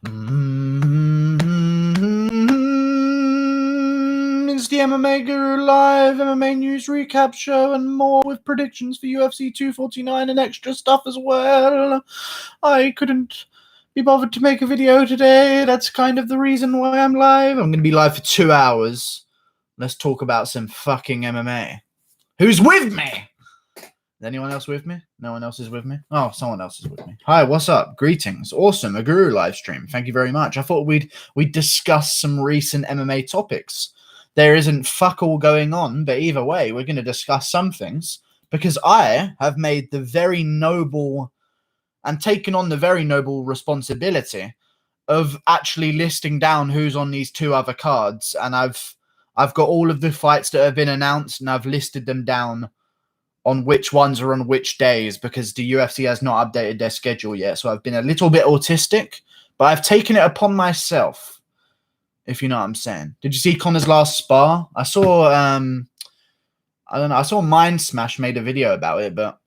It's the MMA Guru Live MMA News Recap Show and more with predictions for UFC 249 and extra stuff as well. I couldn't be bothered to make a video today. That's kind of the reason why I'm live. I'm going to be live for 2 hours. Let's talk about some fucking MMA. Who's with me? Is anyone else with me? No one else is with me? Oh, someone else is with me. Hi, what's up? Greetings. Awesome. A Guru live stream. Thank you very much. I thought we'd discuss some recent MMA topics. There isn't fuck all going on, but either way, we're going to discuss some things because I have made the very noble and taken on the very noble responsibility of actually listing down who's on these two other cards. And I've got all of the fights that have been announced and I've listed them down on which ones are on which days because the UFC has not updated their schedule yet. So I've been a little bit autistic, but I've taken it upon myself, if you know what I'm saying. Did you see Conor's last spar? I saw, I don't know, I saw Mind Smash made a video about it, but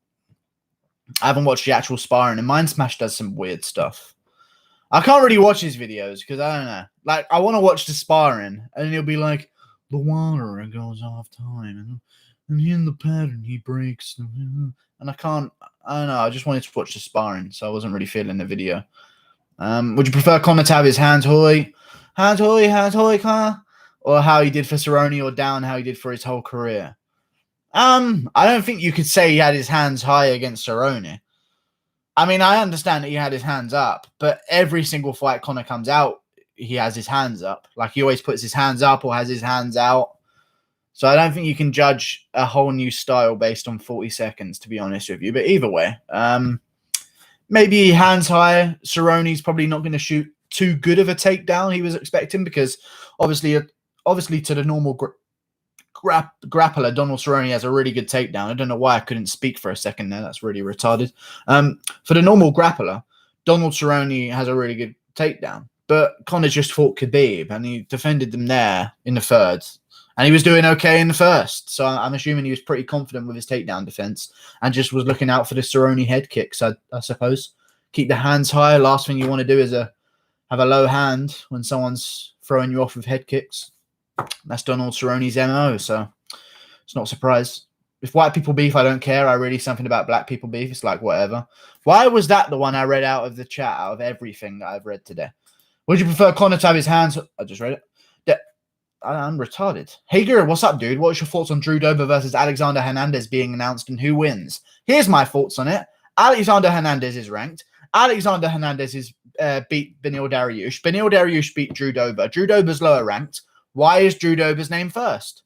I haven't watched the actual sparring, and Mind Smash does some weird stuff. I can't really watch his videos because I don't know. Like, I want to watch the sparring, and he'll be like, the water goes off time, and in the pattern he breaks, and I can't. I don't know. I just wanted to watch the sparring, so I wasn't really feeling the video. Would you prefer Conor to have his hands hoy, Conor, or how he did for Cerrone, or down how he did for his whole career? I don't think you could say he had his hands high against Cerrone. I mean, I understand that he had his hands up, but every single fight Conor comes out, he has his hands up. Like, he always puts his hands up or has his hands out. So I don't think you can judge a whole new style based on 40 seconds, to be honest with you. But either way, maybe hands high. Cerrone's probably not going to shoot too good of a takedown he was expecting because obviously to the normal grappler, Donald Cerrone has a really good takedown. I don't know why I couldn't speak for a second there. That's really retarded. For the normal grappler, Donald Cerrone has a really good takedown. But Conor just fought Khabib and he defended them there in the third. And he was doing okay in the first. So I'm assuming he was pretty confident with his takedown defense and just was looking out for the Cerrone head kicks, I suppose. Keep the hands high. Last thing you want to do is have a low hand when someone's throwing you off with head kicks. That's Donald Cerrone's MO, so it's not a surprise. If white people beef, I don't care. I really something about black people beef. It's like, whatever. Why was that the one I read out of the chat, out of everything that I've read today? Would you prefer Conor to have his hands? I just read it. I'm retarded. Hey, Guru, what's up, dude? What's your thoughts on Drew Dober versus Alexander Hernandez being announced and who wins? Here's my thoughts on it. Alexander Hernandez is ranked. Alexander Hernandez is beat Beneil Dariush. Beneil Dariush beat Drew Dober. Drew Dober's lower ranked. Why is Drew Dober's name first?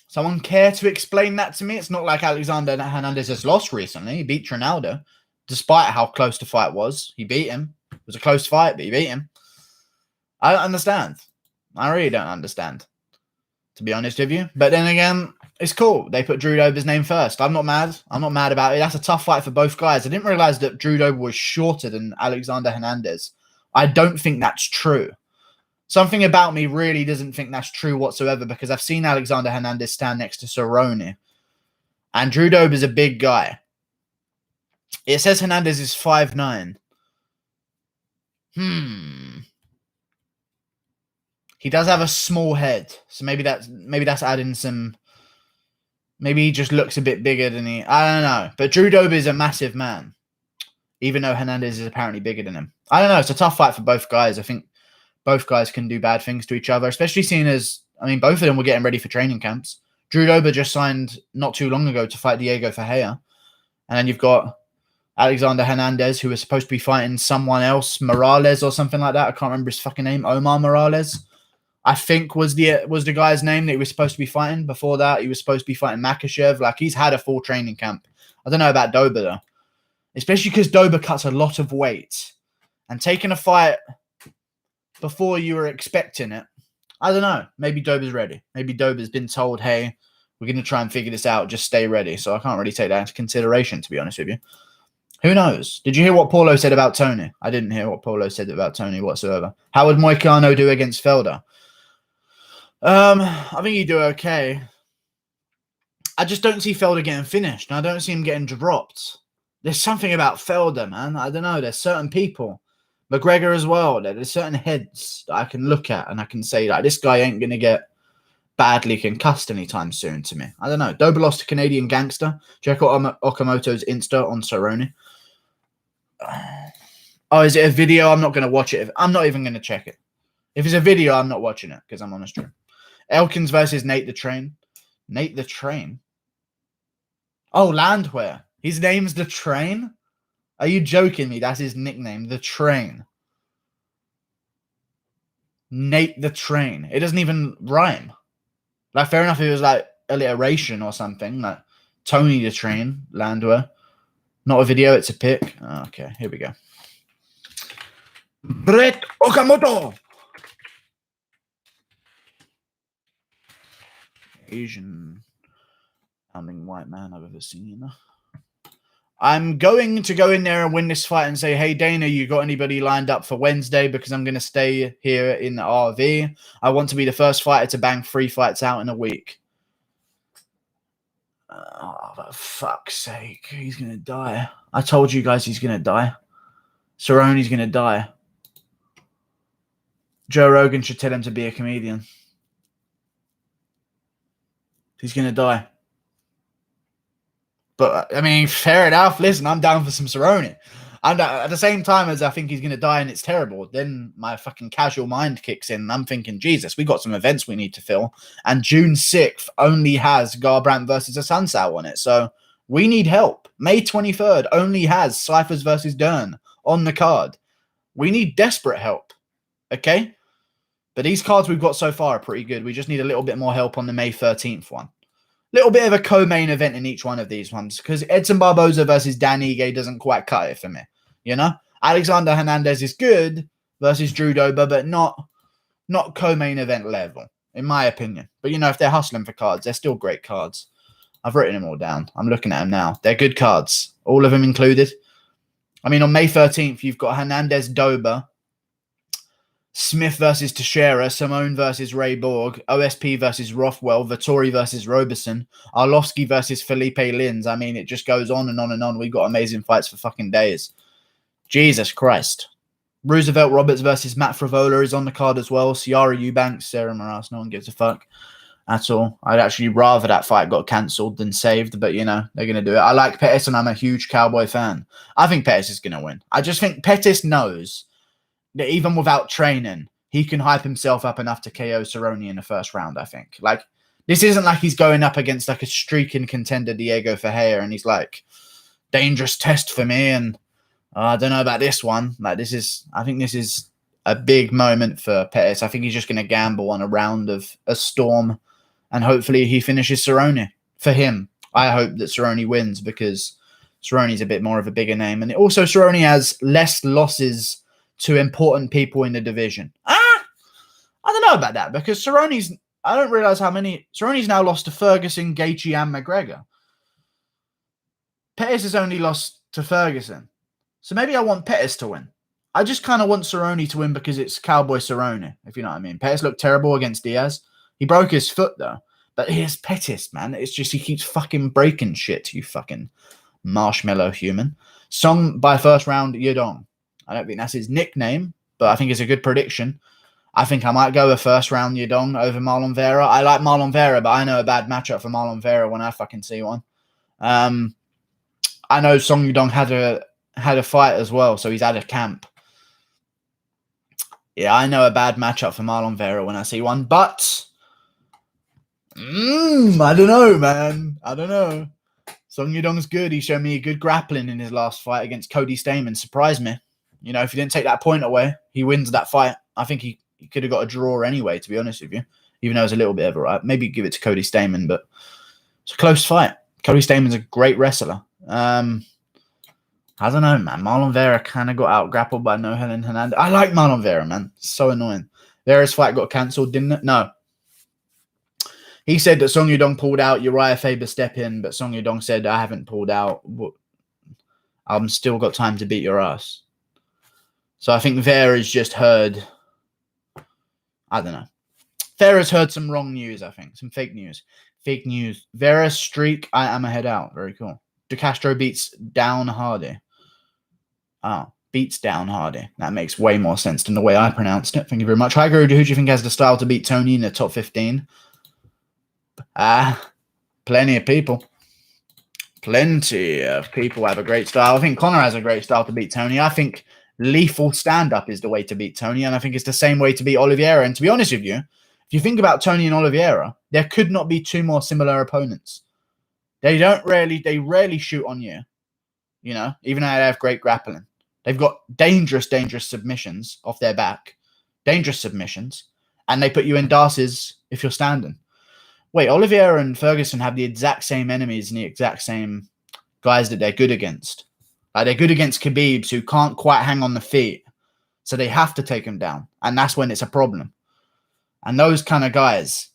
Someone care to explain that to me? It's not like Alexander Hernandez has lost recently. He beat Ronaldo, despite how close the fight was. He beat him. It was a close fight, but he beat him. I don't understand. I really don't understand, to be honest with you. But then again, it's cool. They put Drew Dober's name first. I'm not mad. I'm not mad about it. That's a tough fight for both guys. I didn't realize that Drew Dober was shorter than Alexander Hernandez. I don't think that's true. Something about me really doesn't think that's true whatsoever because I've seen Alexander Hernandez stand next to Cerrone. And Drew Dober's a big guy. It says Hernandez is 5'9". He does have a small head, so maybe that's adding some. Maybe he just looks a bit bigger than he. I don't know, but Drew Dober is a massive man, even though Hernandez is apparently bigger than him. I don't know. It's a tough fight for both guys. I think both guys can do bad things to each other, especially seeing as both of them were getting ready for training camps. Drew Dober just signed not too long ago to fight Diego Ferreira, and then you've got Alexander Hernandez, who was supposed to be fighting someone else, Morales or something like that. I can't remember his fucking name. Omar Morales, I think was the guy's name that he was supposed to be fighting. Before that, he was supposed to be fighting Makhachev. Like, he's had a full training camp. I don't know about Dober, though. Especially because Dober cuts a lot of weight. And taking a fight before you were expecting it, I don't know. Maybe Dober's ready. Maybe Dober's been told, hey, we're going to try and figure this out. Just stay ready. So I can't really take that into consideration, to be honest with you. Who knows? Did you hear what Paulo said about Tony? I didn't hear what Paulo said about Tony whatsoever. How would Moicano do against Felder? I think he'd do okay. I just don't see Felder getting finished, and I don't see him getting dropped. There's something about Felder, man. I don't know. There's certain people. McGregor as well. There's certain heads that I can look at and I can say, like, this guy ain't going to get badly concussed anytime soon to me. I don't know. Dober lost to Canadian Gangster. Check out Okamoto's Insta on Cerrone. Oh, is it a video? I'm not going to watch it. I'm not even going to check it. If it's a video, I'm not watching it because I'm on a stream. Elkins versus Nate the Train. Nate the Train? Oh, Landwehr. His name's The Train? Are you joking me? That's his nickname, The Train. Nate the Train. It doesn't even rhyme. Like, fair enough if it was like alliteration or something. Like Tony the Train, Landwehr. Not a video, it's a pic. Okay, here we go. Brett Okamoto. Asian sounding white man I've ever seen. I'm going to go in there and win this fight and say, hey, Dana, you got anybody lined up for Wednesday? Because I'm going to stay here in the RV. I want to be the first fighter to bang 3 fights out in a week. Oh, for fuck's sake. He's going to die. I told you guys he's going to die. Cerrone's going to die. Joe Rogan should tell him to be a comedian. He's going to die. But, I mean, fair enough. Listen, I'm down for some Cerrone. At the same time as I think he's going to die and it's terrible, then my fucking casual mind kicks in and I'm thinking, Jesus, we got some events we need to fill. And June 6th only has Garbrandt versus Assunção on it. So we need help. May 23rd only has Cyphers versus Dern on the card. We need desperate help. Okay? But these cards we've got so far are pretty good. We just need a little bit more help on the May 13th one. Little bit of a co-main event in each one of these ones because Edson Barbosa versus Dan Ige doesn't quite cut it for me. You know? Alexander Hernandez is good versus Drew Dober, but not co-main event level, in my opinion. But, you know, if they're hustling for cards, they're still great cards. I've written them all down. I'm looking at them now. They're good cards. All of them included. I mean, on May 13th, you've got Hernandez Dober, Smith versus Teixeira, Simone versus Ray Borg, OSP versus Rothwell, Vittori versus Roberson, Arlovsky versus Felipe Lins. I mean, it just goes on and on and on. We've got amazing fights for fucking days. Jesus Christ. Roosevelt Roberts versus Matt Frivola is on the card as well. Ciara Eubanks, Sarah Moraes. No one gives a fuck at all. I'd actually rather that fight got cancelled than saved, but, you know, they're going to do it. I like Pettis and I'm a huge Cowboy fan. I think Pettis is going to win. I just think Pettis knows that even without training, he can hype himself up enough to KO Cerrone in the first round, I think. Like, this isn't like he's going up against like a streaking contender, Diego Ferreira, and he's like, dangerous test for me, and I don't know about this one. Like, I think this is a big moment for Pettis. I think he's just going to gamble on a round of a storm, and hopefully he finishes Cerrone. For him, I hope that Cerrone wins because Cerrone's a bit more of a bigger name, and also Cerrone has less losses to important people in the division. I don't know about that because I don't realize how many. Cerrone's now lost to Ferguson, Gaethje, and McGregor. Pettis has only lost to Ferguson. So maybe I want Pettis to win. I just kind of want Cerrone to win because it's Cowboy Cerrone, if you know what I mean. Pettis looked terrible against Diaz. He broke his foot, though. But here's Pettis, man. It's just he keeps fucking breaking shit, you fucking marshmallow human. Song by first round, Yudong. I don't think that's his nickname, but I think it's a good prediction. I think I might go a first round Yudong over Marlon Vera. I like Marlon Vera, but I know a bad matchup for Marlon Vera when I fucking see one. I know Song Yudong had a fight as well, so he's out of camp. Yeah, I know a bad matchup for Marlon Vera when I see one, but I don't know, man. I don't know. Song Yudong's good. He showed me a good grappling in his last fight against Cody Stamann. Surprised me. You know, if he didn't take that point away, he wins that fight. I think he could have got a draw anyway, to be honest with you, even though it was a little bit of a right. Maybe give it to Cody Stamann, but it's a close fight. Cody Stamann's a great wrestler. I don't know, man. Marlon Vera kind of got out grappled by No Helen Hernandez. I like Marlon Vera, man. It's so annoying. Vera's fight got cancelled, didn't it? No. He said that Song Yudong pulled out, Uriah Faber step in, but Song Yudong said, I haven't pulled out. I've still got time to beat your ass. So I think Vera's just heard, I don't know. Vera's heard some wrong news, I think. Some fake news. Fake news. Vera's streak, I am a head out. Very cool. De Castro beats Down Hardy. Oh, beats Down Hardy. That makes way more sense than the way I pronounced it. Thank you very much. Hi, Guru. Who do you think has the style to beat Tony in the top 15? Plenty of people. Plenty of people have a great style. I think Conor has a great style to beat Tony. I think lethal stand-up is the way to beat Tony, and I think it's the same way to beat Oliveira. And to be honest with you, if you think about Tony and Oliveira, there could not be two more similar opponents. They rarely shoot on you, you know, even though they have great grappling. They've got dangerous submissions off their back, dangerous submissions, and they put you in darces if you're standing. Wait, Oliveira and Ferguson have the exact same enemies and the exact same guys that they're good against. Like, they're good against Khabibs who can't quite hang on the feet, so they have to take them down, and that's when it's a problem. And those kind of guys.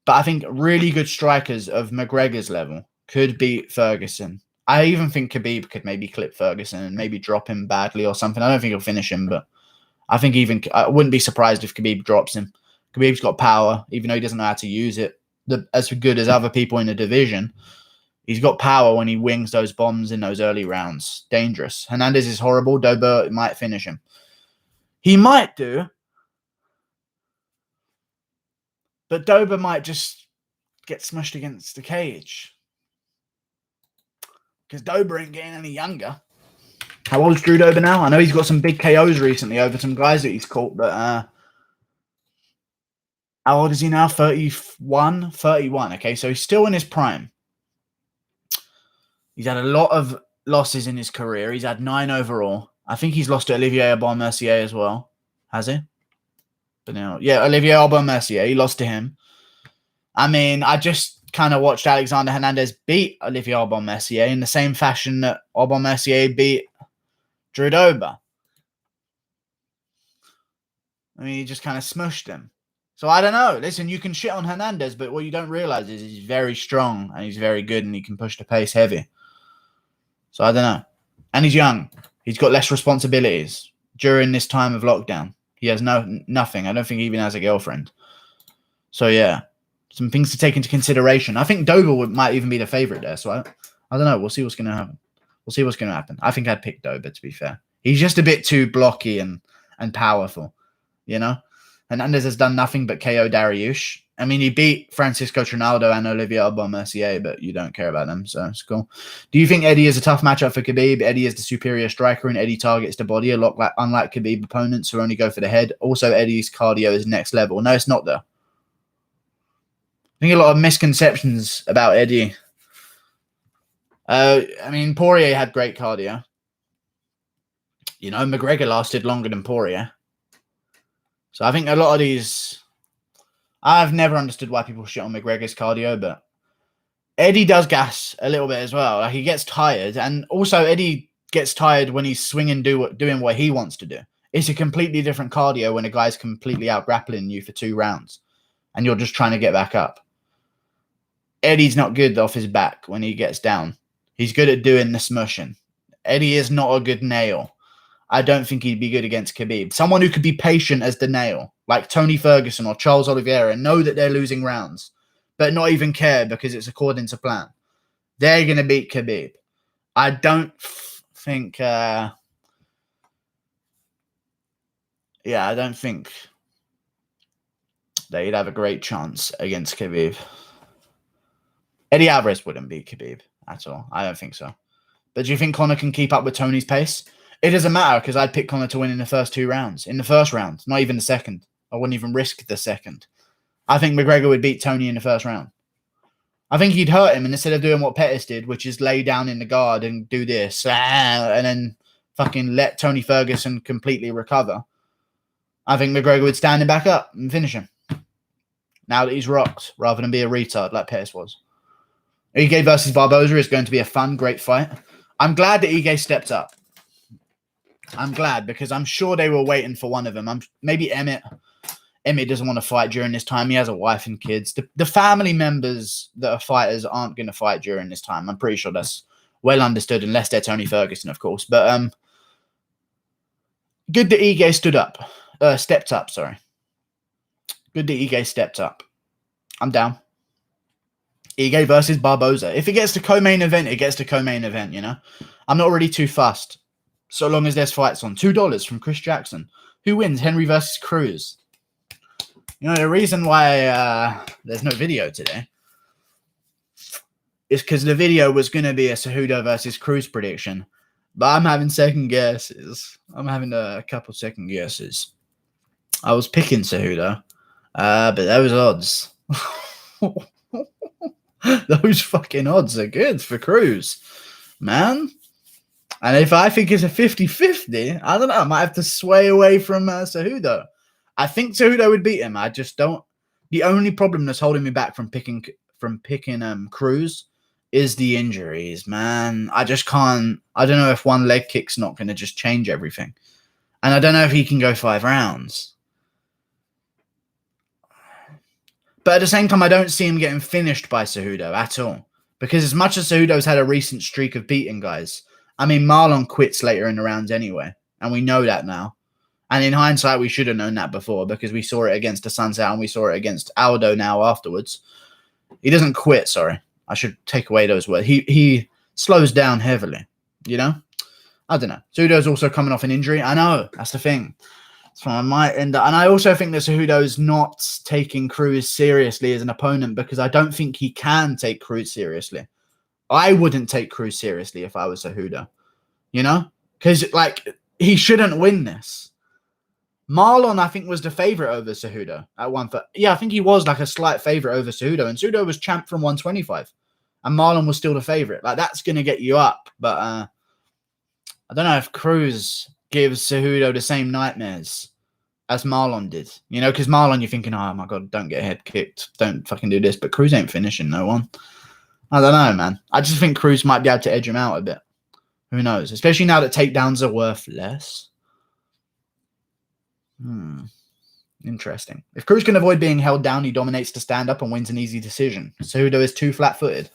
But I think really good strikers of McGregor's level could beat Ferguson. I even think Khabib could maybe clip Ferguson and maybe drop him badly or something. I don't think he'll finish him, but I think I wouldn't be surprised if Khabib drops him. Khabib's got power, even though he doesn't know how to use it. As good as other people in the division, he's got power when he wings those bombs in those early rounds. Dangerous. Hernandez is horrible. Dober might finish him. He might do. But Dober might just get smushed against the cage. Because Dober ain't getting any younger. How old is Drew Dober now? I know he's got some big KOs recently over some guys that he's caught, but how old is he now? 31? 31. Okay, so he's still in his prime. He's had a lot of losses in his career. He's had 9 overall. I think he's lost to Olivier Aubin-Mercier as well. Has he? But now, yeah, Olivier Aubin-Mercier. He lost to him. I mean, I just kind of watched Alexander Hernandez beat Olivier Aubin-Mercier in the same fashion that Aubin-Mercier beat Drew Dober. I mean, he just kind of smushed him. So I don't know. Listen, you can shit on Hernandez, but what you don't realize is he's very strong and he's very good and he can push the pace heavy. So I don't know. And he's young. He's got less responsibilities during this time of lockdown. He has nothing. I don't think he even has a girlfriend. So yeah, some things to take into consideration. I think Dober might even be the favorite there. So I don't know. We'll see what's going to happen. We'll see what's going to happen. I think I'd pick Dober, to be fair. He's just a bit too blocky and powerful, you know? Hernandez has done nothing but KO Dariush. I mean, he beat Francisco Trinaldo and Olivier Aubin-Mercier, but you don't care about them, so it's cool. Do you think Eddie is a tough matchup for Khabib? Eddie is the superior striker, and Eddie targets the body a lot, unlike Khabib opponents who only go for the head. Also, Eddie's cardio is next level. No, it's not, though. I think a lot of misconceptions about Eddie. I mean, Poirier had great cardio. You know, McGregor lasted longer than Poirier. So I think a lot of these... I've never understood why people shit on McGregor's cardio, but Eddie does gas a little bit as well. Like, he gets tired, and also Eddie gets tired when he's swinging, doing what he wants to do. It's a completely different cardio when a guy's completely out-grappling you for 2 rounds, and you're just trying to get back up. Eddie's not good off his back when he gets down. He's good at doing the smushing. Eddie is not a good nail. I don't think he'd be good against Khabib. Someone who could be patient as the nail, like Tony Ferguson or Charles Oliveira, know that they're losing rounds, but not even care because it's according to plan. They're going to beat Khabib. I don't think... I don't think they'd have a great chance against Khabib. Eddie Alvarez wouldn't beat Khabib at all. I don't think so. But do you think Conor can keep up with Tony's pace? It doesn't matter because I'd pick Conor to win in the first 2 rounds. In the first round, not even the second. I wouldn't even risk the second. I think McGregor would beat Tony in the first round. I think he'd hurt him, and instead of doing what Pettis did, which is lay down in the guard and do this, and then fucking let Tony Ferguson completely recover, I think McGregor would stand him back up and finish him. Now that he's rocked, rather than be a retard like Pettis was. Ige versus Barbosa is going to be a fun, great fight. I'm glad that Ige stepped up. I'm glad because I'm sure they were waiting for one of them. Maybe Emmett. Emmett doesn't want to fight during this time. He has a wife and kids. The family members that are fighters aren't going to fight during this time. I'm pretty sure that's well understood, unless they're Tony Ferguson, of course. But good that Ige stepped up. Sorry. Good that Ige stepped up. I'm down. Ige versus Barbosa. If it gets to co-main event, it gets to co-main event, you know? I'm not really too fussed, so long as there's fights on. $2 from Chris Jackson. Who wins, Henry versus Cruz? You know, the reason why there's no video today is because the video was going to be a Cejudo versus Cruz prediction, but I'm having second guesses. I'm having a couple second guesses. I was picking Cejudo, but those odds... Those fucking odds are good for Cruz, man. And if I think it's a 50-50, I don't know. I might have to sway away from Cejudo. I think Cejudo would beat him. I just don't. The only problem that's holding me back from picking Cruz is the injuries, man. I just can't. I don't know if one leg kick's not going to just change everything. And I don't know if he can go 5 rounds. But at the same time, I don't see him getting finished by Cejudo at all. Because as much as Cejudo's had a recent streak of beating guys, I mean, Marlon quits later in the rounds anyway. And we know that now. And in hindsight, we should have known that before because we saw it against the Sunset and we saw it against Aldo now afterwards. He doesn't quit, sorry. I should take away those words. He slows down heavily, you know? I don't know. Cejudo's also coming off an injury. I know. That's the thing. So I might end up, and I also think that Cejudo is not taking Cruz seriously as an opponent because I don't think he can take Cruz seriously. I wouldn't take Cruz seriously if I was Cejudo, you know, because like he shouldn't win this. Marlon, I think, was the favorite over Cejudo at I think he was like a slight favorite over Cejudo, and Cejudo was champ from 125, and Marlon was still the favorite. Like that's gonna get you up, but I don't know if Cruz gives Cejudo the same nightmares as Marlon did. You know, because Marlon, you're thinking, oh my God, don't get head kicked. Don't fucking do this. But Cruz ain't finishing no one. I don't know, man. I just think Cruz might be able to edge him out a bit. Who knows? Especially now that takedowns are worth less. Interesting. If Cruz can avoid being held down, he dominates to stand up and wins an easy decision. Cejudo is too flat-footed.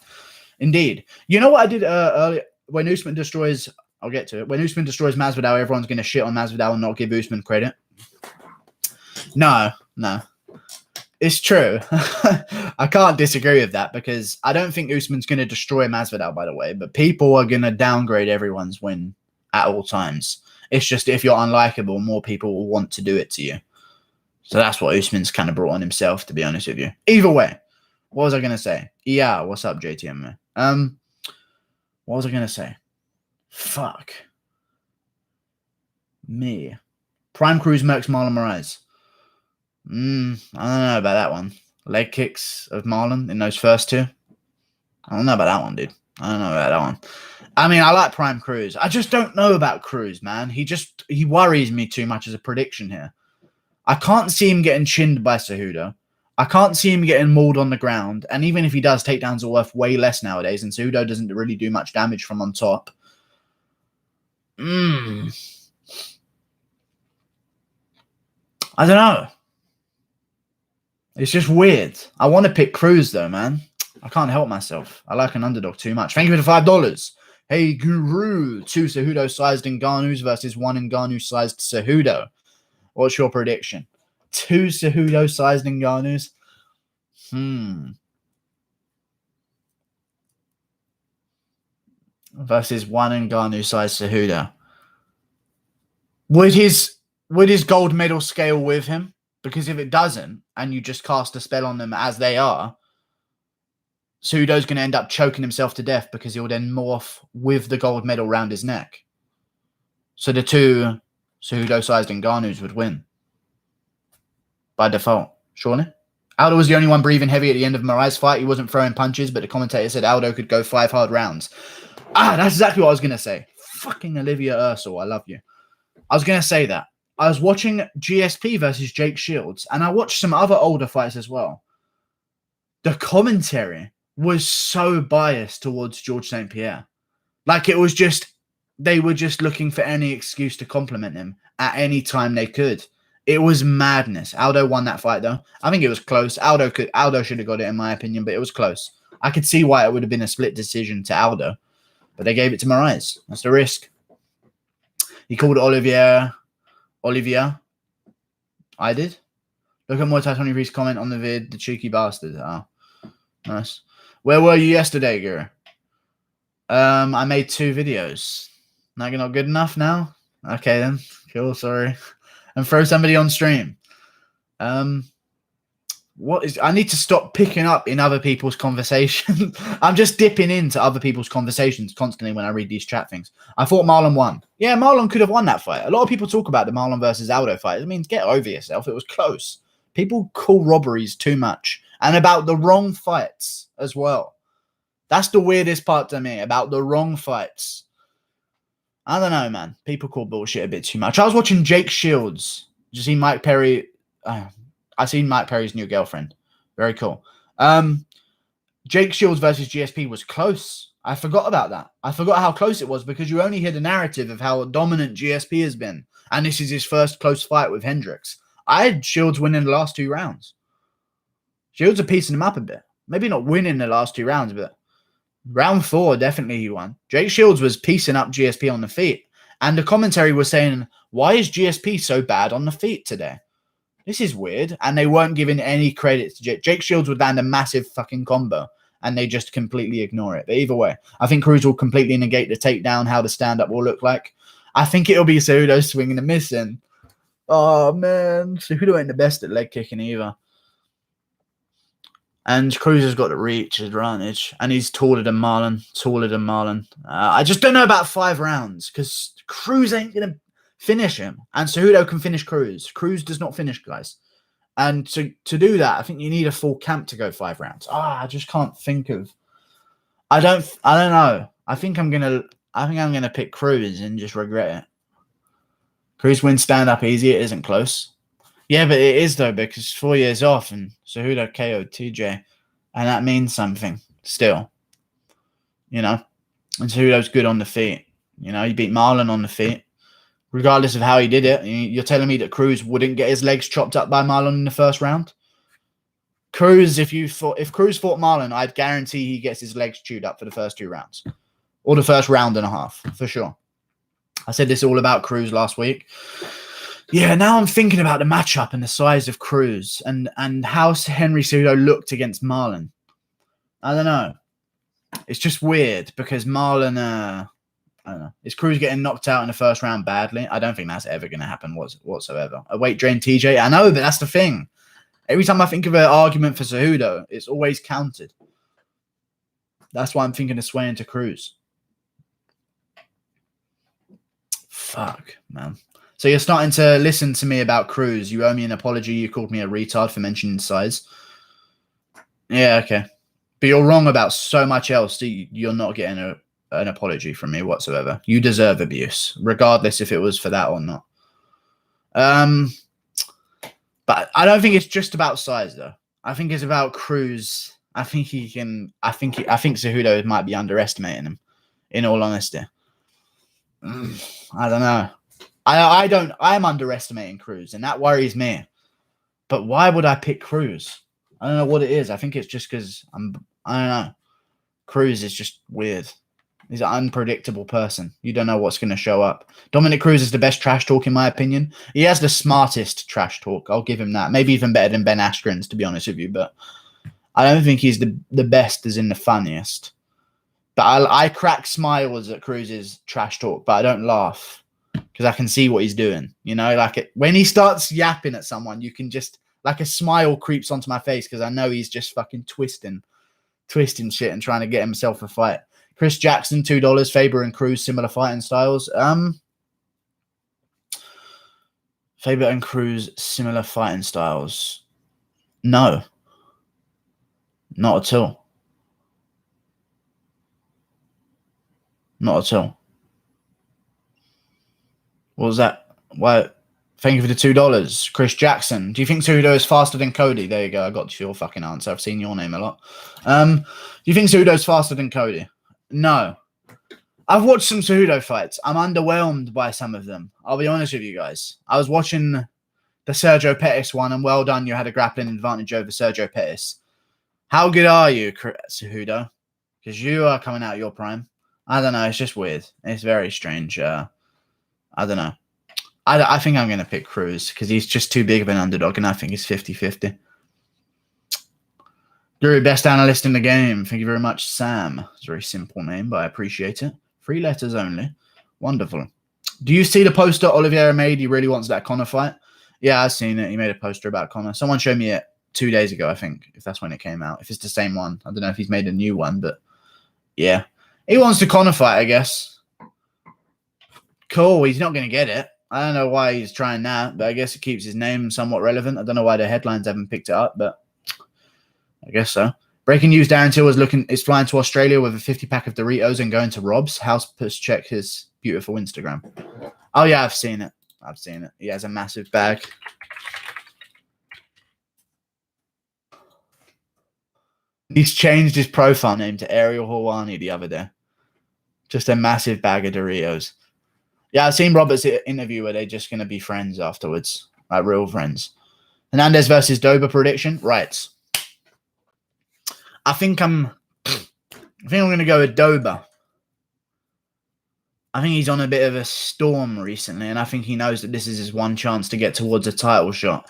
Indeed. You know what I did earlier? When Usman destroys... I'll get to it. When Usman destroys Masvidal, everyone's going to shit on Masvidal and not give Usman credit. No. It's true. I can't disagree with that because I don't think Usman's going to destroy Masvidal, by the way, but people are going to downgrade everyone's win at all times. It's just if you're unlikable, more people will want to do it to you. So that's what Usman's kind of brought on himself, to be honest with you. Either way, what was I going to say? Yeah, what's up, JTM? What was I going to say? Fuck. Me. Prime Cruz Mercs Marlon Moraes. I don't know about that one. Leg kicks of Marlon in those first two. I don't know about that one, dude. I don't know about that one. I mean, I like Prime Cruz. I just don't know about Cruz, man. He worries me too much as a prediction here. I can't see him getting chinned by Cejudo. I can't see him getting mauled on the ground. And even if he does, takedowns are worth way less nowadays. And Cejudo doesn't really do much damage from on top. I don't know. It's just weird. I want to pick Cruz, though, man. I can't help myself. I like an underdog too much. Thank you for the $5. Hey, Guru. 2 Cejudo-sized Ngannous versus 1 Ngannou-sized Cejudo. What's your prediction? 2 Cejudo-sized Ngannous? Versus 1 Ngannou-sized Cejudo. Would his gold medal scale with him? Because if it doesn't, and you just cast a spell on them as they are, Cejudo's going to end up choking himself to death because he'll then morph with the gold medal round his neck. So the 2 Cejudo-sized Ngannous would win. By default, surely. Aldo was the only one breathing heavy at the end of Moraes' fight. He wasn't throwing punches, but the commentator said Aldo could go 5 hard rounds. That's exactly what I was going to say. Fucking Olivia Ursel, I love you. I was going to say that. I was watching GSP versus Jake Shields, and I watched some other older fights as well. The commentary was so biased towards George St. Pierre. Like, it was just, they were just looking for any excuse to compliment him at any time they could. It was madness. Aldo won that fight, though. I think it was close. Aldo should have got it, in my opinion, but it was close. I could see why it would have been a split decision to Aldo, but they gave it to Moraes. That's the risk. He called Olivia. I did. Look at Muay Thai 23's comment on the vid. The cheeky bastard. Oh, nice. Where were you yesterday, Guru? I made 2 videos. Not good enough now? Okay then. Cool, sorry. And throw somebody on stream. I need to stop picking up in other people's conversations. I'm just dipping into other people's conversations constantly when I read these chat things. I thought Marlon won. Yeah, Marlon could have won that fight. A lot of people talk about the Marlon versus Aldo fight. I mean, get over yourself. It was close. People call robberies too much. And about the wrong fights as well. That's the weirdest part to me, about the wrong fights. I don't know, man. People call bullshit a bit too much. I was watching Jake Shields. Did you see Mike Perry? I seen Mike Perry's new girlfriend. Very cool. Jake Shields versus GSP was close. I forgot about that. I forgot how close it was because you only hear the narrative of how dominant GSP has been. And this is his first close fight with Hendricks. I had Shields winning the last 2 rounds. Shields are piecing him up a bit. Maybe not winning the last 2 rounds, but round 4, definitely he won. Jake Shields was piecing up GSP on the feet. And the commentary was saying, why is GSP so bad on the feet today? This is weird. And they weren't giving any credit to Jake. Jake Shields would land a massive fucking combo. And they just completely ignore it. But either way, I think Cruz will completely negate the takedown, how the stand-up will look like. I think it'll be Cejudo swinging and missing. Oh, man. Cejudo ain't the best at leg kicking either. And Cruz has got the reach advantage. And he's taller than Marlon. I just don't know about 5 rounds. Because Cruz ain't going to finish him. And Cejudo can finish Cruz. Cruz does not finish, guys. And to do that, I think you need a full camp to go 5 rounds. I just can't think of. I don't know. I think I'm gonna pick Cruz and just regret it. Cruz wins stand up easy. It isn't close. Yeah, but it is though because 4 years off and Cejudo KO'd TJ, and that means something still. You know, and Cejudo's good on the feet. You know, he beat Marlon on the feet. Regardless of how he did it, you're telling me that Cruz wouldn't get his legs chopped up by Marlon in the first round? Cruz, if Cruz fought Marlon, I'd guarantee he gets his legs chewed up for the first 2 rounds. Or the first round and a half, for sure. I said this all about Cruz last week. Yeah, now I'm thinking about the matchup and the size of Cruz and how Henry Cejudo looked against Marlon. I don't know. It's just weird because Marlon... I don't know. Is Cruz getting knocked out in the first round badly? I don't think that's ever going to happen whatsoever. A weight drain TJ? I know, but that's the thing. Every time I think of an argument for Cejudo, it's always countered. That's why I'm thinking of swaying to Cruz. Fuck, man. So you're starting to listen to me about Cruz. You owe me an apology. You called me a retard for mentioning size. Yeah, okay. But you're wrong about so much else. You're not getting an apology from me whatsoever. You deserve abuse, regardless if it was for that or not. But I don't think it's just about size, though. I think it's about Cruz. I think Cejudo might be underestimating him, in all honesty. I don't know. I'm underestimating Cruz, and that worries me. But why would I pick Cruz? I don't know what it is. I think it's just because I don't know. Cruz is just weird. He's an unpredictable person. You don't know what's going to show up. Dominic Cruz is the best trash talk, in my opinion. He has the smartest trash talk. I'll give him that. Maybe even better than Ben Askren's, to be honest with you. But I don't think he's the best as in the funniest. But I crack smiles at Cruz's trash talk, but I don't laugh because I can see what he's doing. You know, like when he starts yapping at someone, you can just, like a smile creeps onto my face because I know he's just fucking twisting shit and trying to get himself a fight. Chris Jackson, $2. Faber and Cruz, similar fighting styles. Faber and Cruz, similar fighting styles. No. Not at all. Not at all. What was that? Why? Thank you for the $2. Chris Jackson. Do you think Cejudo is faster than Cody? There you go. I got your fucking answer. I've seen your name a lot. Do you think Cejudo is faster than Cody? No. I've watched some Cejudo fights. I'm underwhelmed by some of them. I'll be honest with you guys. I was watching the Sergio Pettis one, and well done. You had a grappling advantage over Sergio Pettis. How good are you, Cejudo? Because you are coming out of your prime. I don't know. It's just weird. It's very strange. I don't know. I think I'm going to pick Cruz because he's just too big of an underdog, and I think he's 50-50. Guru, best analyst in the game. Thank you very much, Sam. It's a very simple name, but I appreciate it. 3 letters only. Wonderful. Do you see the poster Oliveira made? He really wants that Conor fight. Yeah, I've seen it. He made a poster about Conor. Someone showed me it 2 days ago, I think, if that's when it came out. If it's the same one. I don't know if he's made a new one, but yeah. He wants the Conor fight, I guess. Cool. He's not going to get it. I don't know why he's trying that, but I guess it keeps his name somewhat relevant. I don't know why the headlines haven't picked it up, but I guess so. Breaking news, Darren Till is flying to Australia with a 50-pack of Doritos and going to Rob's house. Check his beautiful Instagram. Oh, yeah, I've seen it. He has a massive bag. He's changed his profile name to Ariel Hawani the other day. Just a massive bag of Doritos. Yeah, I've seen Robert's interview where they're just going to be friends afterwards. Like real friends. Hernandez versus Dober prediction. Right. I think I'm going to go with Dober. I think he's on a bit of a storm recently, and I think he knows that this is his one chance to get towards a title shot.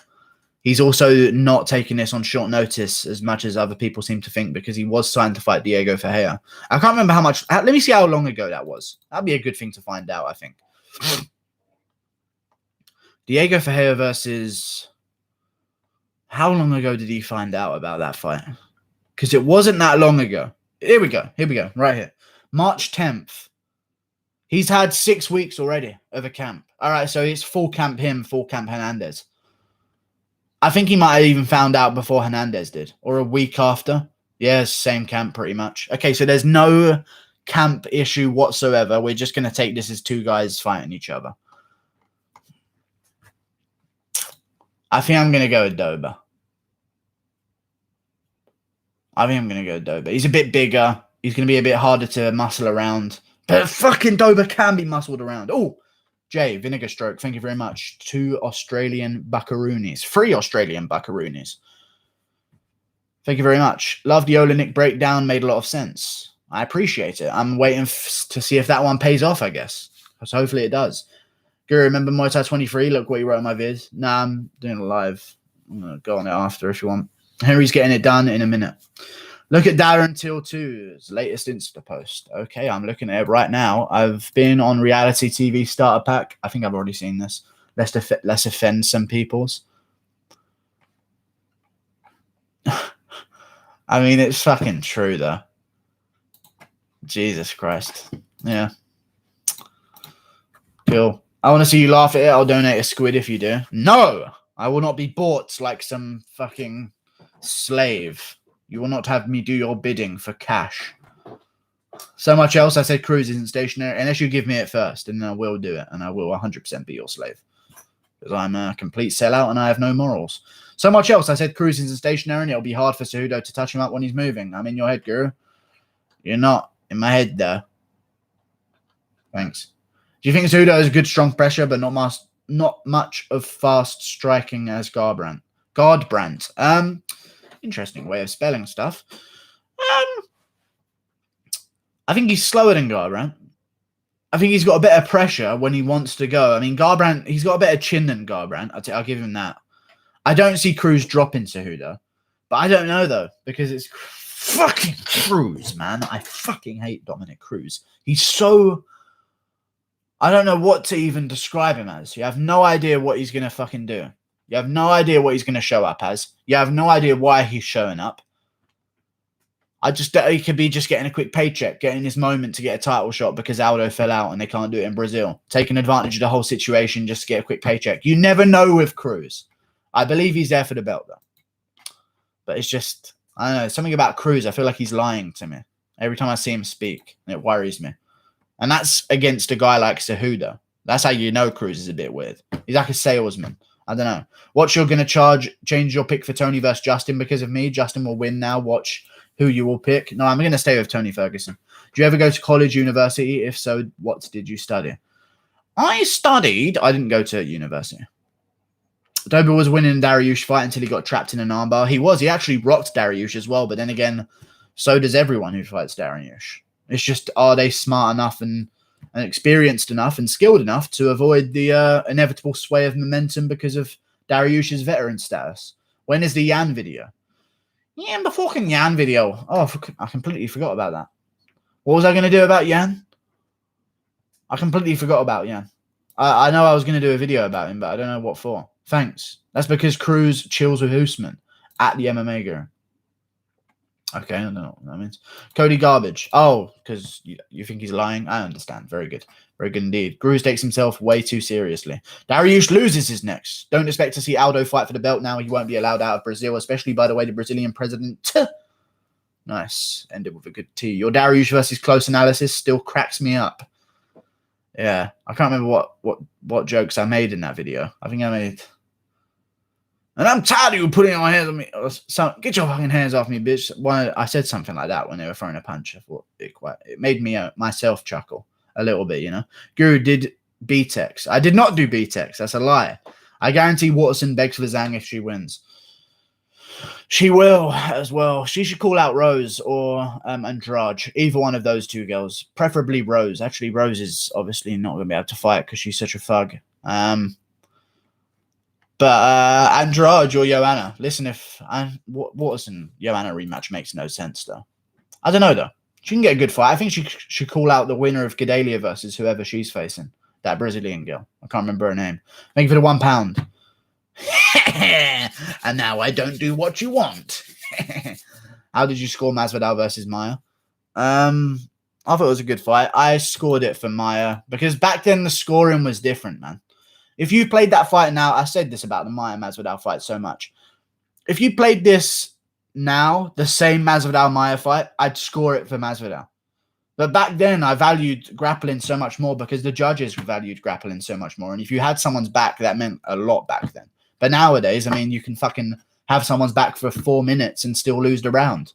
He's also not taking this on short notice as much as other people seem to think, because he was signed to fight Diego Ferreira. I can't remember how much. Let me see how long ago that was. That'd be a good thing to find out, I think. Diego Ferreira versus... How long ago did he find out about that fight? Because it wasn't that long ago. Here we go. Right here. March 10th. He's had 6 weeks already of a camp. All right, so it's full camp him, full camp Hernandez. I think he might have even found out before Hernandez did. Or a week after. Yeah, same camp pretty much. Okay, so there's no camp issue whatsoever. We're just going to take this as 2 guys fighting each other. I think I'm going to go with Dober. He's a bit bigger. He's going to be a bit harder to muscle around. But fucking Dober can be muscled around. Oh, Jay, Vinegar Stroke, thank you very much. 2 Australian buckaroonies. 3 Australian buckaroonies. Thank you very much. Love the Olenek breakdown. Made a lot of sense. I appreciate it. I'm waiting to see if that one pays off, I guess. So hopefully it does. Guru, remember Muay Thai 23? Look what you wrote on my vid. Nah, I'm doing it live. I'm going to go on it after if you want. Henry's getting it done in a minute. Look at Darren Till 2's latest Insta post. Okay, I'm looking at it right now. I've been on reality TV starter pack. I think I've already seen this. Let's offend some peoples. I mean, it's fucking true, though. Jesus Christ. Yeah. Cool. I want to see you laugh at it. I'll donate a squid if you do. No! I will not be bought like some fucking slave. You will not have me do your bidding for cash. So much else. I said Cruz isn't stationary. Unless you give me it first, and then I will do it. And I will 100% be your slave. Because I'm a complete sellout and I have no morals. So much else. I said Cruz isn't stationary, and it'll be hard for Cejudo to touch him up when he's moving. I'm in your head, Guru. You're not in my head, though. Thanks. Do you think Cejudo has good strong pressure, but not much of fast striking as Garbrandt? Interesting way of spelling stuff. I think he's slower than Garbrandt. I think he's got a bit of pressure when he wants to go. I mean, Garbrandt, he's got a better chin than Garbrandt. I'll give him that. I don't see Cruz dropping Cejudo. But I don't know, though, because it's fucking Cruz, man. I fucking hate Dominic Cruz. He's so... I don't know what to even describe him as. You have no idea what he's going to fucking do. You have no idea what he's going to show up as. You have no idea why he's showing up. He could be just getting a quick paycheck, getting his moment to get a title shot because Aldo fell out and they can't do it in Brazil. Taking advantage of the whole situation just to get a quick paycheck. You never know with Cruz. I believe he's there for the belt, though. But it's just, I don't know, something about Cruz. I feel like he's lying to me every time I see him speak. And it worries me. And that's against a guy like Cejudo. That's how you know Cruz is a bit weird. He's like a salesman. I don't know. Watch, you're going to change your pick for Tony versus Justin because of me. Justin will win now. Watch who you will pick. No, I'm going to stay with Tony Ferguson. Do you ever go to college, university? If so, what did you study? I didn't go to university. Dober was winning Dariush fight until he got trapped in an armbar. He actually rocked Dariush as well. But then again, so does everyone who fights Dariush. It's just, are they smart enough and experienced enough and skilled enough to avoid the inevitable sway of momentum because of Dariush's veteran status? When is the Yan video? Yeah, the fucking Yan video. Oh, I completely forgot about that. What was I going to do about Yan? I completely forgot about Yan. I know I was going to do a video about him, but I don't know what for. Thanks. That's because Cruz chills with Usman at the MMA Guru. Okay, I don't know what that means. Cody Garbage. Oh, because you think he's lying? I understand. Very good. Very good indeed. Cruz takes himself way too seriously. Dariush loses his next. Don't expect to see Aldo fight for the belt now. He won't be allowed out of Brazil, especially, by the way, the Brazilian president. Nice. Ended with a good T. Your Dariush versus Close analysis still cracks me up. Yeah. I can't remember what jokes I made in that video. I think I made... And I'm tired of you putting your hands on me. Get your fucking hands off me, bitch. I said something like that when they were throwing a punch. I thought it made me myself chuckle a little bit, you know. Guru did B-Tex. I did not do B-Tex. That's a lie. I guarantee Watson begs for Zhang if she wins. She will as well. She should call out Rose or Andrade. Either one of those two girls. Preferably Rose. Actually, Rose is obviously not going to be able to fight because she's such a thug. But Andrade or Joanna, listen, if Watson Joanna rematch makes no sense, though. I don't know, though. She can get a good fight. I think she should call out the winner of Gedalia versus whoever she's facing. That Brazilian girl. I can't remember her name. Thank you for the £1. And now I don't do what you want. How did you score Masvidal versus Maya? I thought it was a good fight. I scored it for Maya because back then the scoring was different, man. If you played that fight now, I said this about the Maya Masvidal fight so much. If you played this now, the same Masvidal Maya fight, I'd score it for Masvidal. But back then, I valued grappling so much more because the judges valued grappling so much more. And if you had someone's back, that meant a lot back then. But nowadays, I mean, you can fucking have someone's back for 4 minutes and still lose the round.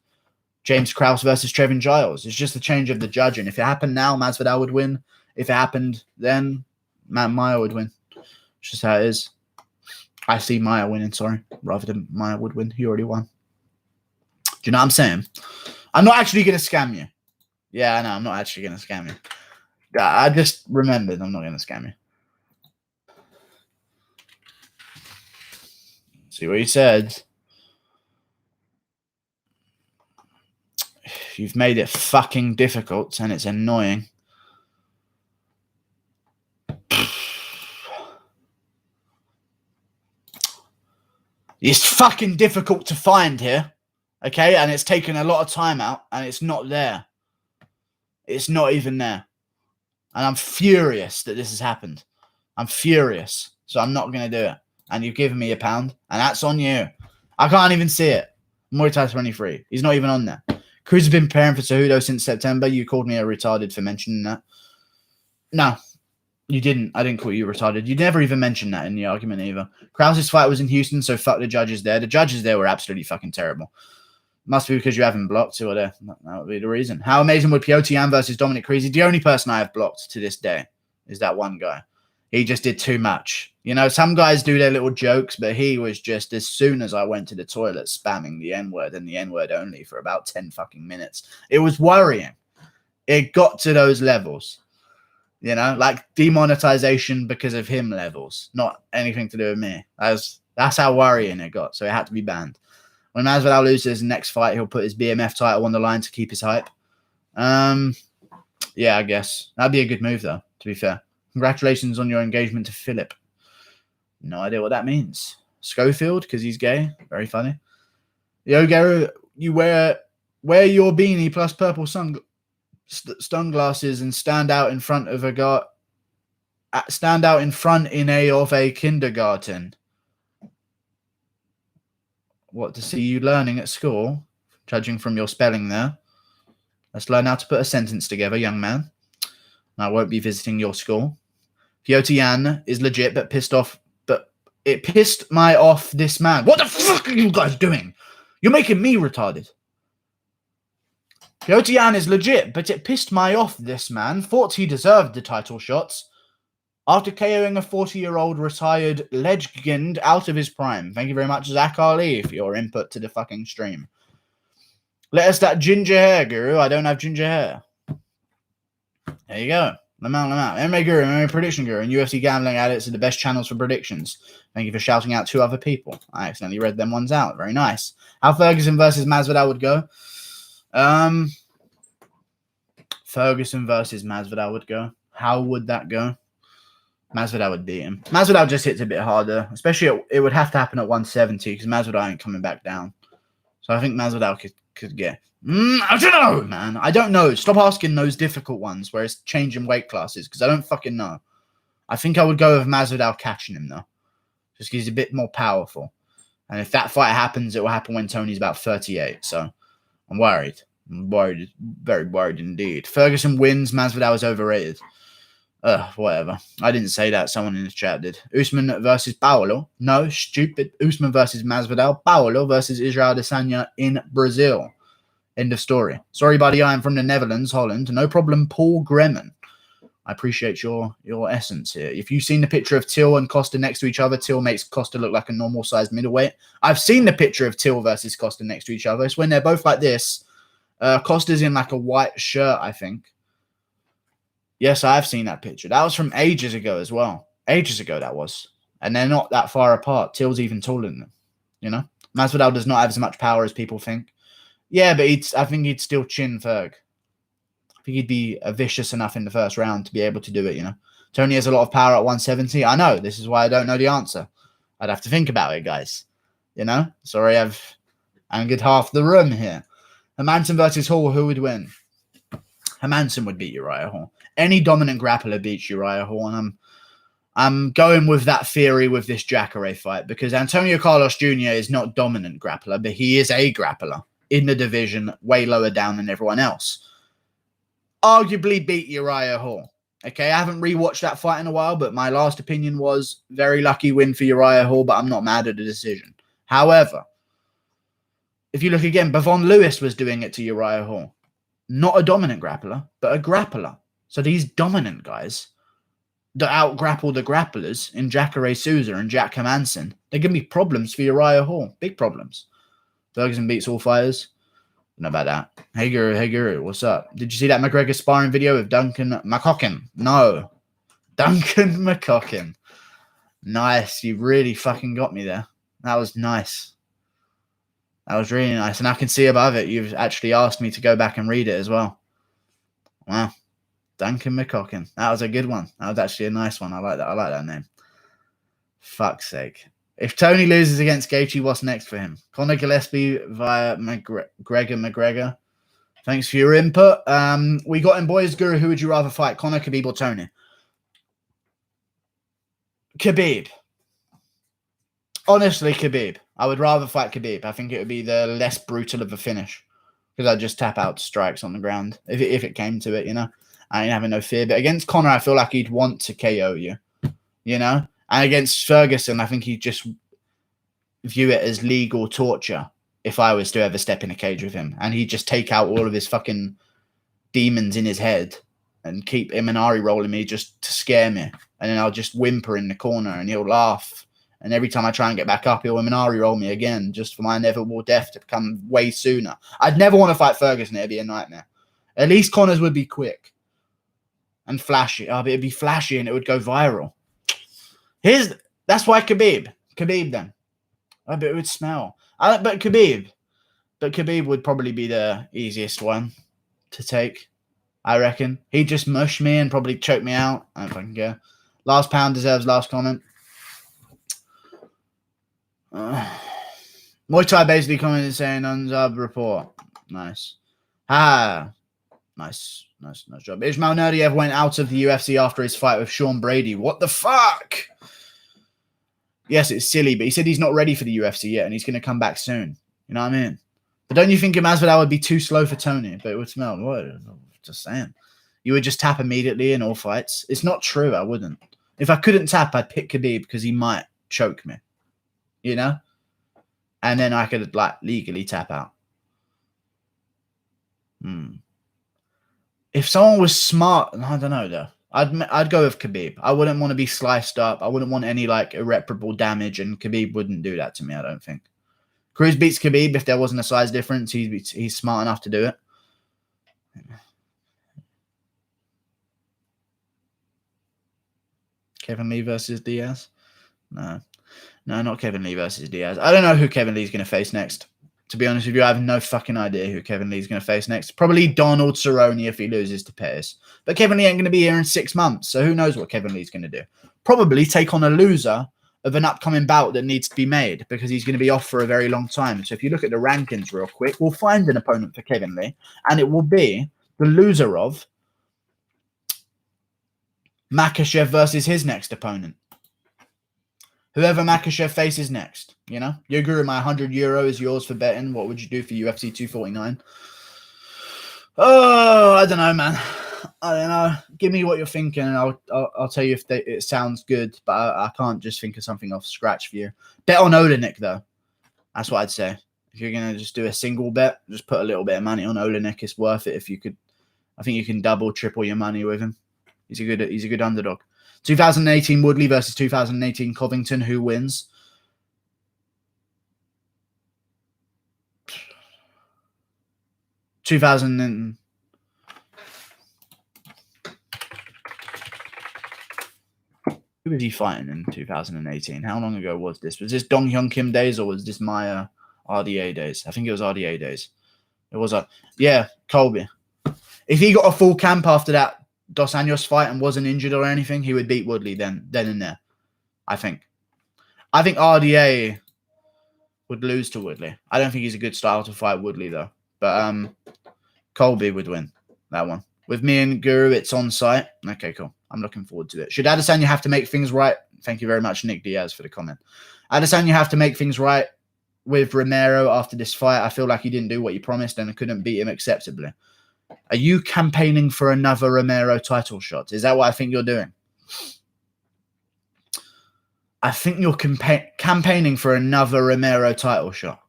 James Krause versus Trevin Giles. It's just a change of the judging. If it happened now, Masvidal would win. If it happened then, Maya would win. It's just how it is. I see Maya winning, rather than Maya would win. He already won. Do you know what I'm saying? I'm not actually going to scam you. Yeah, I know. I'm not actually going to scam you. I just remembered I'm not going to scam you. See what he said. You've made it fucking difficult and it's annoying. It's fucking difficult to find here, okay? And it's taken a lot of time out, and it's not there. It's not even there. And I'm furious that this has happened. I'm furious. So I'm not going to do it. And you've given me £1, and that's on you. I can't even see it. Muay Thai 23. He's not even on there. Cruz has been preparing for Cejudo since September. You called me a retarded for mentioning that. No. You didn't. I didn't call you retarded. You never even mentioned that in the argument either. Krause's fight was in Houston, so fuck the judges there. The judges there were absolutely fucking terrible. Must be because you haven't blocked two or there. That would be the reason. How amazing would Piotr Jan versus Dominic Cruz? The only person I have blocked to this day is that one guy. He just did too much. You know, some guys do their little jokes, but he was just, as soon as I went to the toilet, spamming the N-word and the N-word only for about 10 fucking minutes. It was worrying. It got to those levels. You know, like demonetization because of him levels, not anything to do with me. That's how worrying it got. So it had to be banned. When Masvidal loses his next fight, he'll put his BMF title on the line to keep his hype. Yeah, I guess that'd be a good move, though. To be fair, congratulations on your engagement to Philip. No idea what that means. Schofield, because he's gay. Very funny. Yo, Garo, you wear your beanie plus purple sunglasses and stand out in front of a kindergarten. What, to see you learning at school? Judging from your spelling there. Let's learn how to put a sentence together, young man. I won't be visiting your school. Piotr Jan is legit, but it pissed my off this man. What the fuck are you guys doing? You're making me retarded. Piotr Jan is legit, but it pissed my off this man. Thought he deserved the title shots after KOing a 40-year-old retired legend out of his prime. Thank you very much, Zach Ali, for your input to the fucking stream. Let us that ginger hair, Guru. I don't have ginger hair. There you go. MMA Guru, MMA Prediction Guru, and UFC Gambling Addicts are the best channels for predictions. Thank you for shouting out 2 other people. I accidentally read them ones out. Very nice. How Ferguson versus Masvidal would go? Ferguson versus Masvidal would go. How would that go? Masvidal would beat him. Masvidal just hits a bit harder, especially it would have to happen at 170 because Masvidal ain't coming back down. So I think Masvidal could get. I don't know, man. I don't know. Stop asking those difficult ones where it's changing weight classes because I don't fucking know. I think I would go with Masvidal catching him though, just because he's a bit more powerful. And if that fight happens, it will happen when Tony's about 38. So I'm worried. I'm worried, very worried indeed. Ferguson wins. Masvidal is overrated. Whatever. I didn't say that. Someone in the chat did. Usman versus Paulo. No, stupid. Usman versus Masvidal. Paulo versus Israel Adesanya in Brazil. End of story. Sorry, buddy. I am from the Netherlands, Holland. No problem, Paul Gremen. I appreciate your essence here. If you've seen the picture of Till and Costa next to each other, Till makes Costa look like a normal-sized middleweight. I've seen the picture of Till versus Costa next to each other. It's when they're both like this. Costa's in like a white shirt, I think. Yes, I've seen that picture. That was from ages ago as well. Ages ago that was. And they're not that far apart. Till's even taller than them. You know? Masvidal does not have as much power as people think. Yeah, but I think he'd still chin Ferg. I think he'd be vicious enough in the first round to be able to do it, you know. Tony has a lot of power at 170. I know. This is why I don't know the answer. I'd have to think about it, guys. You know? Sorry, I've angered half the room here. Hermanson versus Hall, who would win? Hermanson would beat Uriah Hall. Any dominant grappler beats Uriah Hall, and I'm going with that theory with this Jacare fight because Antonio Carlos Jr. is not dominant grappler, but he is a grappler in the division, way lower down than everyone else. Arguably beat Uriah Hall. Okay, I haven't rewatched that fight in a while, but my last opinion was very lucky win for Uriah Hall, but I'm not mad at the decision. However, if you look again, Bavon Lewis was doing it to Uriah Hall. Not a dominant grappler, but a grappler. So these dominant guys that out-grapple the grapplers in Jacare Souza and Jack Hermanson, they're going to be problems for Uriah Hall. Big problems. Ferguson beats all fighters. Don't know about that. Hey Guru, what's up? Did you see that McGregor sparring video with Duncan McCocken? No. Duncan McCocken. Nice. You really fucking got me there. That was nice. That was really nice. And I can see above it, you've actually asked me to go back and read it as well. Wow. Duncan McCocken. That was a good one. That was actually a nice one. I like that. I like that name. Fuck's sake. If Tony loses against Gaethje, what's next for him? Conor Gillespie via McGregor. Thanks for your input. We got in boys. Guru, who would you rather fight? Conor, Khabib, or Tony? Khabib. Honestly, Khabib. I would rather fight Khabib. I think it would be the less brutal of a finish because I'd just tap out strikes on the ground if it came to it, you know. I ain't having no fear. But against Conor, I feel like he'd want to KO you, you know. And against Ferguson, I think he'd just view it as legal torture if I was to ever step in a cage with him. And he'd just take out all of his fucking demons in his head and keep Imanari rolling me just to scare me. And then I'll just whimper in the corner and he'll laugh. And every time I try and get back up, he'll Imanari roll me again just for my inevitable death to come way sooner. I'd never want to fight Ferguson. It'd be a nightmare. At least Connor's would be quick and flashy. But it'd be flashy and it would go viral. That's why Khabib. Khabib then. I bet it would smell. But Khabib would probably be the easiest one to take, I reckon. He'd just mush me and probably choke me out. I don't fucking care. Last pound deserves last comment. Muay Thai basically commented saying Unzub report. Nice. Nice job. Ismail Nurdiev went out of the UFC after his fight with Sean Brady. What the fuck? Yes, it's silly, but he said he's not ready for the UFC yet and he's going to come back soon. You know what I mean? But don't you think Masvidal would be too slow for Tony? But it would smell. What? Just saying. You would just tap immediately in all fights. It's not true. I wouldn't. If I couldn't tap, I'd pick Khabib because he might choke me. You know? And then I could, legally tap out. If someone was smart, I don't know, though. I'd go with Khabib. I wouldn't want to be sliced up. I wouldn't want any, irreparable damage, and Khabib wouldn't do that to me, I don't think. Cruz beats Khabib if there wasn't a size difference. He's smart enough to do it. Kevin Lee versus Diaz? No, not Kevin Lee versus Diaz. I don't know who Kevin Lee's going to face next. To be honest with you, I have no fucking idea who Kevin Lee's going to face next. Probably Donald Cerrone if he loses to Pettis. But Kevin Lee ain't going to be here in 6 months, so who knows what Kevin Lee's going to do. Probably take on a loser of an upcoming bout that needs to be made because he's going to be off for a very long time. So if you look at the rankings real quick, we'll find an opponent for Kevin Lee, and it will be the loser of Makhachev versus his next opponent. Whoever Makhachev faces next, you know? Yoguru, my €100 is yours for betting. What would you do for UFC 249? Oh, I don't know, man. I don't know. Give me what you're thinking, and I'll tell you if it sounds good. But I can't just think of something off scratch for you. Bet on Olenek, though. That's what I'd say. If you're gonna just do a single bet, just put a little bit of money on Olenek. It's worth it if you could. I think you can double, triple your money with him. He's a good underdog. 2018 Woodley versus 2018 Covington. Who wins? Who was he fighting in 2018? How long ago was this? Was this Dong Hyun Kim days or was this Maya RDA days? I think it was RDA days. It was Colby. If he got a full camp after that Dos Anjos fight and wasn't injured or anything, he would beat Woodley then and there. I think RDA would lose to Woodley. I don't think he's a good style to fight Woodley though. But Colby would win that one. With me and Guru, it's on site. Okay, cool. I'm looking forward to it. Should Adesanya have to make things right? Thank you very much, Nick Diaz, for the comment. Adesanya have to make things right with Romero after this fight. I feel like he didn't do what he promised and I couldn't beat him acceptably. Are you campaigning for another Romero title shot? Is that what I think you're doing? I think you're campaigning for another Romero title shot.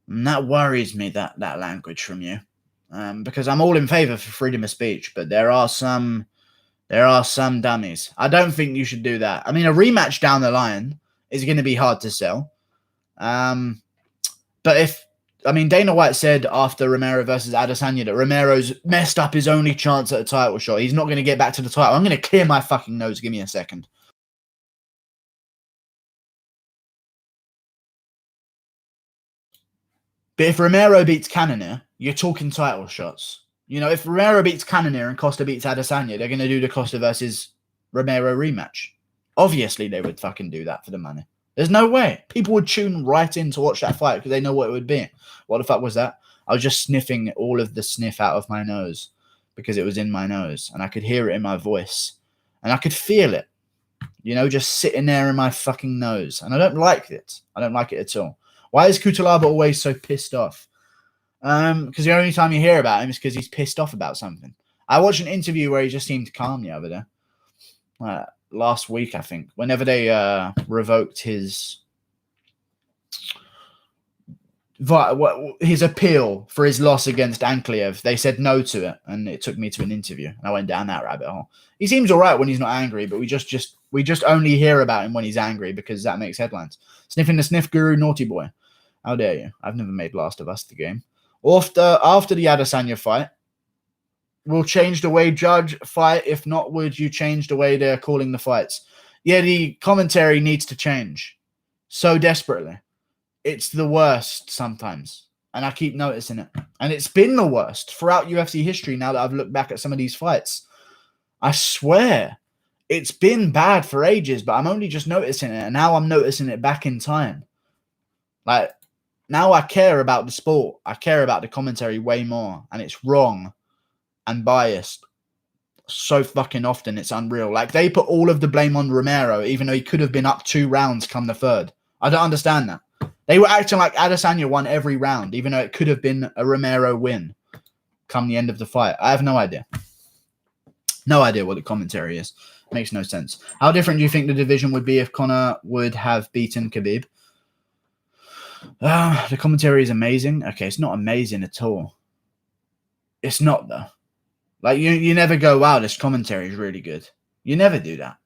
And that worries me, that language from you. Because I'm all in favor for freedom of speech, but there are some dummies. I don't think you should do that. I mean, a rematch down the line is going to be hard to sell. But Dana White said after Romero versus Adesanya that Romero's messed up his only chance at a title shot. He's not going to get back to the title. I'm going to clear my fucking nose. Give me a second. But if Romero beats Cannonier, you're talking title shots. You know, if Romero beats Cannonier and Costa beats Adesanya, they're going to do the Costa versus Romero rematch. Obviously, they would fucking do that for the money. There's no way. People would tune right in to watch that fight because they know what it would be. What the fuck was that? I was just sniffing all of the sniff out of my nose because it was in my nose and I could hear it in my voice and I could feel it, you know, just sitting there in my fucking nose. And I don't like it. I don't like it at all. Why is Kutalaba always so pissed off? Because the only time you hear about him is because he's pissed off about something. I watched an interview where he just seemed calm the other day. Last week, I think, whenever they revoked his appeal for his loss against Ankleev, they said no to it, and it took me to an interview, and I went down that rabbit hole. He seems all right when he's not angry, but we just only hear about him when he's angry because that makes headlines. Sniffing the sniff guru, naughty boy. How dare you? I've never made Last of Us the game. After the Adesanya fight, we'll change the way judge fight. If not, would you change the way they're calling the fights? Yeah, the commentary needs to change so desperately. It's the worst sometimes, and I keep noticing it. And it's been the worst throughout UFC history now that I've looked back at some of these fights. I swear, it's been bad for ages, but I'm only just noticing it, and now I'm noticing it back in time. Like, now I care about the sport. I care about the commentary way more, and it's wrong and biased so fucking often. It's unreal. Like, they put all of the blame on Romero, even though he could have been up 2 rounds come the third. I don't understand that. They were acting like Adesanya won every round, even though it could have been a Romero win come the end of the fight. I have no idea. No idea what the commentary is. Makes no sense. How different do you think the division would be if Conor would have beaten Khabib? The commentary is amazing. Okay, it's not amazing at all. It's not, though. Like, you never go, wow, this commentary is really good. You never do that.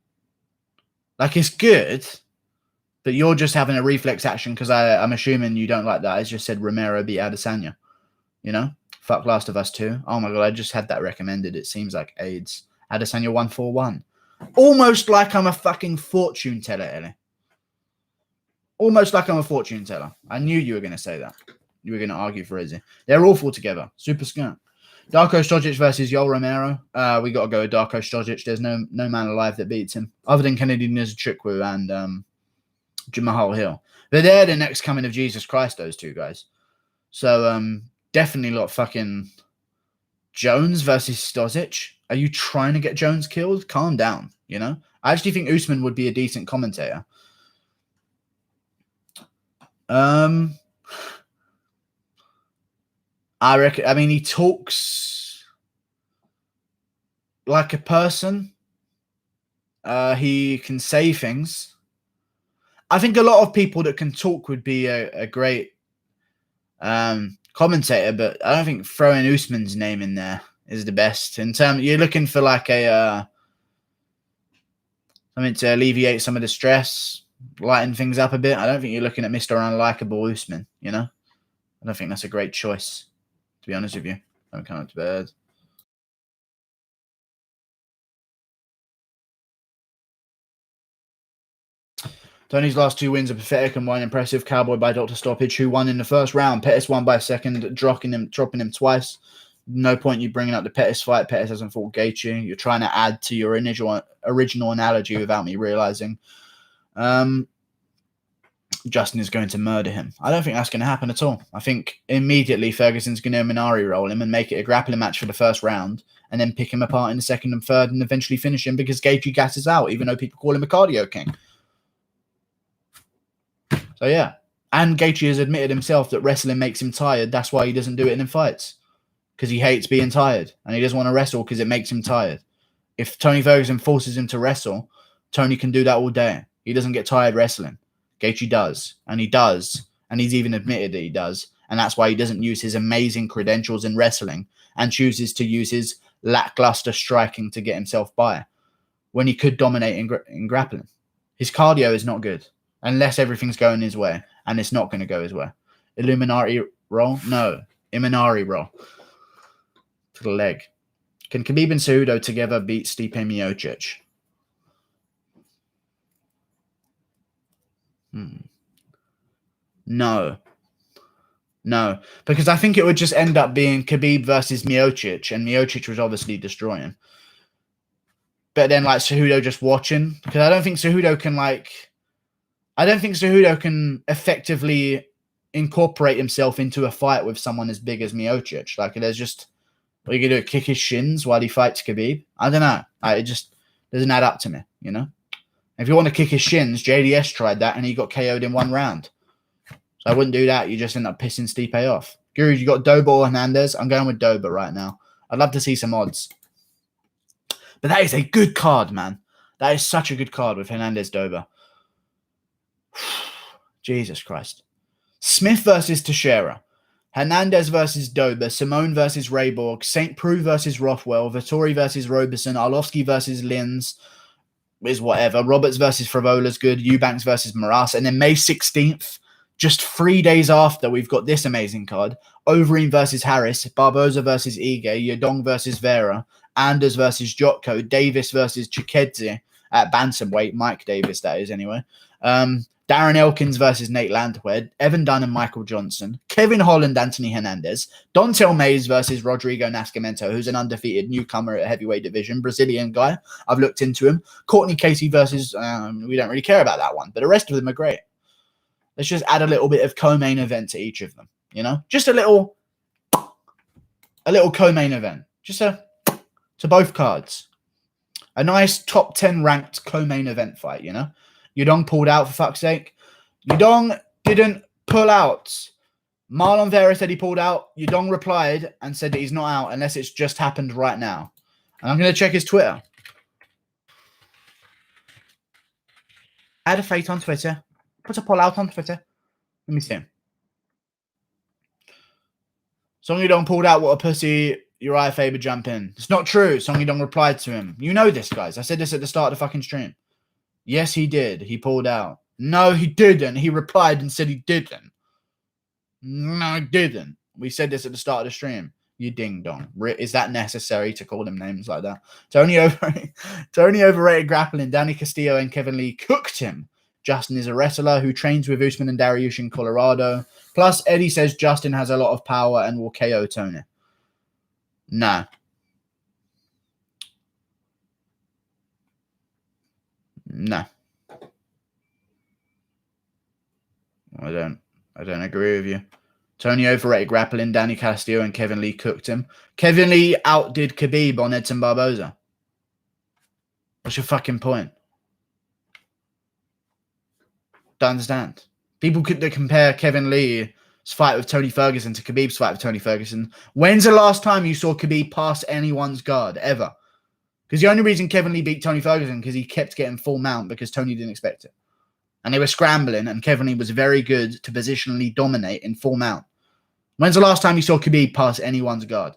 Like, it's good, but you're just having a reflex action because I'm assuming you don't like that. I just said Romero beat Adesanya. You know? Fuck Last of Us 2. Oh, my God, I just had that recommended. It seems like AIDS. Adesanya 141. Almost like I'm a fucking fortune teller, Ellie. Almost like I'm a fortune teller. I knew you were going to say that. You were going to argue for Izzy. They're awful together. Super skunk. Darko Stojic versus Yoel Romero. We got to go with Darko Stojic. There's no man alive that beats him, other than Kennedy Nzechukwu and Jamahal Hill. But they're the next coming of Jesus Christ, those two guys. So definitely not fucking Jones versus Stojic. Are you trying to get Jones killed? Calm down, you know? I actually think Usman would be a decent commentator. I mean, he talks like a person. He can say things. I think a lot of people that can talk would be a great commentator, but I don't think throwing Usman's name in there is the best. In terms, you're looking for like a something to alleviate some of the stress, lighten things up a bit. I don't think you're looking at Mr. Unlikable Usman, you know? I don't think that's a great choice, to be honest with you. I'm coming to bed. Tony's last two wins are pathetic and one impressive. Cowboy by Dr. Stoppage, who won in the first round. Pettis won by a second, dropping him twice. No point you bringing up the Pettis fight. Pettis hasn't fought Gaethje. You're trying to add to your original analogy without me realizing. Justin is going to murder him. I don't think that's going to happen at all. I think immediately Ferguson's going to Minari roll him and make it a grappling match for the first round and then pick him apart in the second and third and eventually finish him because Gaethje gasses out, even though people call him a cardio king. So, yeah. And Gaethje has admitted himself that wrestling makes him tired. That's why he doesn't do it in fights. Because he hates being tired. And he doesn't want to wrestle because it makes him tired. If Tony Ferguson forces him to wrestle, Tony can do that all day. He doesn't get tired wrestling. Gaethje does. And he does. And he's even admitted that he does. And that's why he doesn't use his amazing credentials in wrestling and chooses to use his lackluster striking to get himself by when he could dominate in grappling. His cardio is not good. Unless everything's going his way, and it's not going to go his way. Illuminati roll? No. Imanari roll. To the leg. Can Khabib and Cejudo together beat Stipe Miocic? No. No. Because I think it would just end up being Khabib versus Miocic, and Miocic was obviously destroying. But then, like, Cejudo just watching. Because I don't think Cejudo can effectively incorporate himself into a fight with someone as big as Miocic. Like, there's just, what are you going to do, kick his shins while he fights Khabib? I don't know. It just doesn't add up to me, you know? If you want to kick his shins, JDS tried that and he got KO'd in one round. So I wouldn't do that. You just end up pissing Stipe off. Guru, you got Doba or Hernandez? I'm going with Doba right now. I'd love to see some odds. But that is a good card, man. That is such a good card with Hernandez Doba. Jesus Christ. Smith versus Teixeira. Hernandez versus Doba. Simone versus Rayborg. St. Preux versus Rothwell. Vittori versus Roberson. Arlovsky versus Lins is whatever. Roberts versus Fravola's good. Eubanks versus Maras. And then May 16th, just 3 days after, we've got this amazing card. Overeem versus Harris. Barbosa versus Ige. Yadong versus Vera. Anders versus Jotko. Davis versus Chikedze at bantamweight. Mike Davis, that is, anyway. Darren Elkins versus Nate Landwehr, Evan Dunn and Michael Johnson, Kevin Holland, Anthony Hernandez, Dontel Mays versus Rodrigo Nascimento, who's an undefeated newcomer at heavyweight division, Brazilian guy. I've looked into him. Courtney Casey versus, we don't really care about that one, but the rest of them are great. Let's just add a little bit of co-main event to each of them, you know? Just a little co-main event. Just to both cards. A nice top 10 ranked co-main event fight, you know? Yudong pulled out, for fuck's sake. Yudong didn't pull out. Marlon Vera said he pulled out. Yudong replied and said that he's not out unless it's just happened right now. And I'm going to check his Twitter. Add a fight on Twitter. Put a pull out on Twitter. Let me see him. Song Yudong pulled out. What a pussy. Uriah Faber jump in. It's not true. Song Yudong replied to him. You know this, guys. I said this at the start of the fucking stream. Yes, he did. He pulled out. No, he didn't. He replied and said he didn't. No, he didn't. We said this at the start of the stream. You ding dong. Is that necessary to call them names like that? Tony overrated grappling. Danny Castillo and Kevin Lee cooked him. Justin is a wrestler who trains with Usman and Dariush in Colorado. Plus, Eddie says Justin has a lot of power and will KO Tony. No. No. I don't agree with you. Tony overrated grappling. Danny Castillo and Kevin Lee cooked him. Kevin Lee outdid Khabib on Edson Barbosa. What's your fucking point? Don't understand. People could compare Kevin Lee's fight with Tony Ferguson to Khabib's fight with Tony Ferguson. When's the last time you saw Khabib pass anyone's guard, ever? Because the only reason Kevin Lee beat Tony Ferguson because he kept getting full mount because Tony didn't expect it. And they were scrambling, and Kevin Lee was very good to positionally dominate in full mount. When's the last time you saw Khabib pass anyone's guard?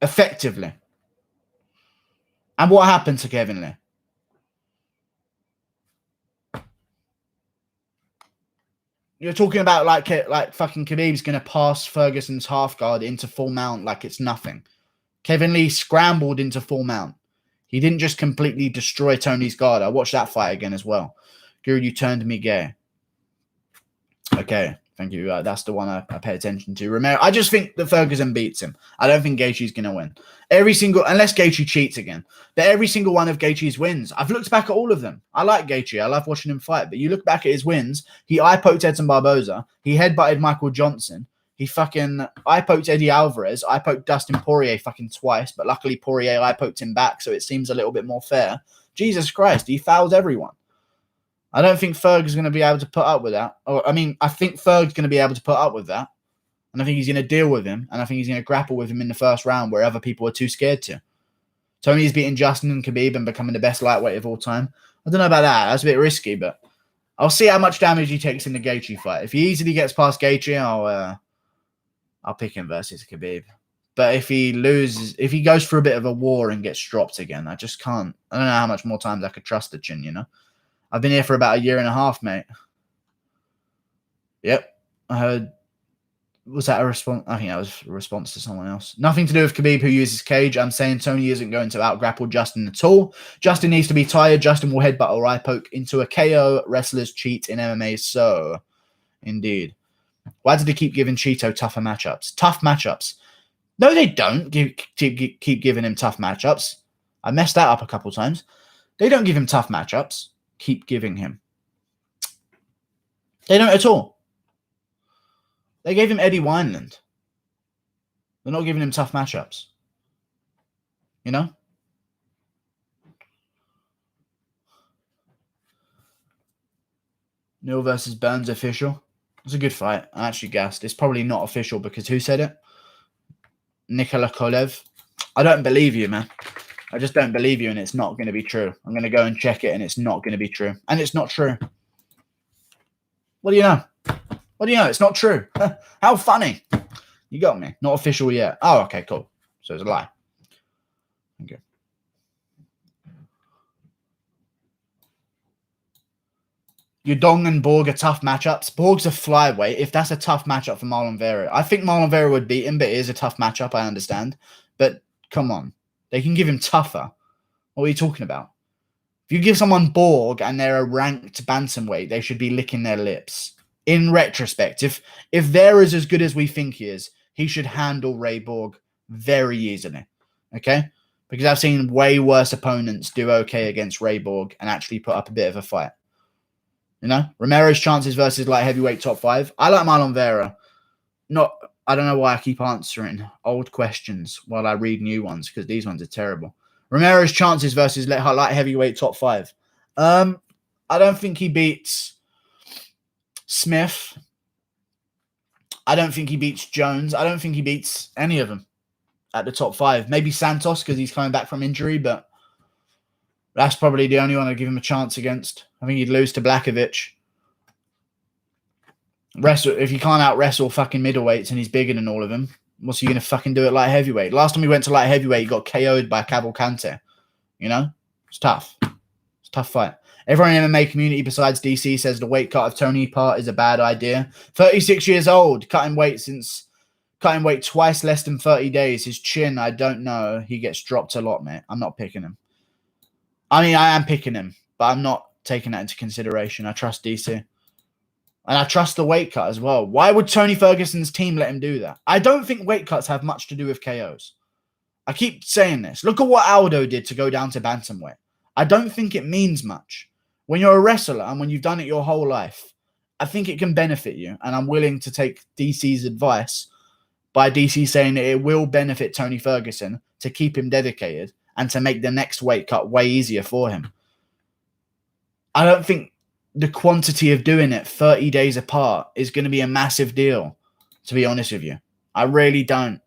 Effectively. And what happened to Kevin Lee? You're talking about like fucking Khabib's going to pass Ferguson's half guard into full mount like it's nothing. Kevin Lee scrambled into full mount. He didn't just completely destroy Tony's guard. I watched that fight again as well. Guru, you turned me gay. Okay, thank you. That's the one I pay attention to. Romero, I just think that Ferguson beats him. I don't think Gaethje's going to win. Unless Gaethje cheats again. But every single one of Gaethje's wins. I've looked back at all of them. I like Gaethje. I love watching him fight. But you look back at his wins. He eye-poked Edson Barbosa. He headbutted Michael Johnson. He fucking eye-poked Eddie Alvarez. Eye-poked Dustin Poirier fucking twice. But luckily Poirier eye-poked him back. So it seems a little bit more fair. Jesus Christ. He fouls everyone. I don't think Ferg is going to be able to put up with that. I think Ferg's going to be able to put up with that. And I think he's going to deal with him. And I think he's going to grapple with him in the first round where other people are too scared to. Tony's beating Justin and Khabib and becoming the best lightweight of all time. I don't know about that. That's a bit risky, but I'll see how much damage he takes in the Gaethje fight. If he easily gets past Gaethje, I'll pick him versus Khabib. But if he goes for a bit of a war and gets dropped again, I just can't. I don't know how much more times I could trust the chin, you know? I've been here for about 1.5 years, mate. Yep. I heard. Was that a response? I think that was a response to someone else. Nothing to do with Khabib, who uses cage. I'm saying Tony isn't going to out-grapple Justin at all. Justin needs to be tired. Justin will headbutt or eye poke into a KO. Wrestlers cheat in MMA, so indeed. Why did they keep giving Cheeto tougher matchups? Tough matchups. No, they don't keep giving him tough matchups. I messed that up a couple times. They don't give him tough matchups. Keep giving him. They don't at all. They gave him Eddie Wineland. They're not giving him tough matchups. You know? Neal versus Burns official. It's a good fight. I actually gassed. It's probably not official because who said it? Nikola Kolev. I don't believe you, man. I just don't believe you, and it's not going to be true. I'm going to go and check it, and it's not going to be true. And it's not true. What do you know? What do you know? It's not true. How funny. You got me. Not official yet. Oh, okay, cool. So it's a lie. Okay. Yudong and Borg are tough matchups. Borg's a flyweight. If that's a tough matchup for Marlon Vera, I think Marlon Vera would beat him, but it is a tough matchup. I understand. But come on. They can give him tougher. What are you talking about? If you give someone Borg and they're a ranked bantamweight, they should be licking their lips. In retrospect, if Vera is as good as we think he is, he should handle Ray Borg very easily. Okay? Because I've seen way worse opponents do okay against Ray Borg and actually put up a bit of a fight. You know? Romero's chances versus light heavyweight top 5. I like Marlon Vera. I don't know why I keep answering old questions while I read new ones, because these ones are terrible. Romero's chances versus light heavyweight top 5. I don't think he beats Smith. I don't think he beats Jones. I don't think he beats any of them at the top 5. Maybe Santos because he's coming back from injury, but that's probably the only one I'd give him a chance against. I think he'd lose to Blachowicz. If he can't out-wrestle fucking middleweights and he's bigger than all of them, what's he going to fucking do at light heavyweight? Last time he went to light heavyweight, he got KO'd by Cavalcante. You know? It's tough. It's a tough fight. Everyone in the MMA community besides DC says the weight cut of Tony Part is a bad idea. 36 years old, cutting weight since Cutting weight twice less than 30 days. His chin, I don't know. He gets dropped a lot, mate. I'm not picking him. I mean, I am picking him, but I'm not taking that into consideration. I trust DC. And I trust the weight cut as well. Why would Tony Ferguson's team let him do that? I don't think weight cuts have much to do with KOs. I keep saying this. Look at what Aldo did to go down to bantamweight. I don't think it means much. When you're a wrestler and when you've done it your whole life, I think it can benefit you. And I'm willing to take DC's advice by DC saying that it will benefit Tony Ferguson to keep him dedicated and to make the next weight cut way easier for him. I don't think the quantity of doing it 30 days apart is going to be a massive deal, to be honest with you. I really don't.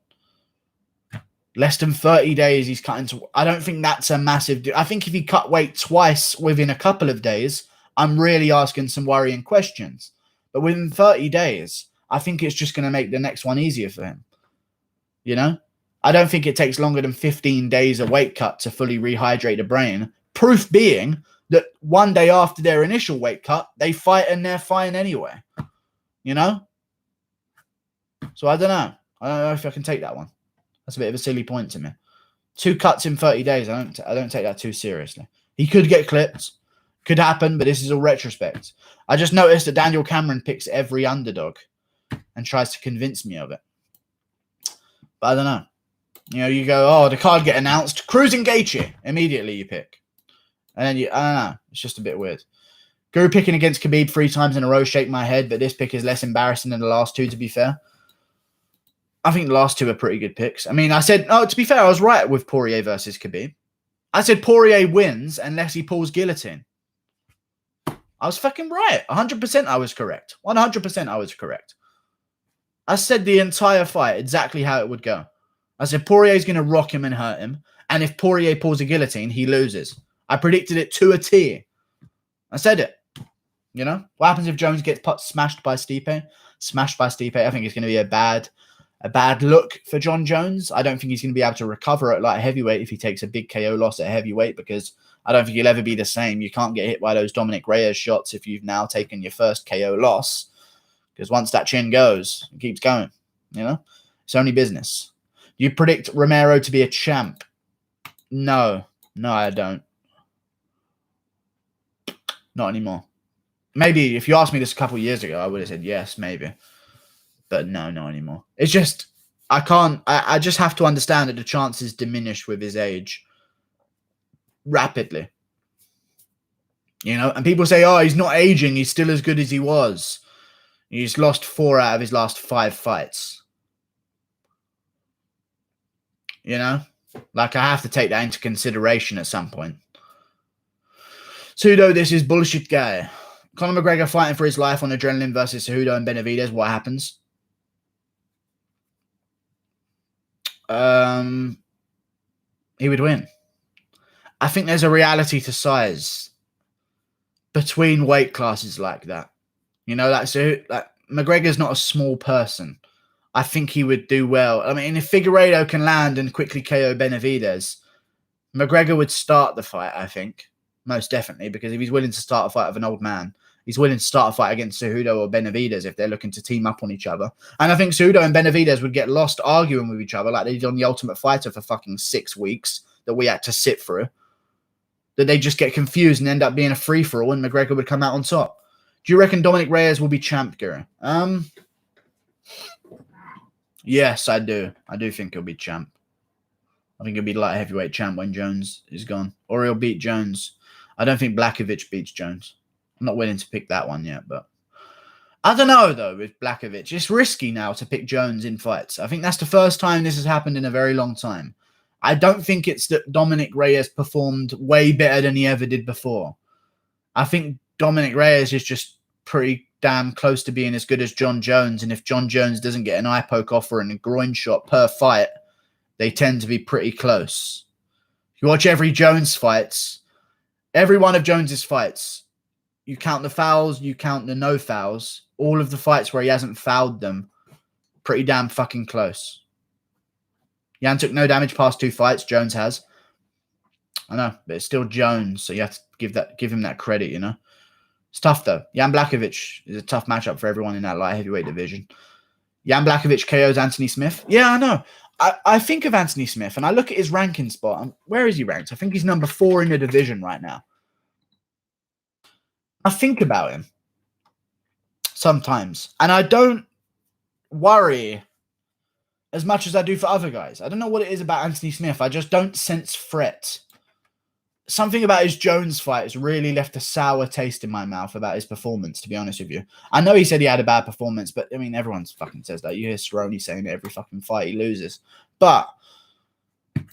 Less than 30 days he's cutting to... I don't think that's a massive deal. I think if he cut weight twice within a couple of days, I'm really asking some worrying questions. But within 30 days, I think it's just going to make the next one easier for him. You know? I don't think it takes longer than 15 days a weight cut to fully rehydrate the brain. Proof being that one day after their initial weight cut, they fight and they're fine anyway. You know? So I don't know. I don't know if I can take that one. That's a bit of a silly point to me. 2 cuts in 30 days, I don't take that too seriously. He could get clipped. Could happen, but this is all retrospect. I just noticed that Daniel Cameron picks every underdog and tries to convince me of it. But I don't know. You know, you go, oh, the card get announced. Cruz and Gaethje. Immediately you pick. And then I don't know. It's just a bit weird. Guru picking against Khabib 3 times in a row shake my head, but this pick is less embarrassing than the last 2, to be fair. I think the last 2 are pretty good picks. I mean, I said, to be fair, I was right with Poirier versus Khabib. I said Poirier wins unless he pulls guillotine. I was fucking right. 100% I was correct. 100% I was correct. I said the entire fight, exactly how it would go. I said Poirier's going to rock him and hurt him. And if Poirier pulls a guillotine, he loses. I predicted it to a T. I said it. You know? What happens if Jones gets smashed by Stipe? Smashed by Stipe. I think it's going to be a bad look for John Jones. I don't think he's going to be able to recover at light heavyweight if he takes a big KO loss at heavyweight, because I don't think he'll ever be the same. You can't get hit by those Dominic Reyes shots if you've now taken your first KO loss, because once that chin goes, it keeps going. You know? It's only business. Do you predict Romero to be a champ? No. No, I don't. Not anymore. Maybe if you asked me this a couple of years ago, I would have said yes, maybe. But no, not anymore. It's just, I can't, I just have to understand that the chances diminish with his age rapidly. You know, and people say, oh, he's not aging. He's still as good as he was. He's lost 4 out of his last 5 fights. You know, like I have to take that into consideration at some point. Cejudo, this is bullshit guy. Conor McGregor fighting for his life on adrenaline versus Cejudo and Benavidez. What happens? He would win. I think there's a reality to size between weight classes like that. You know, like McGregor's not a small person. I think he would do well. I mean, if Figueiredo can land and quickly KO Benavidez, McGregor would start the fight, I think. Most definitely, because if he's willing to start a fight with an old man, he's willing to start a fight against Cejudo or Benavidez if they're looking to team up on each other. And I think Cejudo and Benavidez would get lost arguing with each other like they did on The Ultimate Fighter for fucking 6 weeks that we had to sit through. That they just get confused and end up being a free-for-all and McGregor would come out on top. Do you reckon Dominic Reyes will be champ, Guru? Yes, I do. I do think he'll be champ. I think he'll be light heavyweight champ when Jones is gone. Or he'll beat Jones. I don't think Blachowicz beats Jones. I'm not willing to pick that one yet, but I don't know, though, with Blachowicz. It's risky now to pick Jones in fights. I think that's the first time this has happened in a very long time. I don't think it's that Dominic Reyes performed way better than he ever did before. I think Dominic Reyes is just pretty damn close to being as good as John Jones, and if John Jones doesn't get an eye poke offer and a groin shot per fight, they tend to be pretty close. If you watch every Jones fights, every one of Jones's fights, you count the fouls, you count the no fouls, all of the fights where he hasn't fouled them, pretty damn fucking close. Jan took no damage past 2 fights, Jones has. I know, but it's still Jones, so you have to give him that credit, you know. It's tough, though. Jan Blachowicz is a tough matchup for everyone in that light heavyweight division. Jan Blachowicz KOs Anthony Smith. Yeah, I know. I think of Anthony Smith and I look at his ranking spot. Where is he ranked? I think he's number 4 in the division right now. I think about him sometimes, and I don't worry as much as I do for other guys. I don't know what it is about Anthony Smith. I just don't sense threat. Something about his Jones fight has really left a sour taste in my mouth about his performance, to be honest with you. I know he said he had a bad performance, but, I mean, everyone fucking says that. You hear Cerrone saying that every fucking fight he loses. But,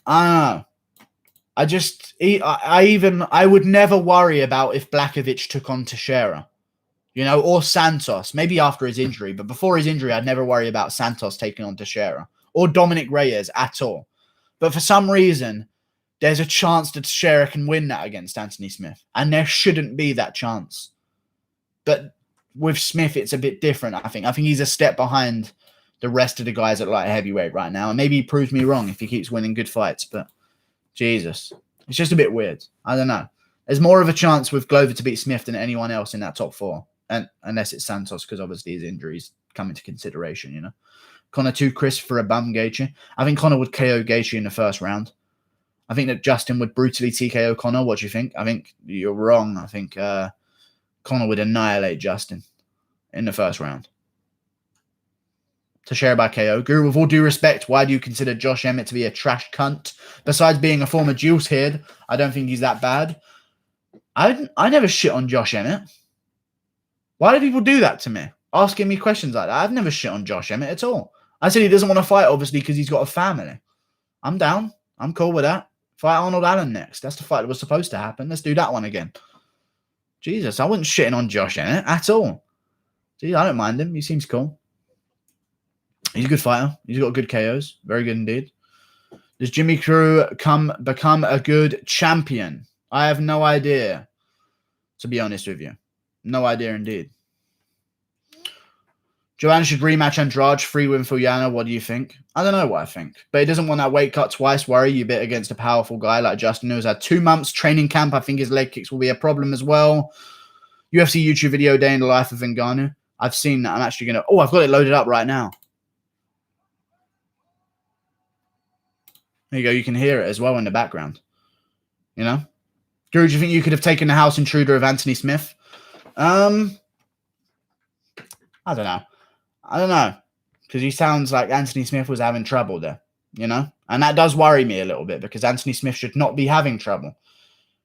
I don't know. I would never worry about if Blachowicz took on Teixeira, or Santos, maybe after his injury. But before his injury, I'd never worry about Santos taking on Teixeira or Dominic Reyes at all. But for some reason, there's a chance that Teixeira can win that against Anthony Smith. And there shouldn't be that chance. But with Smith, it's a bit different, I think. I think he's a step behind the rest of the guys at light heavyweight right now. And maybe he proves me wrong if he keeps winning good fights. But Jesus, it's just a bit weird. I don't know. There's more of a chance with Glover to beat Smith than anyone else in that top 4. And unless it's Santos, because obviously his injuries come into consideration, Conor 2, Chris for a bum Gaethje. I think Conor would KO Gaethje in the first round. I think that Justin would brutally TKO Conor. What do you think? I think you're wrong. I think Conor would annihilate Justin in the first round. Teixeira by KO. Guru, with all due respect, why do you consider Josh Emmett to be a trash cunt? Besides being a former juice head, I don't think he's that bad. I never shit on Josh Emmett. Why do people do that to me? Asking me questions like that. I've never shit on Josh Emmett at all. I said he doesn't want to fight, obviously, because he's got a family. I'm down. I'm cool with that. Fight Arnold Allen next. That's the fight that was supposed to happen. Let's do that one again. Jesus, I wasn't shitting on Josh Emmett at all. Gee, I don't mind him. He seems cool. He's a good fighter. He's got good KOs. Very good indeed. Does Jimmy Crute become a good champion? I have no idea, to be honest with you. No idea indeed. Joanna should rematch Andrade, free win for Yana. What do you think? I don't know what I think. But he doesn't want that weight cut twice. Worry you bit against a powerful guy like Justin, who's had 2 months training camp. I think his leg kicks will be a problem as well. UFC YouTube video, Day in the Life of Ngannou. I've seen that. I'm actually going to... Oh, I've got it loaded up right now. There you go. You can hear it as well in the background. Guru, do you think you could have taken the house intruder of Anthony Smith? I don't know. Because he sounds like Anthony Smith was having trouble there, And that does worry me a little bit because Anthony Smith should not be having trouble.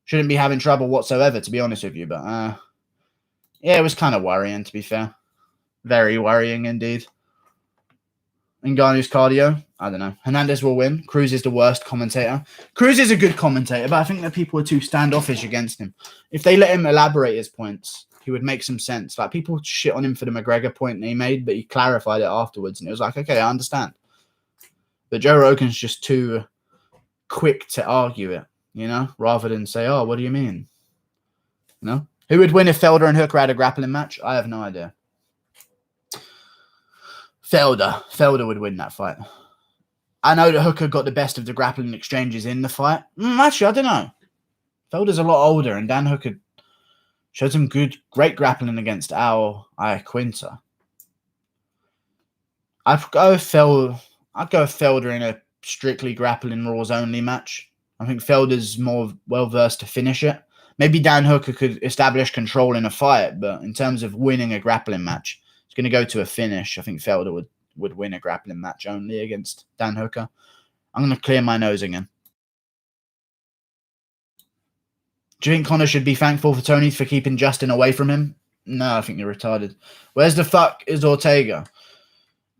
Shouldn't be having trouble whatsoever, to be honest with you. But, yeah, it was kind of worrying, to be fair. Very worrying indeed. Ngannou's cardio, I don't know. Hernandez will win. Cruz is the worst commentator. Cruz is a good commentator, but I think that people are too standoffish against him. If they let him elaborate his points, he would make some sense. Like, people shit on him for the McGregor point that he made, but he clarified it afterwards, and it was like, okay, I understand. But Joe Rogan's just too quick to argue it, rather than say, oh, what do you mean? Who would win if Felder and Hooker had a grappling match? I have no idea. Felder would win that fight. I know that Hooker got the best of the grappling exchanges in the fight. Actually, I don't know. Felder's a lot older, and Dan Hooker showed some great grappling against Al Iaquinta. I'd go with Felder in a strictly grappling rules only match. I think Felder's more well-versed to finish it. Maybe Dan Hooker could establish control in a fight, but in terms of winning a grappling match, it's going to go to a finish. I think Felder would win a grappling match only against Dan Hooker. I'm going to clear my nose again. Do you think Conor should be thankful for Tony for keeping Justin away from him? No, I think you're retarded. Where's the fuck is Ortega?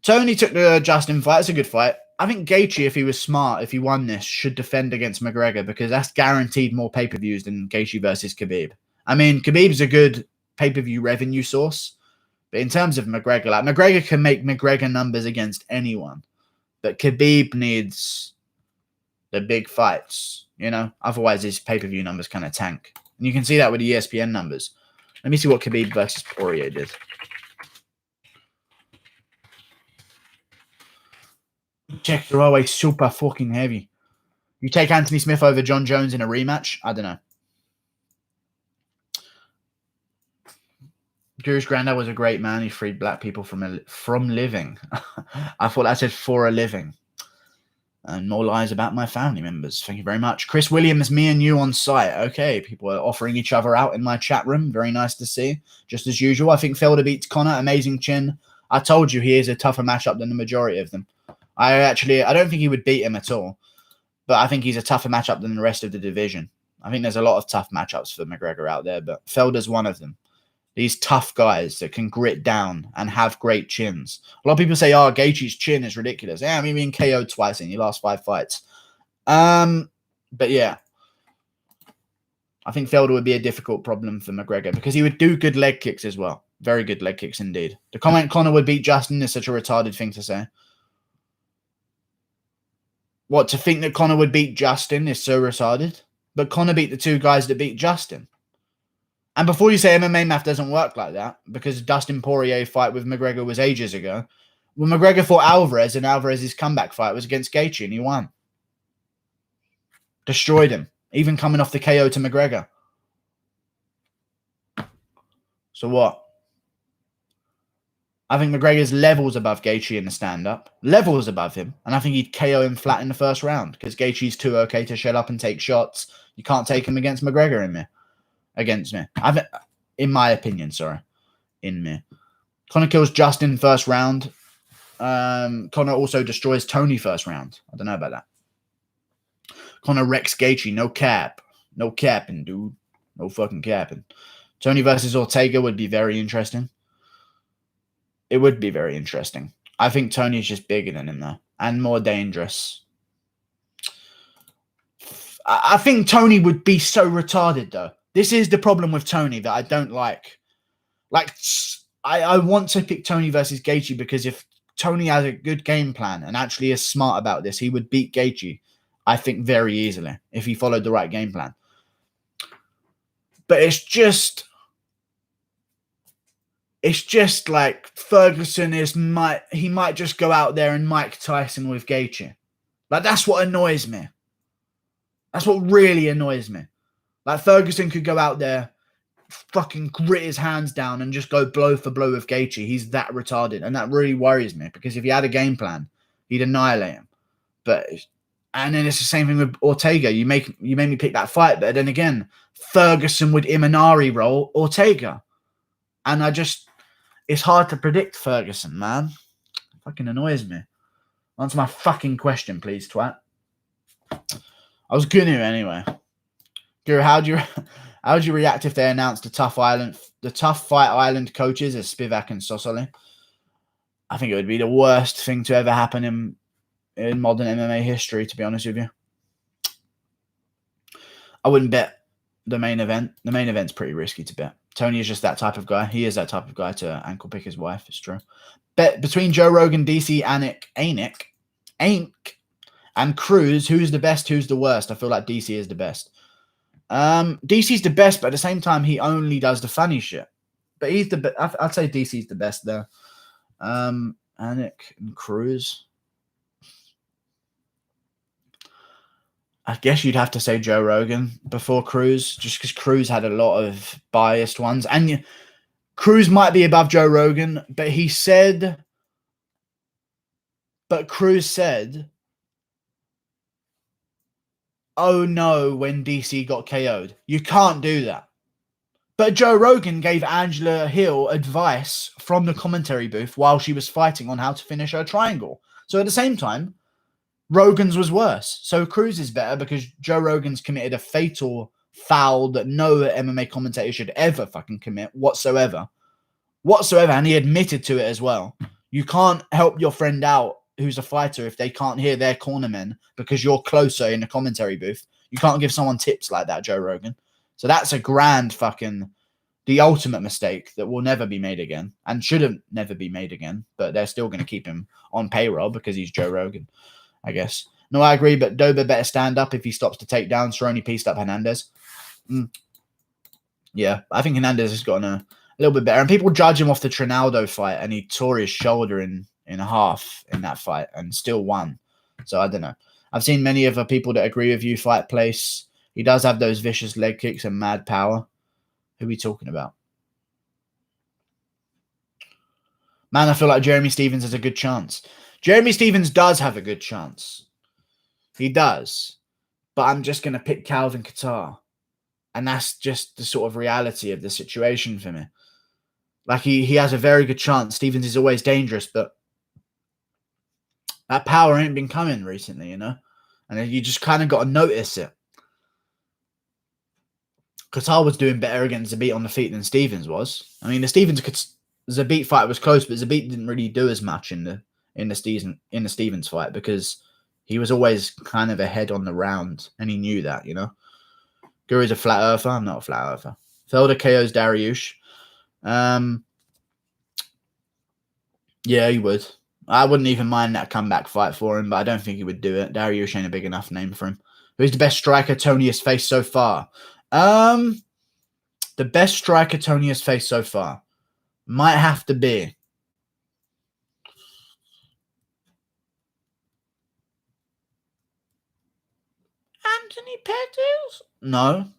Tony took the Justin fight. It's a good fight. I think Gaethje, if he was smart, if he won this, should defend against McGregor because that's guaranteed more pay-per-views than Gaethje versus Khabib. I mean, Khabib's a good pay-per-view revenue source, but in terms of McGregor, like McGregor can make McGregor numbers against anyone, but Khabib needs the big fights, Otherwise, his pay-per-view numbers kind of tank. And you can see that with the ESPN numbers. Let me see what Khabib versus Poirier did. Checks are always super fucking heavy. You take Anthony Smith over John Jones in a rematch? I don't know. Guru's granddad was a great man. He freed black people from living. I thought that said for a living. And more lies about my family members. Thank you very much. Chris Williams, me and you on site. Okay, people are offering each other out in my chat room. Very nice to see. Just as usual. I think Felder beats Connor. Amazing chin. I told you he is a tougher matchup than the majority of them. I don't think he would beat him at all. But I think he's a tougher matchup than the rest of the division. I think there's a lot of tough matchups for McGregor out there, but Felder's one of them. These tough guys that can grit down and have great chins. A lot of people say, oh, Gaethje's chin is ridiculous. Yeah, I mean, being KO'd twice in your last 5 fights. But yeah. I think Felder would be a difficult problem for McGregor because he would do good leg kicks as well. Very good leg kicks indeed. The comment Conor would beat Justin is such a retarded thing to say. What, to think that Conor would beat Justin is so retarded? But Conor beat the 2 guys that beat Justin. And before you say MMA math doesn't work like that, because Dustin Poirier fight with McGregor was ages ago, when McGregor fought Alvarez and Alvarez's comeback fight was against Gaethje and he won. Destroyed him, even coming off the KO to McGregor. So what? I think McGregor's levels above Gaethje in the stand-up. Levels above him. And I think he'd KO him flat in the first round because Gaethje's too okay to shut up and take shots. You can't take him against McGregor against me. In my opinion, sorry. In me. Conor kills Justin first round. Conor also destroys Tony first round. I don't know about that. Conor wrecks Gaethje. No cap. No capping, dude. No fucking capping. Tony versus Ortega would be very interesting. It would be very interesting. I think Tony's just bigger than him, though. And more dangerous. I think Tony would be so retarded, though. This is the problem with Tony that I don't like. I want to pick Tony versus Gaethje because if Tony has a good game plan and actually is smart about this, he would beat Gaethje, I think, very easily if he followed the right game plan. But it's just like Ferguson he might just go out there and Mike Tyson with Gaethje. Like, that's what annoys me. That's what really annoys me. Like, Ferguson could go out there, fucking grit his hands down and just go blow for blow with Gaethje. He's that retarded. And that really worries me because if he had a game plan, he'd annihilate him. And then it's the same thing with Ortega. You made me pick that fight. But then again, Ferguson would Imanari roll Ortega. And it's hard to predict Ferguson, man. It fucking annoys me. Answer my fucking question, please, twat. I was gonna anyway. Guru, how would you react if they announced the Tough Fight Island coaches as Spivak and Sosoli? I think it would be the worst thing to ever happen in modern MMA history, to be honest with you. I wouldn't bet the main event. The main event's pretty risky to bet. Tony is just that type of guy. He is that type of guy to ankle pick his wife. It's true. Bet between Joe Rogan, DC, Anik, and Cruz, who's the best, who's the worst? I feel like DC is the best. DC's the best, but at the same time, he only does the funny shit. But he's I'd say DC's the best there. Anik and Cruz. I guess you'd have to say Joe Rogan before Cruz, just because Cruz had a lot of biased ones. And Cruz might be above Joe Rogan, but Cruz said, oh no, when DC got KO'd. You can't do that. But Joe Rogan gave Angela Hill advice from the commentary booth while she was fighting on how to finish her triangle. So at the same time, Rogan's was worse. So Cruz is better because Joe Rogan's committed a fatal foul that no MMA commentator should ever fucking commit whatsoever. And he admitted to it as well. You can't help your friend out who's a fighter if they can't hear their cornermen because you're closer in the commentary booth. You can't give someone tips like that, Joe Rogan. So that's a grand fucking, the ultimate mistake that will never be made again and shouldn't never be made again. But they're still going to keep him on payroll because he's Joe Rogan, I guess. No, I agree, but Dober better stand up if he stops to take down. Cerrone pieced up Hernandez. Yeah, I think Hernandez has gotten a little bit better. And people judge him off the Trinaldo fight, and he tore his shoulder in half in that fight and still won. So I don't know. I've seen many other people that agree with you fight place. He does have those vicious leg kicks and mad power. Who are we talking about? Man, I feel like Jeremy Stephens has a good chance. Jeremy Stephens does have a good chance. He does. But I'm just going to pick Calvin Kattar. And that's just the sort of reality of the situation for me. Like, he has a very good chance. Stephens is always dangerous, but that power ain't been coming recently, you know? And you just kind of got to notice it. Kattar was doing better against Zabit on the feet than Stephens was. I mean, the Zabit fight was close, but Zabit didn't really do as much in the Stephens fight because he was always kind of ahead on the round, and he knew that, you know. Guru's a flat earther. I'm not a flat earther. Felder KO's Dariush. Yeah, he would. I wouldn't even mind that comeback fight for him, but I don't think he would do it. Dariush ain't a big enough name for him. Who's the best striker Tony has faced so far? The best striker Tony has faced so far might have to be Anthony Pettis? No.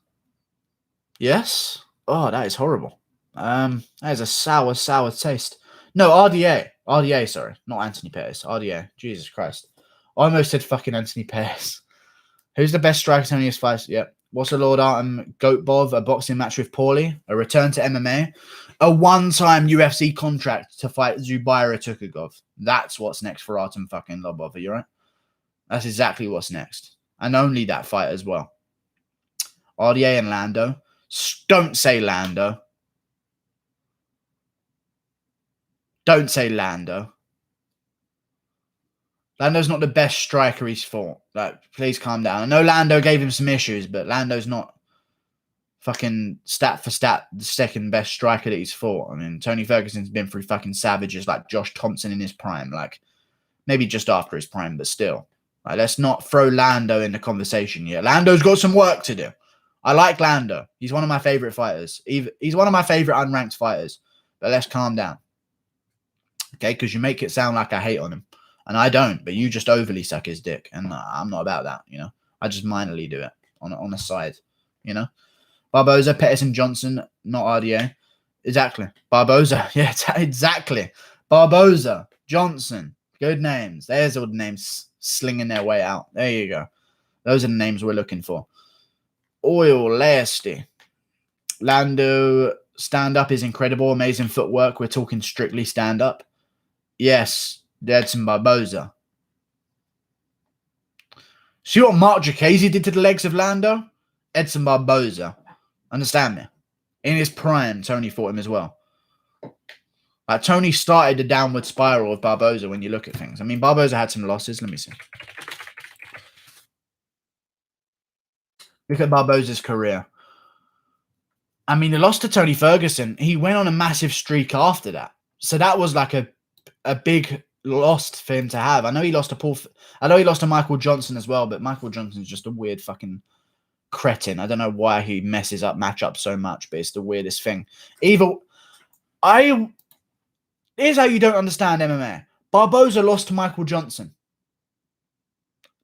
Yes? Oh, that is horrible. That is a sour, sour taste. No, RDA. RDA, sorry. Not Anthony Pettis. RDA. Jesus Christ. I almost said fucking Anthony Pettis. Who's the best striker Tony has faced? Yep. What's the Lord Artem Goatbov? A boxing match with Paulie? A return to MMA? A one-time UFC contract to fight Zubaira Tukagov? That's what's next for Artem fucking Lobov. Are you right? That's exactly what's next. And only that fight as well. RDA and Lando. Don't say Lando. Don't say Lando. Lando's not the best striker he's fought. Like, please calm down. I know Lando gave him some issues, but Lando's not fucking stat for stat the second best striker that he's fought. I mean, Tony Ferguson's been through fucking savages like Josh Thompson in his prime. Like, maybe just after his prime, but still. Like, let's not throw Lando in the conversation yet. Lando's got some work to do. I like Lando. He's one of my favorite fighters. He's one of my favorite unranked fighters. But let's calm down. Okay? Because you make it sound like I hate on him. And I don't, but you just overly suck his dick. And I'm not about that, you know. I just minorly do it on the side, you know. Barbosa, Pettis, and Johnson, not RDA. Exactly. Barbosa. Yeah, exactly. Barbosa, Johnson. Good names. There's all the names slinging their way out. There you go. Those are the names we're looking for. Oil, Lasty. Lando, stand-up is incredible. Amazing footwork. We're talking strictly stand-up. Yes. Edson Barbosa. See what Mark Jacasey did to the legs of Lando? Edson Barbosa. Understand me? In his prime, Tony fought him as well. Tony started the downward spiral of Barbosa when you look at things. I mean, Barbosa had some losses. Let me see. Look at Barbosa's career. I mean, the loss to Tony Ferguson, he went on a massive streak after that. So that was like a big loss for him to have. I know he lost to Michael Johnson as well, but Michael Johnson's just a weird fucking cretin. I don't know why he messes up matchups so much, but it's the weirdest thing. Here's how you don't understand MMA. Barbosa lost to Michael Johnson.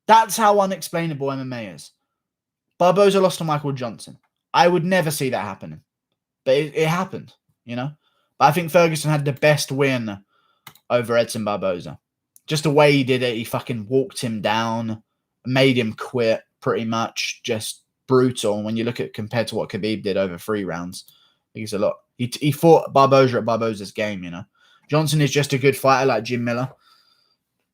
That's how unexplainable MMA is. Barbosa lost to Michael Johnson. I would never see that happening. But it happened, you know? But I think Ferguson had the best win over Edson Barbosa. Just the way he did it, he fucking walked him down, made him quit pretty much. Just brutal. And when you look at compared to what Khabib did over 3 rounds, I think it's a lot. He fought Barbosa at Barbosa's game, you know? Johnson is just a good fighter like Jim Miller.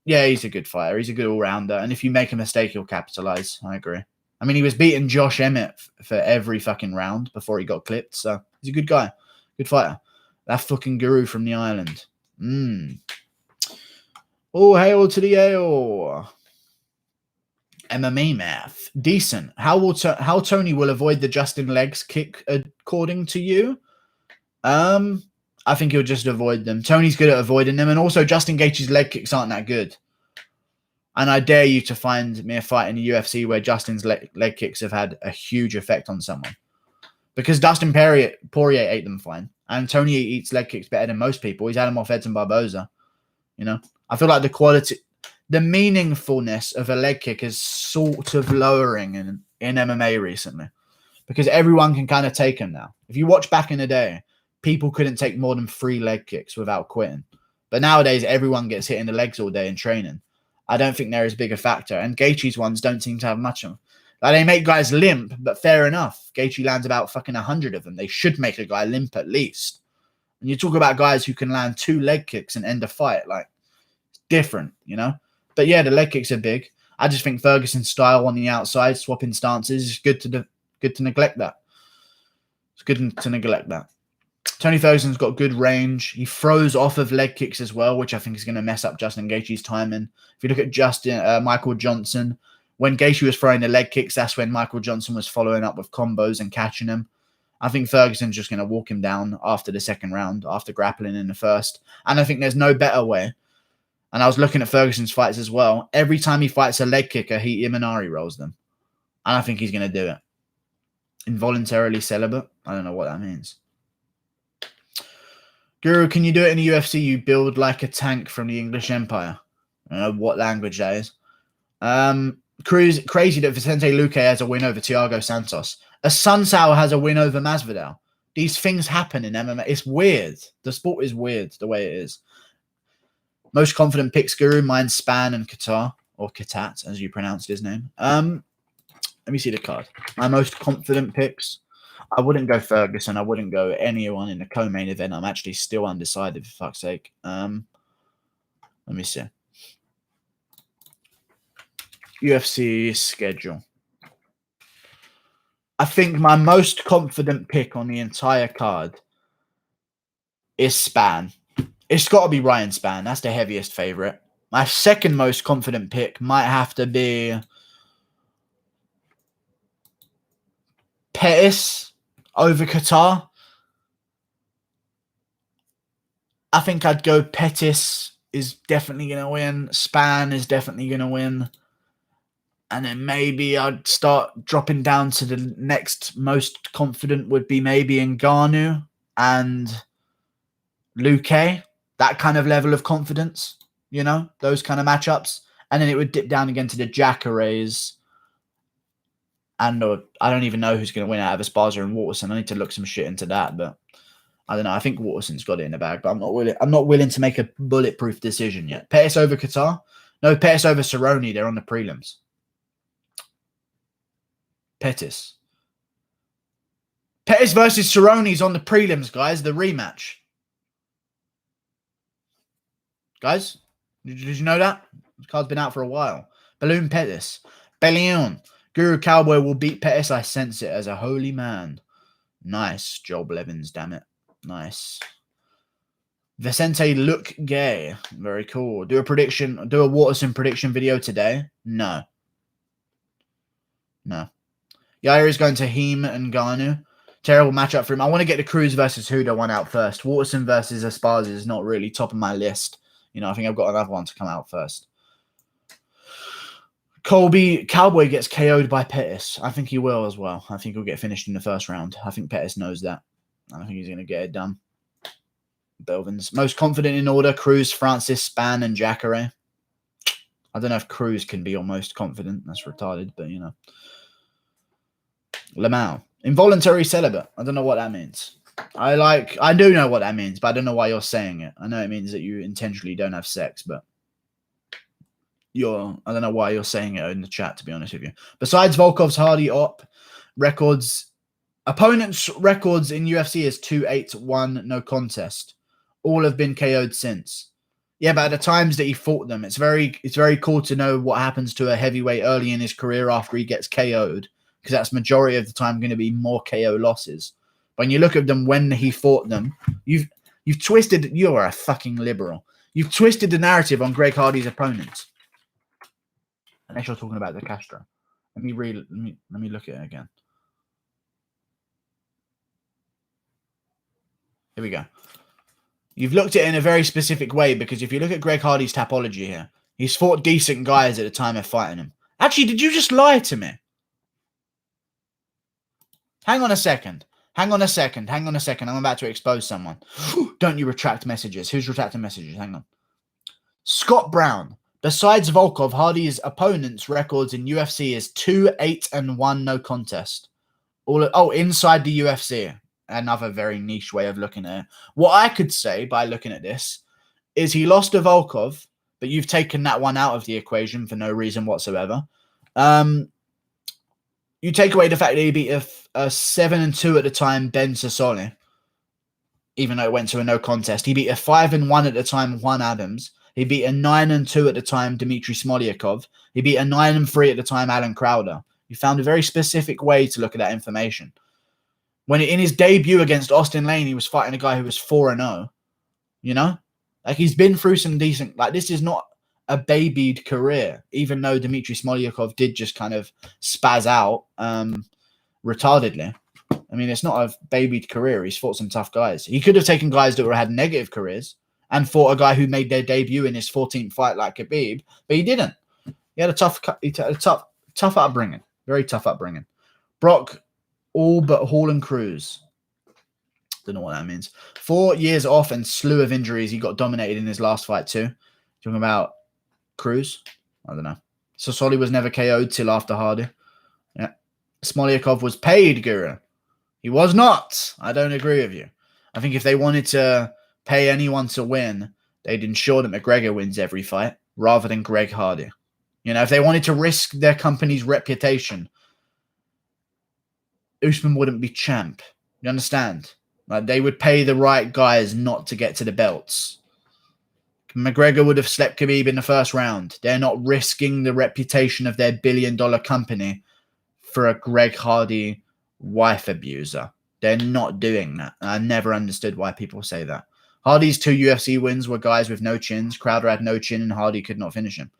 Yeah, he's a good fighter. He's a good all-rounder. And if you make a mistake, he'll capitalize. I agree. I mean, he was beating Josh Emmett for every fucking round before he got clipped. So he's a good guy. Good fighter. That fucking guru from the island. Oh, hail to the ale. MMA math. Decent. How Tony will avoid the Justin legs kick according to you? I think he'll just avoid them. Tony's good at avoiding them. And also, Justin Gaethje's leg kicks aren't that good. And I dare you to find me a fight in the UFC where Justin's leg kicks have had a huge effect on someone. Because Dustin Poirier ate them fine. And Tony eats leg kicks better than most people. He's had them off Edson Barbosa. You know? I feel like the meaningfulness of a leg kick is sort of lowering in MMA recently. Because everyone can kind of take them now. If you watch back in the day, people couldn't take more than 3 leg kicks without quitting. But nowadays, everyone gets hit in the legs all day in training. I don't think they're as big a factor. And Gaethje's ones don't seem to have much of them. Like, they make guys limp, but fair enough. Gaethje lands about fucking 100 of them. They should make a guy limp at least. And you talk about guys who can land 2 leg kicks and end a fight. Like, it's different, you know? But yeah, the leg kicks are big. I just think Ferguson's style on the outside, swapping stances, is good to neglect that. It's good to neglect that. Tony Ferguson's got good range. He throws off of leg kicks as well, which I think is going to mess up Justin Gaethje's timing. If you look at Michael Johnson, when Gaethje was throwing the leg kicks, that's when Michael Johnson was following up with combos and catching him. I think Ferguson's just going to walk him down after the second round, after grappling in the first. And I think there's no better way. And I was looking at Ferguson's fights as well. Every time he fights a leg kicker, he Imanari rolls them. And I think he's going to do it. Involuntarily celibate? I don't know what that means. Guru, can you do it in the UFC? You build like a tank from the English Empire. I don't know what language that is. Crazy that Vicente Luque has a win over Thiago Santos. Sunsao has a win over Masvidal. These things happen in MMA. It's weird. The sport is weird the way it is. Most confident picks, Guru. Mine's Span and Qatar, or Katat, as you pronounced his name. Let me see the card. My most confident picks. I wouldn't go Ferguson. I wouldn't go anyone in the co-main event. I'm actually still undecided, for fuck's sake. Let me see. UFC schedule. I think my most confident pick on the entire card is Span. It's got to be Ryan Span. That's the heaviest favorite. My second most confident pick might have to be Pettis over Qatar. I think I'd go Pettis is definitely going to win. Span is definitely going to win. And then maybe I'd start dropping down to the next most confident would be maybe Ngannou and Luque. That kind of level of confidence, you know, those kind of matchups. And then it would dip down again to the Jacares. And I don't even know who's going to win out of Esparza and Watson. I need to look some shit into that, but I don't know. I think Waterson's got it in the bag, but I'm not willing to make a bulletproof decision yet. Pettis over Qatar? No, Pettis over Cerrone. They're on the prelims. Pettis versus Cerrone's on the prelims, guys. The rematch. Guys, did you know that? The card's been out for a while. Balloon Pettis. Bellion. Guru Cowboy will beat Pettis. I sense it as a holy man. Nice. Joel Blevins, damn it. Nice. Vicente look gay. Very cool. Do a Waterson prediction video today? No. Yair is going to Heem and Ngannou. Terrible matchup for him. I want to get the Cruz versus Huda one out first. Waterson versus Esparza is not really top of my list. You know, I think I've got another one to come out first. Colby Cowboy gets KO'd by Pettis. I think he will as well. I think he'll get finished in the first round. I think Pettis knows that. I think he's going to get it done. Belvins. Most confident in order, Cruz, Francis, Span, and Jacare. I don't know if Cruz can be your most confident. That's retarded, but you know. Lamau. Involuntary celibate. I don't know what that means. I do know what that means, but I don't know why you're saying it. I know it means that you intentionally don't have sex, but I don't know why you're saying it in the chat, to be honest with you. Besides Volkov's Hardy Op records, opponents' records in UFC is 2-8-1, no contest. All have been KO'd since. Yeah, but at the times that he fought them, it's very cool to know what happens to a heavyweight early in his career after he gets KO'd, because that's majority of the time going to be more KO losses. When you look at them when he fought them, you've twisted. You are a fucking liberal. You've twisted the narrative on Greg Hardy's opponents. Unless you're talking about De Castro. Let me look at it again. Here we go. You've looked at it in a very specific way, because if you look at Greg Hardy's topology here, he's fought decent guys at the time of fighting him. Actually, did you just lie to me? Hang on a second. I'm about to expose someone. Don't you retract messages. Who's retracting messages? Hang on. Scott Brown. Besides Volkov, Hardy's opponents' records in UFC is 2-8-1, no contest. Inside the UFC. Another very niche way of looking at it. What I could say by looking at this is he lost to Volkov, but you've taken that one out of the equation for no reason whatsoever. You take away the fact that he beat a 7-2 at the time Ben Sassoli, even though it went to a no contest. He beat a 5-1 at the time Juan Adams. He beat a 9-2 at the time Dmitry Smolyakov. He beat a 9-3 at the time Alan Crowder. You found a very specific way to look at that information. When in his debut against Austin Lane, he was fighting a guy who was 4-0. You know? Like, he's been through some decent... Like, this is not a babied career, even though Dmitry Smolyakov did just kind of spaz out retardedly. I mean, it's not a babied career. He's fought some tough guys. He could have taken guys that had negative careers and fought a guy who made their debut in his 14th fight like Khabib, but he didn't. He had a tough upbringing. Very tough upbringing. Brock, all but Hall and Cruz. Don't know what that means. 4 years off and slew of injuries. He got dominated in his last fight too. Talking about Cruz? I don't know. Sassoli was never KO'd till after Hardy. Yeah. Smolyakov was paid, Guru. He was not. I don't agree with you. I think if they wanted to pay anyone to win, they'd ensure that McGregor wins every fight rather than Greg Hardy. You know, if they wanted to risk their company's reputation, Usman wouldn't be champ. You understand? Like, they would pay the right guys not to get to the belts. McGregor would have slept Khabib in the first round. They're not risking the reputation of their billion-dollar company for a Greg Hardy wife abuser. They're not doing that. I never understood why people say that. Hardy's 2 UFC wins were guys with no chins. Crowder had no chin and Hardy could not finish him.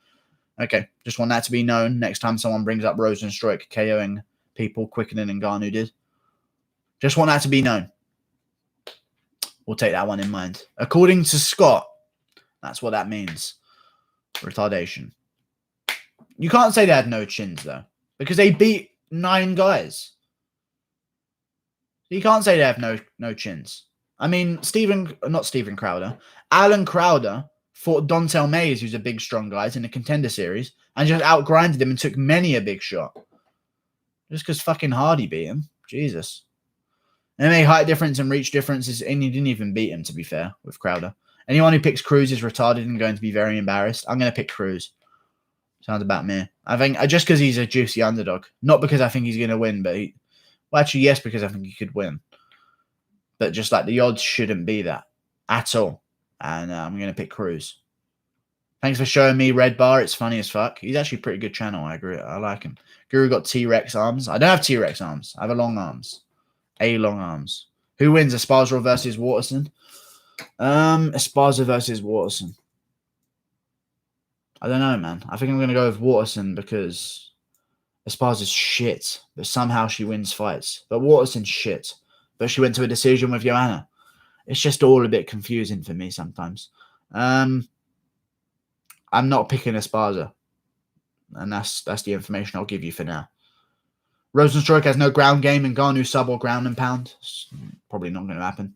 Okay, just want that to be known next time someone brings up Rosenstruik KOing people quicker than Ngannou did. Just want that to be known. We'll take that one in mind. According to Scott, that's what that means. Retardation. You can't say they had no chins, though, because they beat 9 guys. You can't say they have no chins. I mean, not Steven Crowder. Alan Crowder fought Dontel Mays, who's a big, strong guy, in the Contender Series, and just outgrinded him and took many a big shot. Just because fucking Hardy beat him. Jesus. MMA height difference and reach differences, and he didn't even beat him, to be fair, with Crowder. Anyone who picks Cruz is retarded and going to be very embarrassed. I'm going to pick Cruz. Sounds about me. I think just because he's a juicy underdog. Not because I think he's going to win, but well, actually, yes, because I think he could win. But just like the odds shouldn't be that at all. And I'm going to pick Cruz. Thanks for showing me Red Bar. It's funny as fuck. He's actually a pretty good channel. I agree. I like him. Guru got T-Rex arms. I don't have T-Rex arms. I have long arms. Long arms. Who wins, Esparza versus Waterson? Esparza versus Waterson. I don't know, man. I think I'm going to go with Waterson because Esparza's shit, but somehow she wins fights. But Waterson's shit, but she went to a decision with Joanna. It's just all a bit confusing for me sometimes. I'm not picking Esparza, and that's the information I'll give you for now. Rosenstruik has no ground game, and Ngannou sub or ground and pound. It's probably not going to happen.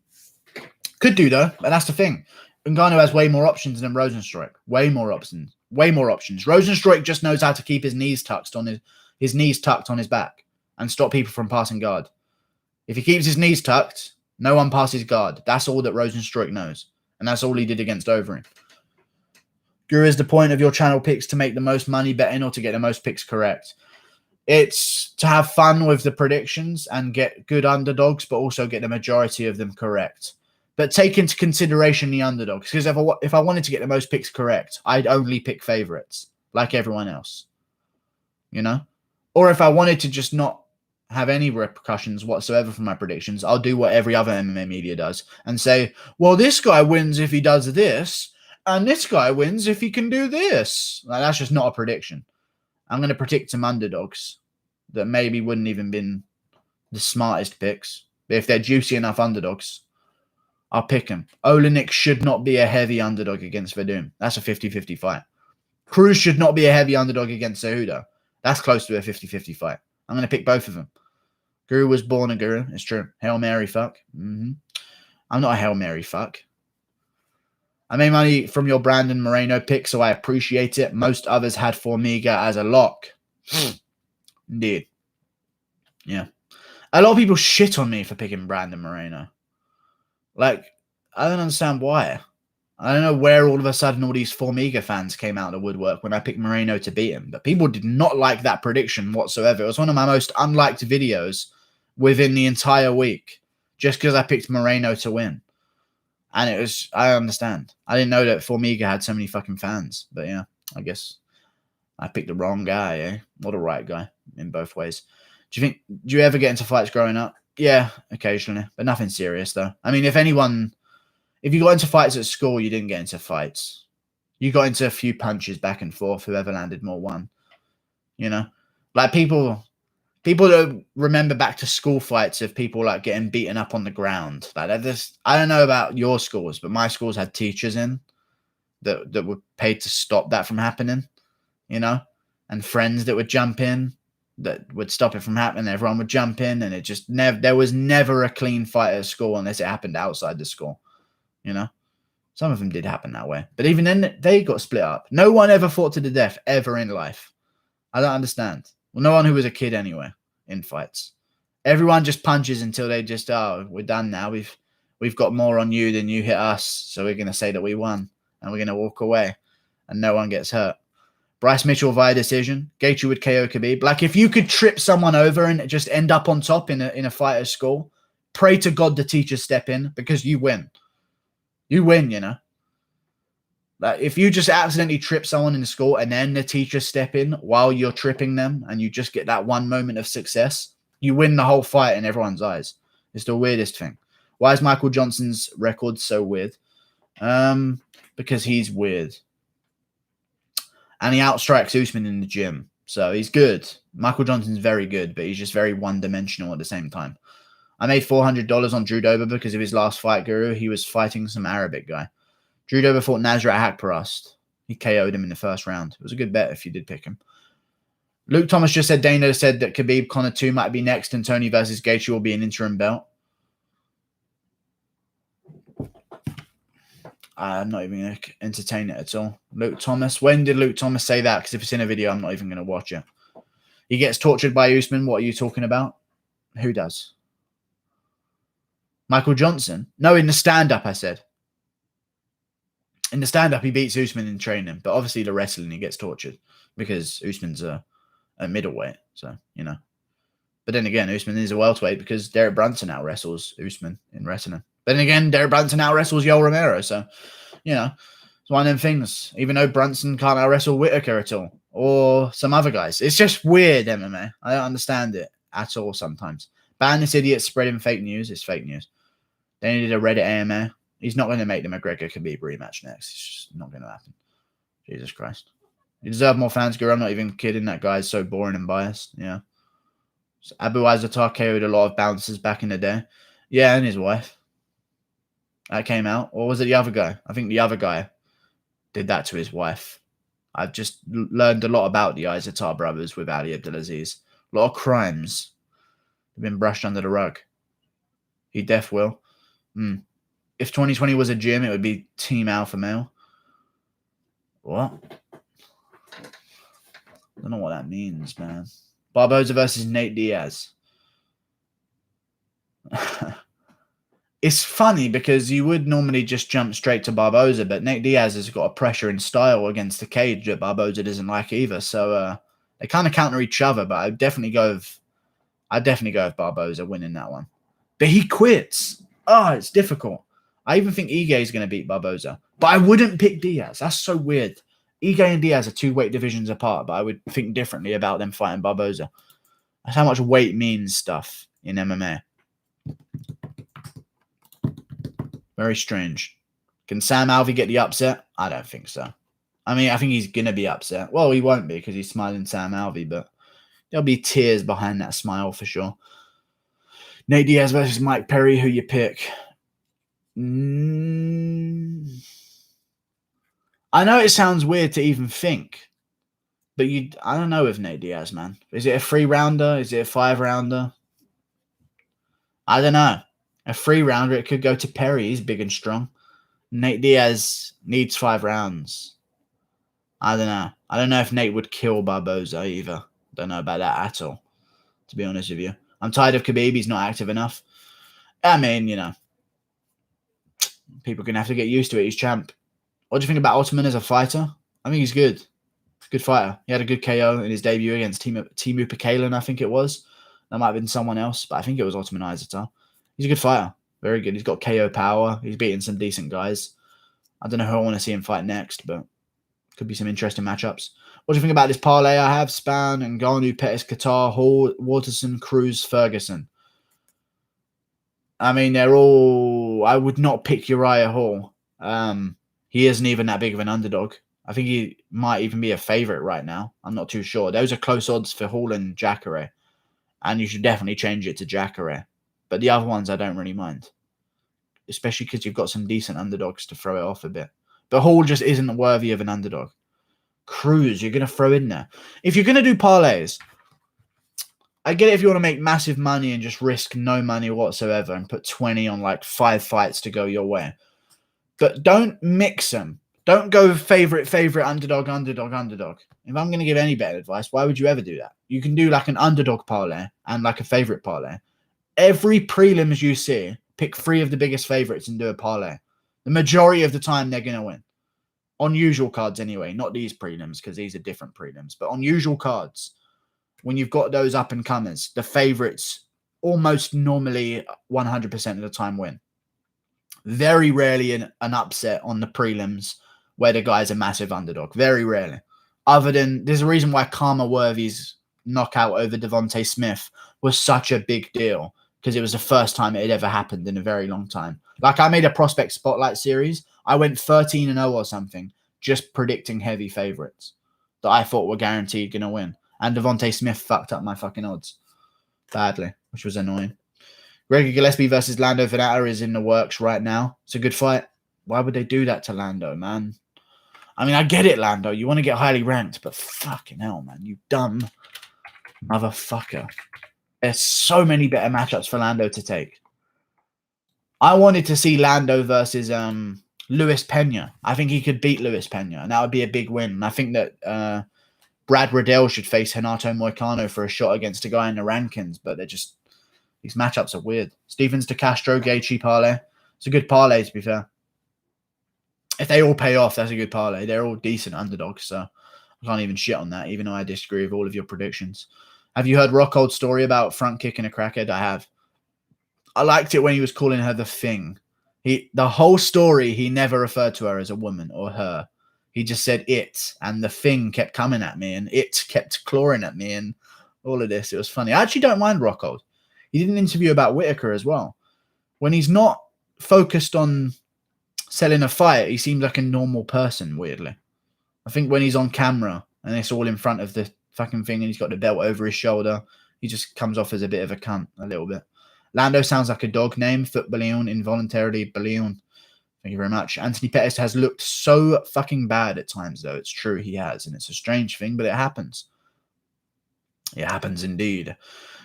Could do, though, but that's the thing. Ngannou has way more options than Rosenstruik. Way more options. Rosenstruik just knows how to keep his knees tucked on his back and stop people from passing guard. If he keeps his knees tucked, no one passes guard. That's all that Rosenstruik knows, and that's all he did against Overeem. Guru, is the point of your channel picks to make the most money betting or to get the most picks correct? It's to have fun with the predictions and get good underdogs, but also get the majority of them correct. But take into consideration the underdogs, because if I wanted to get the most picks correct, I'd only pick favorites, like everyone else. You know? Or if I wanted to just not have any repercussions whatsoever for my predictions, I'll do what every other MMA media does and say, well, this guy wins if he does this, and this guy wins if he can do this. Like, that's just not a prediction. I'm going to predict some underdogs that maybe wouldn't even been the smartest picks. But if they're juicy enough underdogs, I'll pick them. Olenek should not be a heavy underdog against Verdum. That's a 50-50 fight. Cruz should not be a heavy underdog against Cejudo. That's close to a 50-50 fight. I'm going to pick both of them. Guru was born a guru. It's true. Hail Mary fuck. I'm not a Hail Mary fuck. I made money from your Brandon Moreno pick, so I appreciate it. Most others had Formiga as a lock. Indeed. Yeah. A lot of people shit on me for picking Brandon Moreno. Like, I don't understand why. I don't know where all of a sudden all these Formiga fans came out of the woodwork when I picked Moreno to beat him, but people did not like that prediction whatsoever. It was one of my most unliked videos within the entire week, just because I picked Moreno to win. And it was, I understand. I didn't know that Formiga had so many fucking fans, but yeah, I guess I picked the wrong guy, eh? Not a right guy in both ways. Do you ever get into fights growing up? Yeah, occasionally, but nothing serious though. I mean, if you got into fights at school, you didn't get into fights. You got into a few punches back and forth. Whoever landed more won. You know, like people that remember back to school fights of people like getting beaten up on the ground. Like I don't know about your schools, but my schools had teachers in that were paid to stop that from happening. You know, and friends that would jump in that would stop it from happening. Everyone would jump in, and it just there was never a clean fight at school unless it happened outside the school. You know, some of them did happen that way, but even then they got split up. No one ever fought to the death ever in life. I don't understand. Well, no one who was a kid anyway in fights. Everyone just punches until they just, oh, we're done now. We've got more on you than you hit us, so we're going to say that we won, and we're going to walk away, and no one gets hurt. Bryce Mitchell via decision. Gaethje would KO Khabib. Like, if you could trip someone over and just end up on top in a fight at school, pray to God the teachers step in, because you win. You win, you know. Like, if you just accidentally trip someone in the school and then the teachers step in while you're tripping them and you just get that one moment of success, you win the whole fight in everyone's eyes. It's the weirdest thing. Why is Michael Johnson's record so weird? Because he's weird. And he outstrikes Usman in the gym. So he's good. Michael Johnson's very good, but he's just very one-dimensional at the same time. I made $400 on Drew Dober because of his last fight, Guru. He was fighting some Arabic guy. Drew Dober fought Nasrat Haqparast. He KO'd him in the first round. It was a good bet if you did pick him. Luke Thomas just said Dana said that Khabib Conor 2 might be next and Tony versus Gaethje will be an interim belt. I'm not even going to entertain it at all. Luke Thomas. When did Luke Thomas say that? Because if it's in a video, I'm not even going to watch it. He gets tortured by Usman. What are you talking about? Who does? Michael Johnson? No, in the stand-up, I said. In the stand-up, he beats Usman in training. But obviously, the wrestling, he gets tortured. Because Usman's a middleweight. So, you know. But then again, Usman is a welterweight because Derek Brunson out-wrestles Usman in wrestling. But then again, Derek Brunson out-wrestles Yoel Romero. So, you know, it's one of them things. Even though Brunson can't out-wrestle Whitaker at all. Or some other guys. It's just weird, MMA. I don't understand it at all sometimes. Ban this idiot spreading fake news. It's fake news. They needed a Reddit AMA. He's not going to make the McGregor-Khabib rematch next. It's just not going to happen. Jesus Christ. You deserve more fans, Guru. I'm not even kidding. That guy is so boring and biased. Yeah. So Abu Azaitar KO'd a lot of bouncers back in the day. Yeah, and his wife. That came out. Or was it the other guy? I think the other guy did that to his wife. I've just learned a lot about the Azaitar brothers with Ali Abdelaziz. A lot of crimes have been brushed under the rug. He def will. If 2020 was a gym, it would be Team Alpha Male. What? I don't know what that means, man. Barbosa versus Nate Diaz. It's funny because you would normally just jump straight to Barbosa, but Nate Diaz has got a pressure and style against the cage that Barbosa doesn't like either. So they kind of counter each other, but I'd definitely go with Barbosa winning that one. But he quits. Oh, it's difficult. I even think Ige is going to beat Barbosa. But I wouldn't pick Diaz. That's so weird. Ige and Diaz are 2 weight divisions apart, but I would think differently about them fighting Barbosa. That's how much weight means stuff in MMA. Very strange. Can Sam Alvey get the upset? I don't think so. I mean, I think he's going to be upset. Well, he won't be because he's smiling Sam Alvey, but there'll be tears behind that smile for sure. Nate Diaz versus Mike Perry. Who you pick? I know it sounds weird to even think, but I don't know with Nate Diaz, man. Is it a 3-rounder? Is it a 5-rounder? I don't know. A 3-rounder, it could go to Perry. He's big and strong. Nate Diaz needs 5 rounds. I don't know. I don't know if Nate would kill Barbosa either. Don't know about that at all, to be honest with you. I'm tired of Khabib. He's not active enough. I mean, you know, people are going to have to get used to it. He's champ. What do you think about Ottoman as a fighter? I think he's good. Good fighter. He had a good KO in his debut against Timu Pekalin, I think it was. That might have been someone else, but I think it was Ottoman Izatar. He's a good fighter. Very good. He's got KO power. He's beaten some decent guys. I don't know who I want to see him fight next, but could be some interesting matchups. What do you think about this parlay I have? Span, Ngannou, Pettis, Qatar, Hall, Waterson, Cruz, Ferguson. I mean, they're all... I would not pick Uriah Hall. He isn't even that big of an underdog. I think he might even be a favourite right now. I'm not too sure. Those are close odds for Hall and Jacare. And you should definitely change it to Jacare. But the other ones I don't really mind. Especially because you've got some decent underdogs to throw it off a bit. But Hall just isn't worthy of an underdog. Cruz, you're going to throw in there. If you're going to do parlays, I get it if you want to make massive money and just risk no money whatsoever and put 20 on like 5 fights to go your way. But don't mix them. Don't go favourite, underdog. If I'm going to give any betting advice, why would you ever do that? You can do like an underdog parlay and like a favourite parlay. Every prelims you see, pick 3 of the biggest favourites and do a parlay. The majority of the time, they're going to win. On usual cards anyway, not these prelims because these are different prelims. But on usual cards, when you've got those up-and-comers, the favourites almost normally 100% of the time win. Very rarely an upset on the prelims where the guy's a massive underdog. Very rarely. Other than, there's a reason why Karma Worthy's knockout over Devontae Smith was such a big deal, because it was the first time it had ever happened in a very long time. Like, I made a prospect spotlight series. I went 13-0 or something, just predicting heavy favourites that I thought were guaranteed going to win. And Devontae Smith fucked up my fucking odds badly, which was annoying. Gregor Gillespie versus Lando Venata is in the works right now. It's a good fight. Why would they do that to Lando, man? I mean, I get it, Lando. You want to get highly ranked, but fucking hell, man. You dumb motherfucker. There's so many better matchups for Lando to take. I wanted to see Lando versus Luis Pena. I think he could beat Luis Pena, and that would be a big win. And I think that Brad Riddell should face Renato Moicano for a shot against a guy in the rankings, but they're just... These matchups are weird. Stevens to Castro, Gaethje parlay. It's a good parlay, to be fair. If they all pay off, that's a good parlay. They're all decent underdogs, so I can't even shit on that, even though I disagree with all of your predictions. Have you heard Rockhold's story about front kicking a crackhead? I have. I liked it when he was calling her the thing. The whole story, he never referred to her as a woman or her. He just said it, and the thing kept coming at me, and it kept clawing at me, and all of this. It was funny. I actually don't mind Rockhold. He did an interview about Whitaker as well. When he's not focused on selling a fight, he seems like a normal person, weirdly. I think when he's on camera and it's all in front of the fucking thing and he's got the belt over his shoulder, he just comes off as a bit of a cunt, a little bit. Lando sounds like a dog name. Foot Balloon, involuntarily Balloon. Thank you very much. Anthony Pettis has looked so fucking bad at times, though. It's true, he has. And it's a strange thing, but it happens. It happens indeed.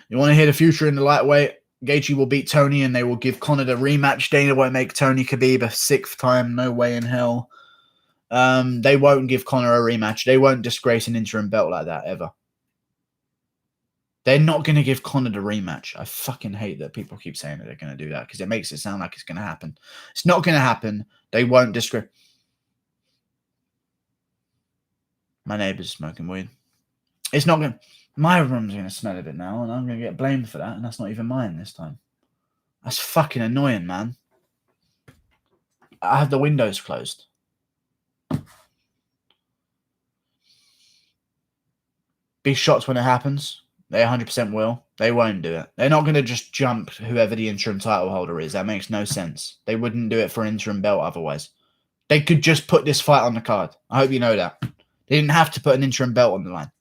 You want to hear the future in the lightweight? Gaethje will beat Tony and they will give Conor the rematch. Dana won't make Tony Khabib a 6th time. No way in hell. They won't give Conor a rematch. They won't disgrace an interim belt like that, ever. They're not going to give Conor the rematch. I fucking hate that people keep saying that they're going to do that because it makes it sound like it's going to happen. It's not going to happen. They won't disgrace. My neighbour's smoking weed. It's not going to... My room's going to smell of it now, and I'm going to get blamed for that, and that's not even mine this time. That's fucking annoying, man. I have the windows closed. Be shocked when it happens. They 100% will. They won't do it. They're not going to just jump whoever the interim title holder is. That makes no sense. They wouldn't do it for an interim belt otherwise. They could just put this fight on the card. I hope you know that. They didn't have to put an interim belt on the line.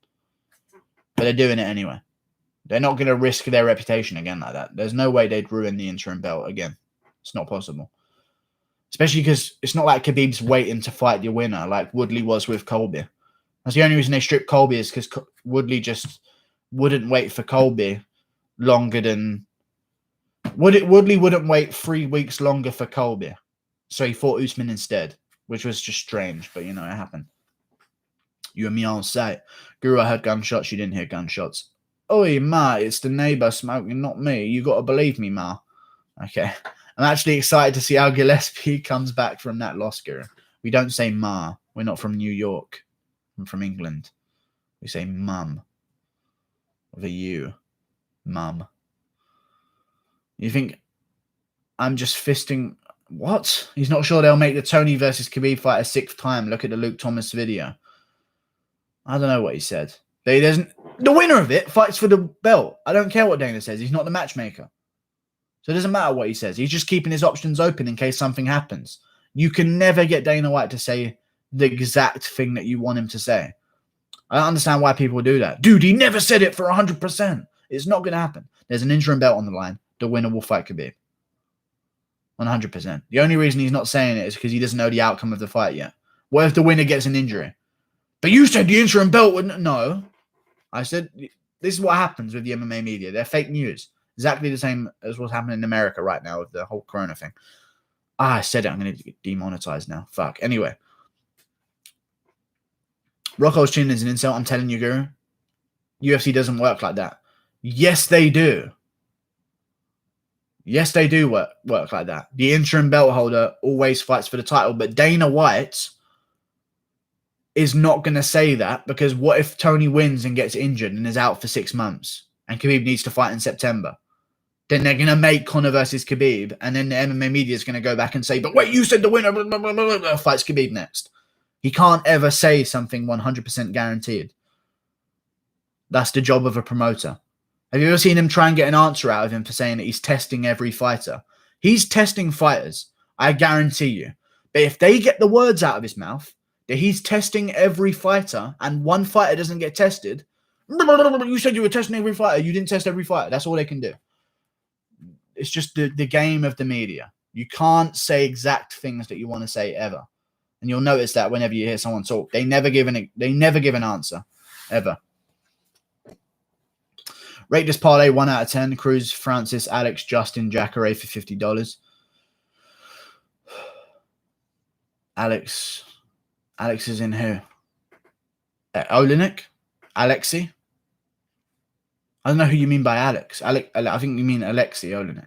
But they're doing it anyway. They're not going to risk their reputation again like that. There's no way they'd ruin the interim belt again. It's not possible. Especially because it's not like Khabib's waiting to fight the winner like Woodley was with Colby. That's the only reason they stripped Colby is because Woodley just wouldn't wait for Colby longer than... Woodley wouldn't wait 3 weeks longer for Colby. So he fought Usman instead, which was just strange, but you know, it happened. You and me on site. Guru, I heard gunshots. You didn't hear gunshots. Oi, ma, it's the neighbour smoking, not me. You got to believe me, ma. Okay. I'm actually excited to see how Gillespie comes back from that loss, Guru. We don't say ma. We're not from New York. I'm from England. We say mum. With a U. Mum. You think I'm just fisting... What? He's not sure they'll make the Tony versus Khabib fight a 6th time. Look at the Luke Thomas video. I don't know what he said. But he doesn't... The winner of it fights for the belt. I don't care what Dana says. He's not the matchmaker. So it doesn't matter what he says. He's just keeping his options open in case something happens. You can never get Dana White to say the exact thing that you want him to say. I don't understand why people do that. Dude, he never said it for 100%. It's not going to happen. There's an interim belt on the line. The winner will fight Khabib. 100%. The only reason he's not saying it is because he doesn't know the outcome of the fight yet. What if the winner gets an injury? But you said the interim belt wouldn't... No. I said, this is what happens with the MMA media. They're fake news. Exactly the same as what's happening in America right now with the whole Corona thing. I said it. I'm going to get demonetized now. Fuck. Anyway. Rocco's chin is an insult. I'm telling you, Guru. UFC doesn't work like that. Yes, they do. Yes, they do work like that. The interim belt holder always fights for the title, but Dana White is not going to say that because what if Tony wins and gets injured and is out for 6 months and Khabib needs to fight in September? Then they're going to make Conor versus Khabib, and then the MMA media is going to go back and say, but wait, you said the winner fights Khabib next. He can't ever say something 100% guaranteed. That's the job of a promoter. Have you ever seen him try and get an answer out of him for saying that he's testing every fighter? He's testing fighters, I guarantee you. But if they get the words out of his mouth that he's testing every fighter and one fighter doesn't get tested, you said you were testing every fighter, you didn't test every fighter. That's all they can do. It's just the game of the media. You can't say exact things that you want to say ever. And you'll notice that whenever you hear someone talk, they never give an answer. Ever. Rate this parlay 1 out of 10. Cruz, Francis, Alex, Justin, Jacare for $50. Alex is in who? Olenek? Alexi? I don't know who you mean by Alex. I think you mean Alexi Olenek.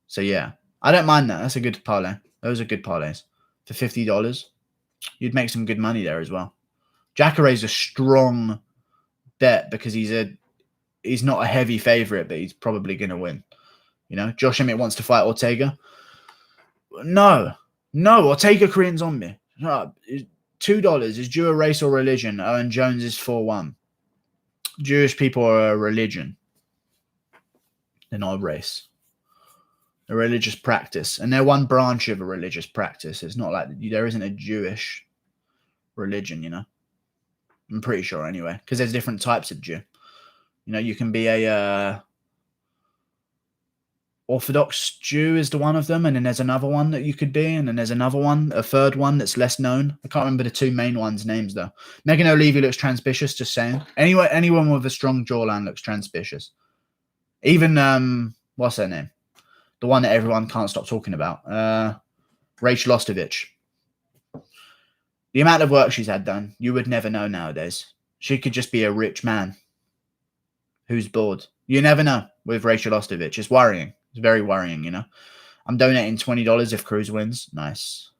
So yeah, I don't mind that. That's a good parlay. Those are good parlays. For $50, you'd make some good money there as well. Jacare's a strong bet because he's not a heavy favorite, but he's probably going to win. You know, Josh Emmett wants to fight Ortega. No, Ortega Korean Zombie. $2 is Jew a race or religion? Owen Jones is 4-1. Jewish people are a religion. They're not a race. A religious practice. And they're one branch of a religious practice. It's not like there isn't a Jewish religion, you know. I'm pretty sure anyway. Because there's different types of Jew. You know, you can be a Orthodox Jew is the one of them. And then there's another one that you could be. And then there's another one, a third one that's less known. I can't remember the two main ones' names though. Megan O'Leary looks transvicious, just saying. Anyone with a strong jawline looks transvicious. Even, what's her name? The one that everyone can't stop talking about. Rachel Ostovich. The amount of work she's had done, you would never know nowadays. She could just be a rich man who's bored. You never know with Rachel Ostovich. It's worrying. It's very worrying, you know. I'm donating $20 if Cruz wins. Nice.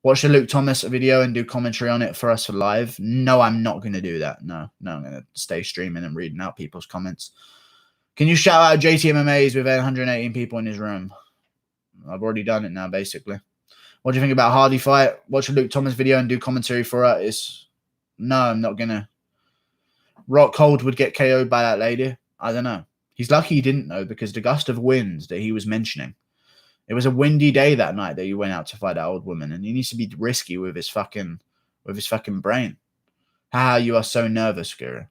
Watch the Luke Thomas video and do commentary on it for us for live. No, I'm not going to do that. No, I'm going to stay streaming and reading out people's comments. Can you shout out JTMMAs with 118 people in his room? I've already done it now, basically. What do you think about Hardy fight? Watch a Luke Thomas video and do commentary for it. No, I'm not going to. Rock Cold would get KO'd by that lady. I don't know. He's lucky he didn't, though, because the gust of wind that he was mentioning. It was a windy day that night that he went out to fight that old woman, and he needs to be risky with his fucking brain. How you are so nervous, Guru.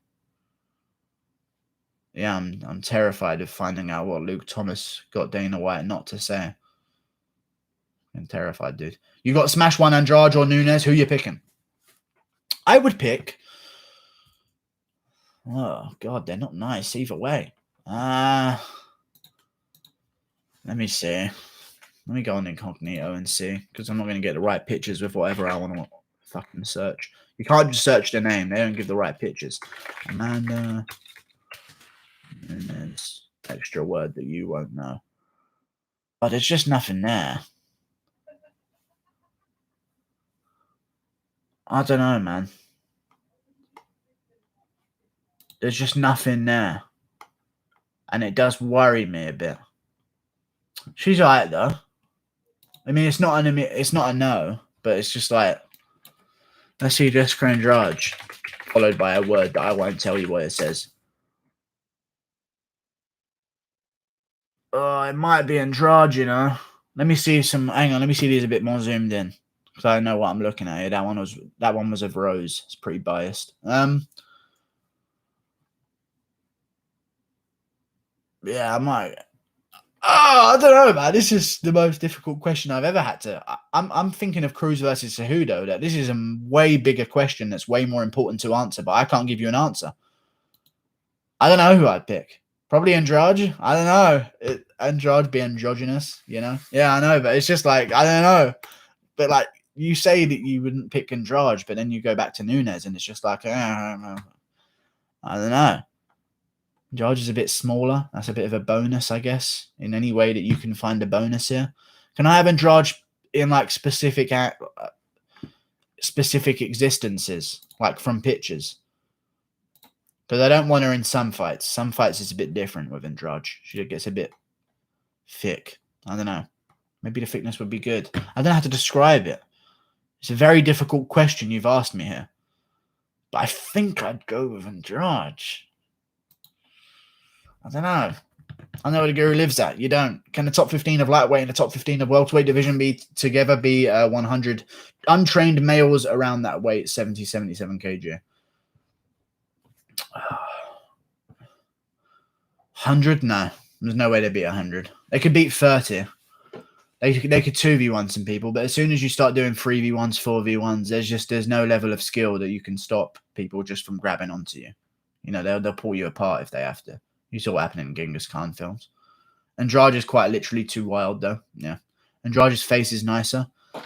Yeah, I'm terrified of finding out what Luke Thomas got Dana White not to say. I'm terrified, dude. You got Smash 1 Andrade or Nunes. Who you picking? I would pick... Oh, God, they're not nice either way. Let me see. Let me go on incognito and see, because I'm not going to get the right pictures with whatever I want to fucking search. You can't just search their name. They don't give the right pictures. Amanda... And there's extra word that you won't know. But there's just nothing there. I don't know, man. There's just nothing there. And it does worry me a bit. She's alright, though. I mean, it's not a no, but it's just like, let's see Jessica Andrade, followed by a word that I won't tell you what it says. Oh, it might be Andrade, you know. Let me see hang on, let me see these a bit more zoomed in. Because I know what I'm looking at here. That one was of Rose. It's pretty biased. Yeah, I might. Oh, I don't know, man. This is the most difficult question I've ever had to. I'm thinking of Cruz versus Cejudo. That this is a way bigger question that's way more important to answer, but I can't give you an answer. I don't know who I'd pick. Probably Andrade. I don't know. Andrade be androgynous, you know? Yeah, I know, but it's just like, I don't know. But like, you say that you wouldn't pick Andrade, but then you go back to Nunes and it's just like, I don't know. Andrade is a bit smaller. That's a bit of a bonus, I guess, in any way that you can find a bonus here. Can I have Andrade in like specific existences, like from pictures? Because I don't want her in some fights. Some fights is a bit different with Andrade. She gets a bit thick. I don't know. Maybe the thickness would be good. I don't know how to describe it. It's a very difficult question you've asked me here. But I think I'd go with Andrade. I don't know. I know where the guru lives at. You don't. Can the top 15 of lightweight and the top 15 of welterweight division be 100 untrained males around that weight, 70, 77 kg? 100? No. There's no way they'd beat 100. They could beat 30. They could 2v1 some people, but as soon as you start doing 3v1s, 4v1s, there's no level of skill that you can stop people just from grabbing onto you. You know, they'll pull you apart if they have to. You saw what happened in Genghis Khan films. Andrade is quite literally too wild, though. Yeah. Andrade's face is nicer. I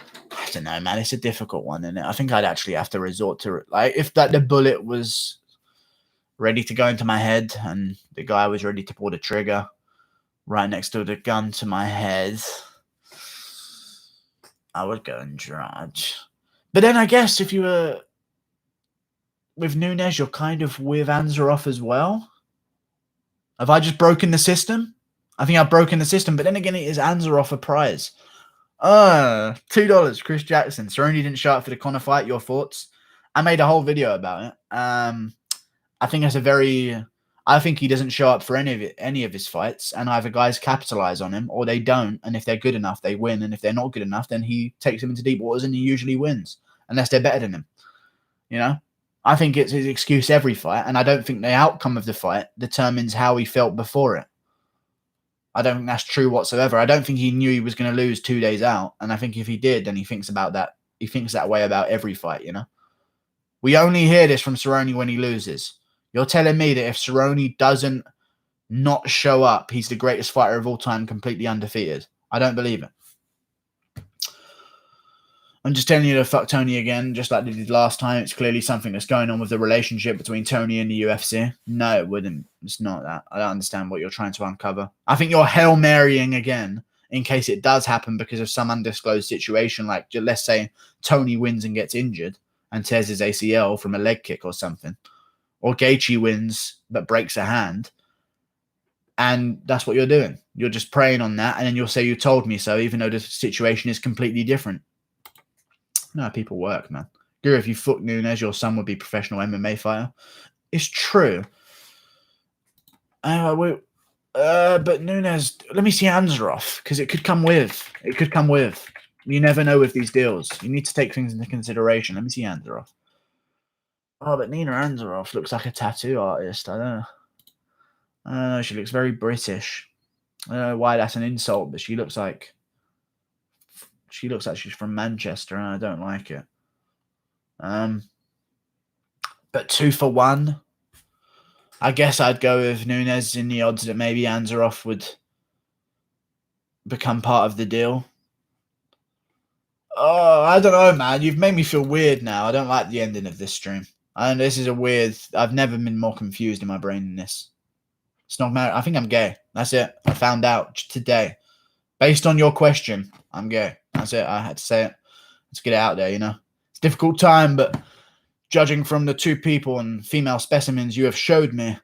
don't know, man. It's a difficult one, isn't it? I think I'd actually have to resort to it. Like, if the bullet was ready to go into my head and the guy was ready to pull the trigger right next to the gun to my head, I would go Andrade. But then I guess if you were with Nunes, you're kind of with Ansaroff as well. Have I just broken the system? I think I've broken the system, but then again, it is Ansaroff a prize. $2, Chris Jackson. Cerrone didn't show up for the Conor fight. Your thoughts? I made a whole video about it. I think I think he doesn't show up for any of his fights, and either guys capitalize on him or they don't. And if they're good enough, they win. And if they're not good enough, then he takes them into deep waters, and he usually wins, unless they're better than him. You know, I think it's his excuse every fight, and I don't think the outcome of the fight determines how he felt before it. I don't think that's true whatsoever. I don't think he knew he was going to lose 2 days out, and I think if he did, then he thinks about that. He thinks that way about every fight. You know, we only hear this from Cerrone when he loses. You're telling me that if Cerrone doesn't not show up, he's the greatest fighter of all time, completely undefeated? I don't believe it. I'm just telling you to fuck Tony again, just like they did last time. It's clearly something that's going on with the relationship between Tony and the UFC. No, it wouldn't. It's not that. I don't understand what you're trying to uncover. I think you're Hail Marying again in case it does happen because of some undisclosed situation. Like, let's say Tony wins and gets injured and tears his ACL from a leg kick or something. Or Gaethje wins but breaks a hand. And that's what you're doing. You're just preying on that, and then you'll say you told me so, even though the situation is completely different. No, people work, man. Guru, if you fuck Nunes, your son would be a professional MMA fighter. It's true. But Nunes, let me see Ansaroff, because it could come with. It could come with. You never know with these deals. You need to take things into consideration. Let me see Ansaroff. Oh, but Nina Ansaroff looks like a tattoo artist. I don't know. She looks very British. I don't know why that's an insult, but she looks like she's from Manchester, and I don't like it. But 2 for 1. I guess I'd go with Nunes in the odds that maybe Ansaroff would become part of the deal. Oh, I don't know, man. You've made me feel weird now. I don't like the ending of this stream. This is a weird. I've never been more confused in my brain than this. It's not matter. I think I'm gay. That's it. I found out today. Based on your question, I'm gay. That's it. I had to say it. Let's get it out there, you know. It's a difficult time, but judging from the 2 people and female specimens you have showed me,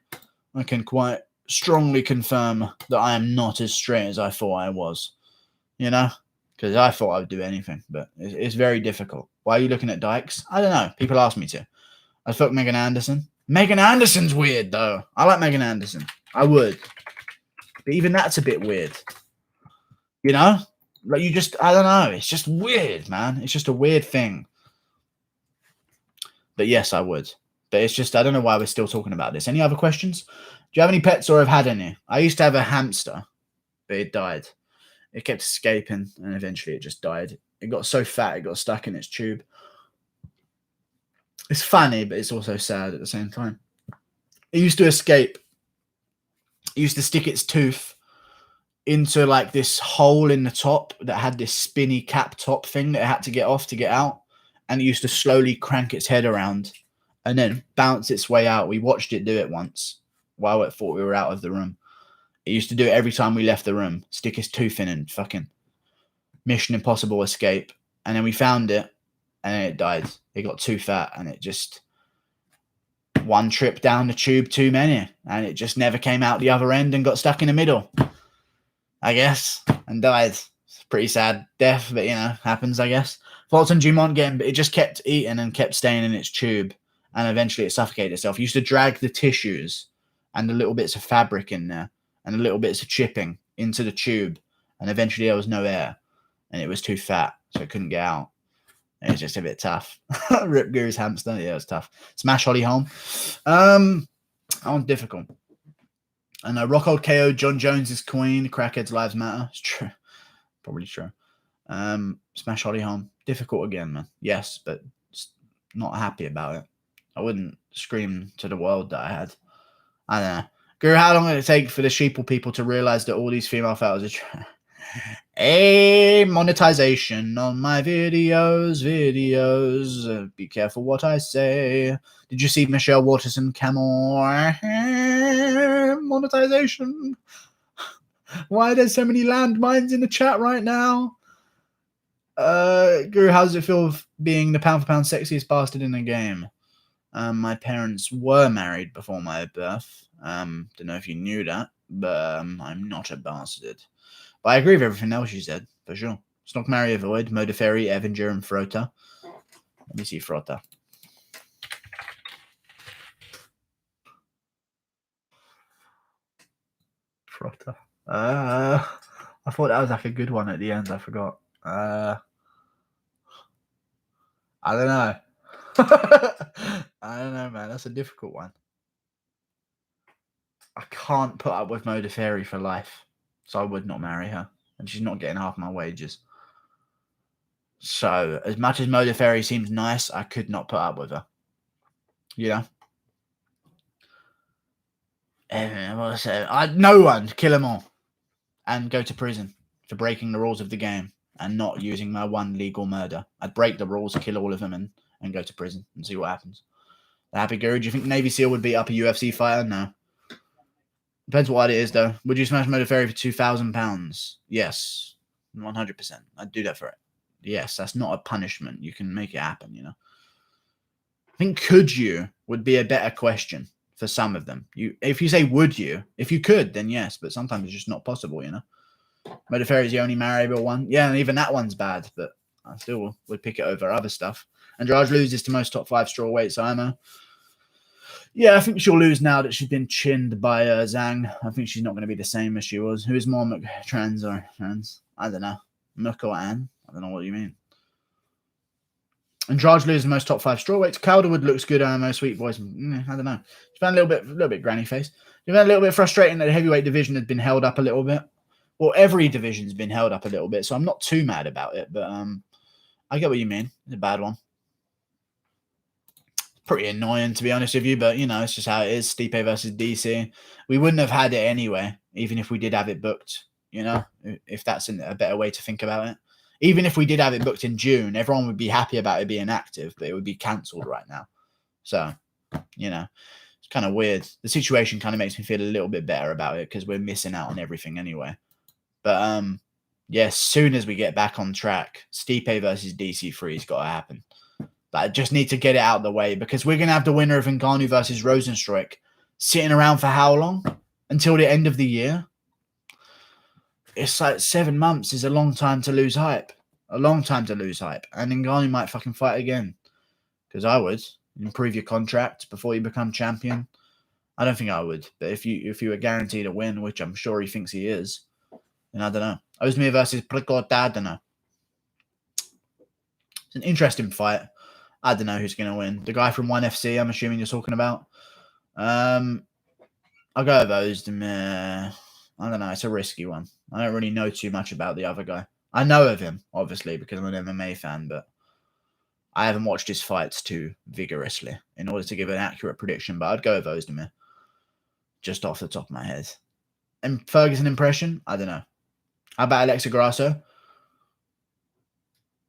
I can quite strongly confirm that I am not as straight as I thought I was. You know? Because I thought I would do anything, but it's very difficult. Why are you looking at dykes? I don't know. People ask me to. I fuck Megan Anderson. Megan Anderson's weird, though. I like Megan Anderson. I would. But even that's a bit weird. You know? Like, you just, I don't know. It's just weird, man. It's just a weird thing. But yes, I would. But it's just, I don't know why we're still talking about this. Any other questions? Do you have any pets or have had any? I used to have a hamster, but it died. It kept escaping, and eventually it just died. It got so fat, it got stuck in its tube. It's funny, but it's also sad at the same time. It used to escape. It used to stick its tooth into like this hole in the top that had this spinny cap top thing that it had to get off to get out. And it used to slowly crank its head around and then bounce its way out. We watched it do it once while it thought we were out of the room. It used to do it every time we left the room. Stick his tooth in and fucking Mission Impossible escape. And then we found it and then it died. It got too fat and it just... one trip down the tube too many. And it just never came out the other end and got stuck in the middle, I guess, and died. It's a pretty sad death, but, you know, happens, I guess. Thoughts on Dumont getting... it just kept eating and kept staying in its tube. And eventually it suffocated itself. It used to drag the tissues and the little bits of fabric in there and the little bits of chipping into the tube. And eventually there was no air. And it was too fat, so it couldn't get out. It was just a bit tough. Rip Guru's hamster. Yeah, it was tough. Smash Holly Holm. That one's difficult. And Rockhold KO, John Jones is queen. Crackheads Lives Matter. It's true. Probably true. Smash Holly Holm. Difficult again, man. Yes, but not happy about it. I wouldn't scream to the world that I had. I don't know. Guru, how long did it take for the sheeple people to realize that all these female fighters are true? Monetization on my videos. Be careful what I say. Did you see Michelle Waterson Camel? Monetization. Why are there so many landmines in the chat right now? Guru, how does it feel being the pound for pound sexiest bastard in the game? My parents were married before my birth. Don't know if you knew that, but I'm not a bastard. But I agree with everything else you said, for sure. Snock, Marry, Avoid, Modafferi, Evanger, and Frota. Let me see Frota. Frota. I thought that was like a good one at the end. I forgot. I don't know. I don't know, man. That's a difficult one. I can't put up with Modafferi for life. So I would not marry her. And she's not getting half my wages. So, as much as Modafferi seems nice, I could not put up with her. You know? No one. Kill them all. And go to prison for breaking the rules of the game and not using my one legal murder. I'd break the rules, kill all of them, and go to prison and see what happens. The Happy Guru, do you think Navy SEAL would beat up a UFC fighter? No. Depends what it is, though. Would you smash Modafferi for £2,000? Yes. 100%. I'd do that for it. Yes, that's not a punishment. You can make it happen, you know. I think could you would be a better question for some of them. If you say would you, if you could, then yes, but sometimes it's just not possible, you know. Modafferi is the only marryable one. Yeah, and even that one's bad, but I still would pick it over other stuff. Andrade loses to most top 5 strawweights, Imo. Yeah, I think she'll lose now that she's been chinned by Zhang. I think she's not going to be the same as she was. Who is more trans or trans? I don't know. Muk or Anne? I don't know what you mean. Andrade loses most top 5 strawweights. Calderwood looks good, Imo. Sweet voice. I don't know. She found a little bit granny face. She found a little bit frustrating that the heavyweight division had been held up a little bit. Well, every division's been held up a little bit, so I'm not too mad about it. But I get what you mean. It's a bad one. Pretty annoying, to be honest with you, but, you know, it's just how it is. Stipe versus DC. We wouldn't have had it anyway, even if we did have it booked, you know, if that's a better way to think about it. Even if we did have it booked in June, everyone would be happy about it being active, but it would be cancelled right now. So, you know, it's kind of weird. The situation kind of makes me feel a little bit better about it because we're missing out on everything anyway. But, yeah, as soon as we get back on track, Stipe versus DC3 has got to happen. But I just need to get it out of the way because we're going to have the winner of Ngannou versus Rosenstruik sitting around for how long? Until the end of the year? It's like 7 months is a long time to lose hype. A long time to lose hype. And Ngannou might fucking fight again. Because I would. Improve your contract before you become champion. I don't think I would. But if you were guaranteed a win, which I'm sure he thinks he is, then I don't know. Ozdemir versus Prigozhin, I don't know. It's an interesting fight. I don't know who's going to win. The guy from 1FC, I'm assuming you're talking about. I'll go with Ozdemir. I don't know. It's a risky one. I don't really know too much about the other guy. I know of him, obviously, because I'm an MMA fan, but I haven't watched his fights too vigorously in order to give an accurate prediction, but I'd go with Ozdemir. Just off the top of my head. And Ferguson impression? I don't know. How about Alexa Grasso?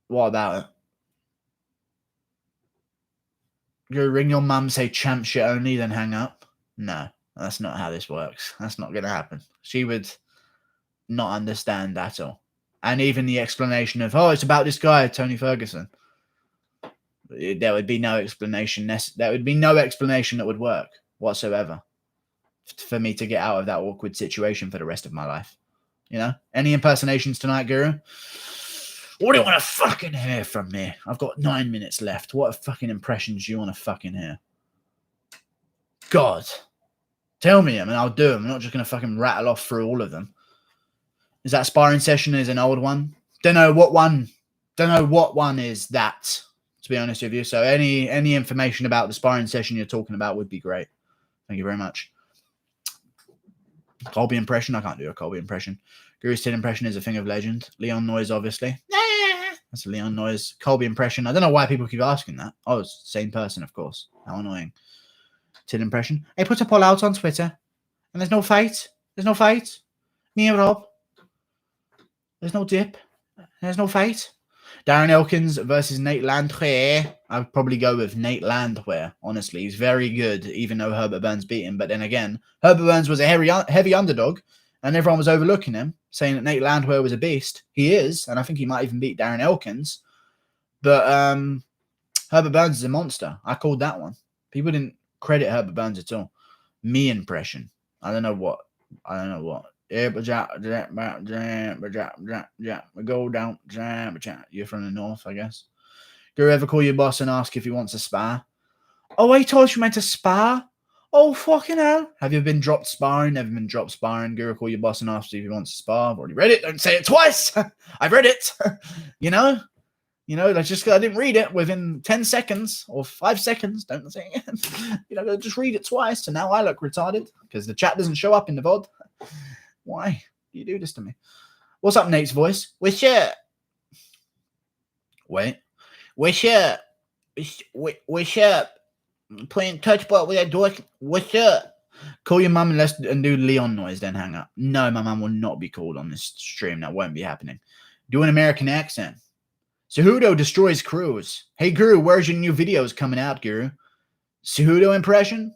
What about it? You ring your mum, say champ shit only, then hang up? No, that's not how this works. That's not going to happen. She would not understand at all. And even the explanation of, oh, it's about this guy, Tony Ferguson. There would be no explanation. There would be no explanation that would work whatsoever for me to get out of that awkward situation for the rest of my life. You know? Any impersonations tonight, Guru? What do you want to fucking hear from me? I've got 9 minutes left. What fucking impressions do you want to fucking hear? God. Tell me them and I'll do them. I'm not just going to fucking rattle off through all of them. Is that sparring session is an old one? Don't know what one is that, to be honest with you. So any information about the sparring session you're talking about would be great. Thank you very much. Colby impression? I can't do a Colby impression. Guru's Tid impression is a thing of legend. Leon Noyes, obviously. That's a Leon Noyes. Colby impression. I don't know why people keep asking that. Oh, it's the same person, of course. How annoying. Tid impression. He put a poll out on Twitter. And there's no fight. There's no fight. Me and Rob. There's no dip. There's no fight. Darren Elkins versus Nate Landwehr. I'd probably go with Nate Landwehr, honestly. He's very good, even though Herbert Burns beat him. But then again, Herbert Burns was a heavy underdog, and everyone was overlooking him, saying that Nate Landwehr was a beast. He is, and I think he might even beat Darren Elkins. But Herbert Burns is a monster. I called that one. People didn't credit Herbert Burns at all. Me impression. I don't know what. Go down. You're from the north, I guess. Go ever call your boss and ask if he wants a spar? Oh, I told you meant to spar? Oh, fucking hell. Have you been dropped sparring? Never been dropped sparring. Go call your boss and ask if he wants a spar. I've already read it. Don't say it twice. I've read it. You know, that's just because I didn't read it within 10 seconds or 5 seconds. Don't say it. Just read it twice. And now I look retarded because the chat doesn't show up in the VOD. Why do you do this to me? What's up, Nate's voice? Wish it. Wait. Wish it. Wish it. Playing touch ball with a door. Wish it. Call your mum and do Leon Noise, then hang up. No, my mum will not be called on this stream. That won't be happening. Do an American accent. Cejudo destroys Cruz. Hey, Guru, where's your new videos coming out, Guru? Cejudo impression?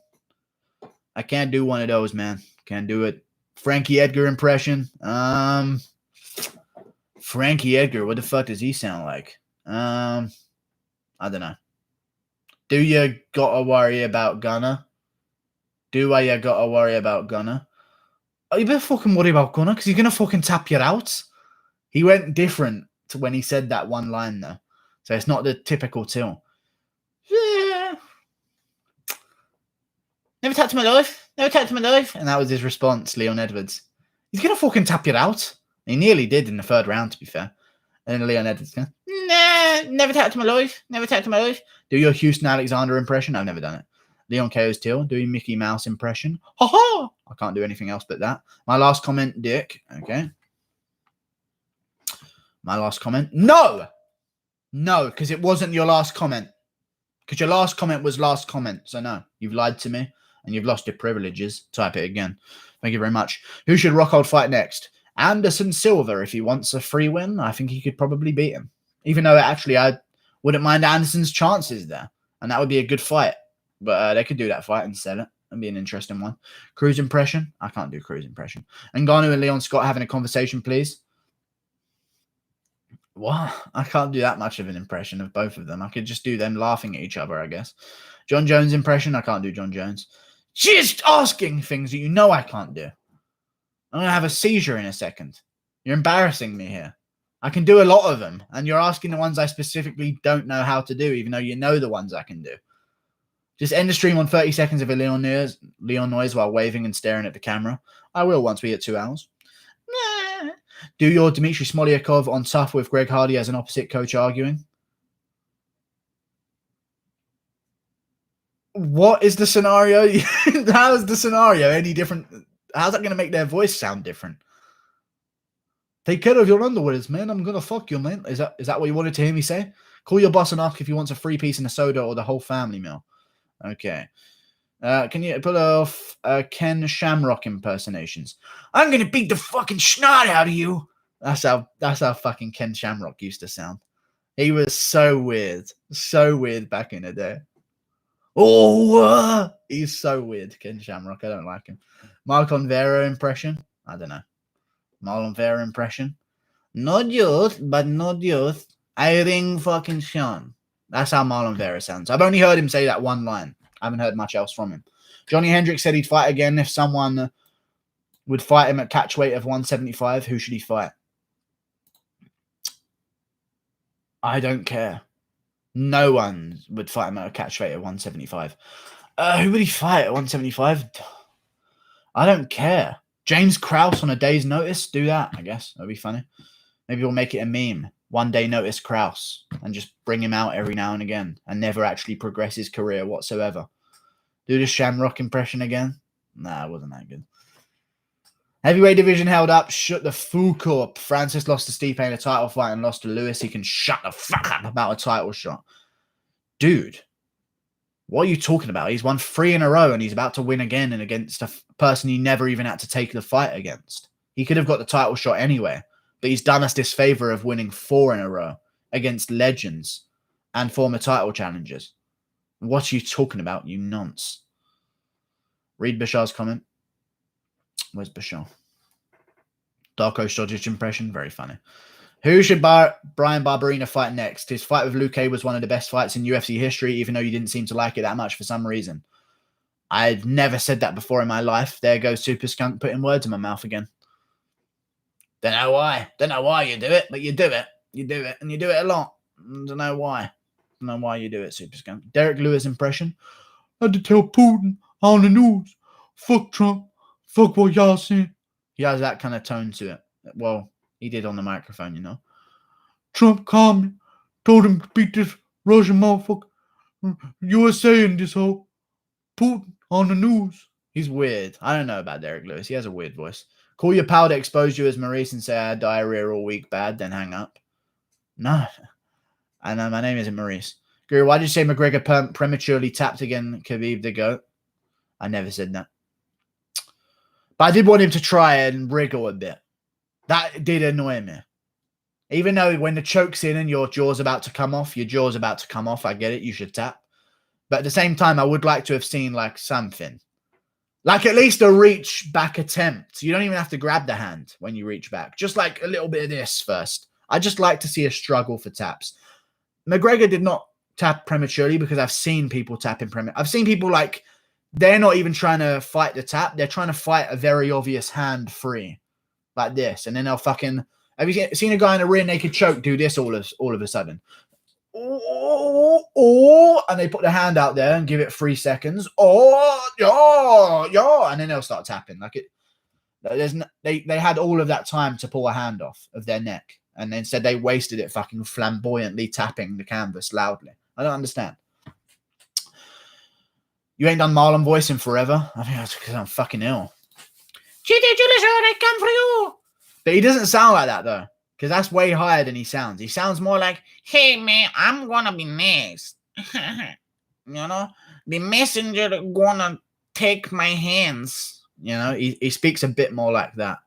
I can't do one of those, man. Can't do it. Frankie Edgar impression. Frankie Edgar, what the fuck does he sound like? I don't know. Do you gotta worry about Gunner? Do I gotta worry about Gunner? Oh, you better fucking worry about Gunner because he's gonna fucking tap you out. He went different to when he said that one line though. So it's not the typical Till. Yeah. Never tapped my life. Never tapped my life. And that was his response, Leon Edwards. He's going to fucking tap you out. He nearly did in the third round, to be fair. And then Leon Edwards goes, nah, never tapped my life. Never tapped my life. Do your Houston Alexander impression. I've never done it. Leon KO's Till. Do your Mickey Mouse impression. Ha ha. I can't do anything else but that. My last comment, Dick. Okay. My last comment. No. No, because it wasn't your last comment. Because your last comment was last comment. So no, you've lied to me. And you've lost your privileges. Type it again. Thank you very much. Who should Rockhold fight next? Anderson Silva, if he wants a free win. I think he could probably beat him. Even though, actually, I wouldn't mind Anderson's chances there. And that would be a good fight. But they could do that fight and sell it. That'd be an interesting one. Cruz impression? I can't do Cruz impression. Ngannou and Leon Scott having a conversation, please. What? I can't do that much of an impression of both of them. I could just do them laughing at each other, I guess. John Jones impression, I can't do John Jones. Just asking things that you know I can't do. I'm going to have a seizure in a second. You're embarrassing me here. I can do a lot of them, and you're asking the ones I specifically don't know how to do, even though you know the ones I can do. Just end the stream on 30 seconds of a Leon noise while waving and staring at the camera. I will once we hit 2 hours. Do your Dmitry Smolyakov on Tough with Greg Hardy as an opposite coach arguing. What is the scenario? How is the scenario any different? How's that going to make their voice sound different? Take care of your underwears, man. I'm going to fuck you, man. Is that what you wanted to hear me say? Call your boss and ask if he wants a free piece and a soda or the whole family meal. Okay. Can you pull off Ken Shamrock impersonations? I'm going to beat the fucking snot out of you. That's how fucking Ken Shamrock used to sound. He was so weird. So weird back in the day. Oh, he's so weird, Ken Shamrock. I don't like him. Marlon Vera impression? I don't know. Marlon Vera impression? Not youth, but not youth. I ring fucking Sean. That's how Marlon Vera sounds. I've only heard him say that one line. I haven't heard much else from him. Johnny Hendricks said he'd fight again if someone would fight him at catch weight of 175. Who should he fight? I don't care. No one would fight him at a catch weight of 175. Who would he fight at 175? I don't care. James Krause on a day's notice? Do that, I guess. That'd be funny. Maybe we'll make it a meme. 1 day notice Krause. And just bring him out every now and again. And never actually progress his career whatsoever. Do the Shamrock impression again? Nah, it wasn't that good. Heavyweight division held up. Shut the fuck up. Francis lost to Stipe in a title fight and lost to Lewis. He can shut the fuck up about a title shot. Dude, what are you talking about? He's won 3 in a row and he's about to win again and against a person he never even had to take the fight against. He could have got the title shot anyway, but he's done us this favor of winning 4 in a row against legends and former title challengers. What are you talking about, you nonce? Read Bashar's comment. Where's Bashar? Darko Stodic impression. Very funny. Who should Brian Barberina fight next? His fight with Luque was one of the best fights in UFC history, even though you didn't seem to like it that much for some reason. I've never said that before in my life. There goes Super Skunk putting words in my mouth again. Don't know why. Don't know why you do it, but you do it. You do it, and you do it a lot. Don't know why. Don't know why you do it, Super Skunk. Derek Lewis impression. I had to tell Putin on the news. Fuck Trump. Fuck what y'all saying. He has that kind of tone to it. Well, he did on the microphone, you know. Trump called me, told him to beat this Russian motherfucker. USA in this whole Putin on the news. He's weird. I don't know about Derek Lewis. He has a weird voice. Call your pal to expose you as Maurice and say I had diarrhea all week bad, then hang up. No. I know, my name isn't Maurice. Guru, why did you say McGregor prematurely tapped again Khabib the GOAT? I never said that. But I did want him to try and wriggle a bit. That did annoy me. Even though when the choke's in and your jaw's about to come off, I get it, you should tap. But at the same time, I would like to have seen like something. Like at least a reach back attempt. You don't even have to grab the hand when you reach back. Just like a little bit of this first. I just like to see a struggle for taps. McGregor did not tap prematurely because I've seen people tap in prematurely. I've seen people like, they're not even trying to fight the tap. They're trying to fight a very obvious hand free. Like this. And then they'll fucking... Have you seen a guy in a rear naked choke do this all of a sudden? And they put the hand out there and give it 3 seconds. And then they'll start tapping. Like it. They had all of that time to pull a hand off of their neck. And instead they wasted it fucking flamboyantly tapping the canvas loudly. I don't understand. You ain't done Marlon voice in forever. I think that's because I'm fucking ill. I come for you. But he doesn't sound like that though. Because that's way higher than he sounds. He sounds more like, hey man, I'm gonna be next. You know? The messenger gonna take my hands. You know, he speaks a bit more like that.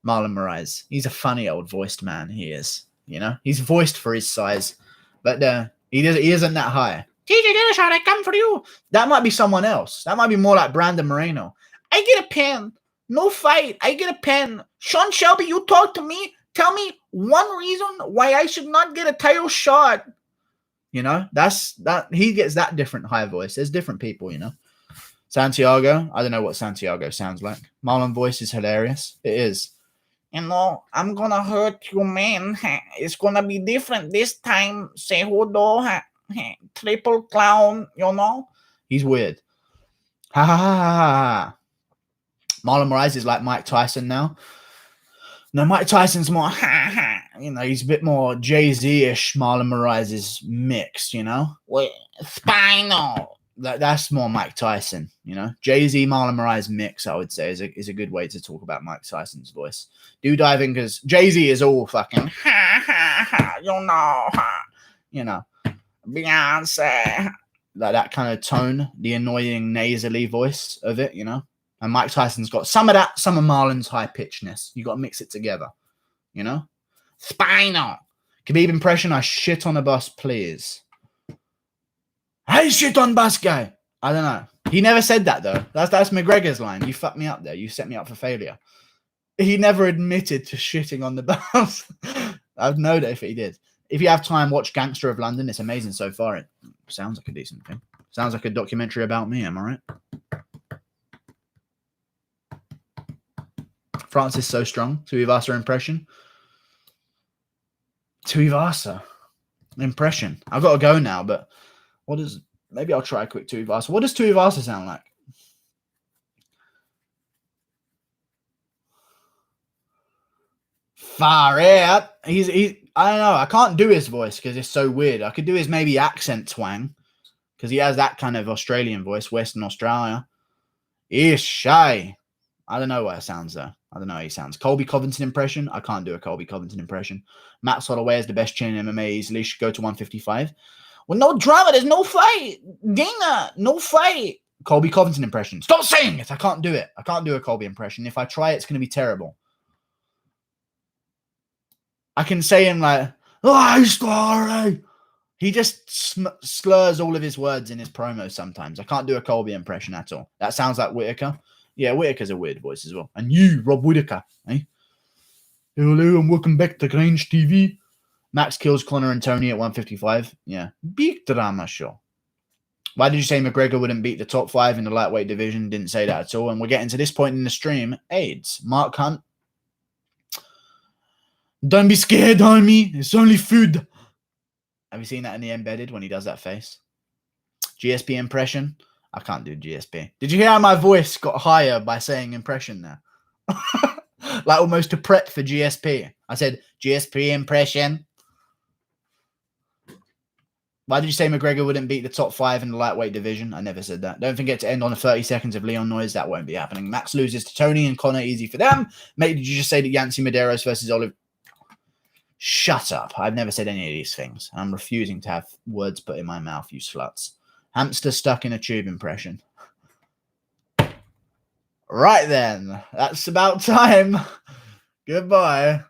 Marlon Moraes. He's a funny old voiced man, he is. You know? He's voiced for his size. But he isn't that high. I come for you. That might be someone else. That might be more like Brandon Moreno. I get a pen. No fight. I get a pen. Sean Shelby, you talk to me. Tell me one reason why I should not get a title shot. You know, he gets that different high voice. There's different people, you know. Santiago, I don't know what Santiago sounds like. Marlon voice is hilarious. It is. You know, I'm gonna hurt you, man. It's gonna be different this time. Segundo, triple clown, you know? He's weird. Ha ha ha ha ha. Marlon Moraes is like Mike Tyson now. No, Mike Tyson's more, you know, he's a bit more Jay-Z-ish. Marlon Moraes is mixed, you know? Wait, spinal. That's more Mike Tyson, you know? Jay-Z, Marlon Moraes mix, I would say, is a good way to talk about Mike Tyson's voice. Do dive in, because Jay-Z is all fucking, you know, Beyonce. Like that kind of tone, the annoying nasally voice of it, you know? And Mike Tyson's got some of that, some of Marlon's high-pitchedness. You got to mix it together, you know? Spinal. Khabib impression, I shit on a bus, please. Hey, shit on bus guy. I don't know. He never said that, though. That's McGregor's line. You fucked me up there. You set me up for failure. He never admitted to shitting on the bus. I'd know that if he did. If you have time, watch Gangster of London. It's amazing so far. It sounds like a decent thing. Sounds like a documentary about me, am I right? Francis so strong. Tuivasa impression. Tuivasa impression. I've got to go now, but what is... Maybe I'll try a quick Tuivasa. What does Tuivasa sound like? Far out. He's I don't know. I can't do his voice because it's so weird. I could do his maybe accent twang because he has that kind of Australian voice, Western Australia. He's shy. I don't know what it sounds though. I don't know how he sounds. Colby Covington impression. I can't do a Colby Covington impression. Max Holloway is the best chin in MMA easily. Should go to 155. Well, no drama. There's no fight. Dana, no fight. Colby Covington impression. Stop saying it. I can't do it. I can't do a Colby impression. If I try, it's going to be terrible. I can say him like, oh, sorry. He just slurs all of his words in his promos sometimes. I can't do a Colby impression at all. That sounds like Whitaker. Yeah, Whitaker's a weird voice as well. And you, Rob Whitaker, eh? Hello and welcome back to Grange TV. Max kills Conor and Tony at 155. Yeah, big drama show. Why did you say McGregor wouldn't beat the top 5 in the lightweight division? Didn't say that at all. And we're getting to this point in the stream. AIDS. Mark Hunt. Don't be scared, homie. It's only food. Have you seen that in the embedded when he does that face? GSP impression. I can't do GSP. Did you hear how my voice got higher by saying impression there? Like almost to prep for GSP. I said GSP impression. Why did you say McGregor wouldn't beat the top 5 in the lightweight division? I never said that. Don't forget to end on a 30 seconds of Leon noise. That won't be happening. Max loses to Tony and Conor. Easy for them. Mate, did you just say that Yancy Medeiros versus Olive? Shut up. I've never said any of these things. I'm refusing to have words put in my mouth, you sluts. Hamster stuck in a tube impression. Right then. That's about time. Goodbye.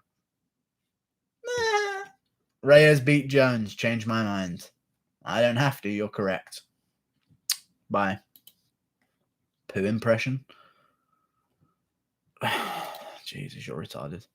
Reyes beat Jones. Change my mind. I don't have to. You're correct. Bye. Poo impression. Jesus, you're retarded.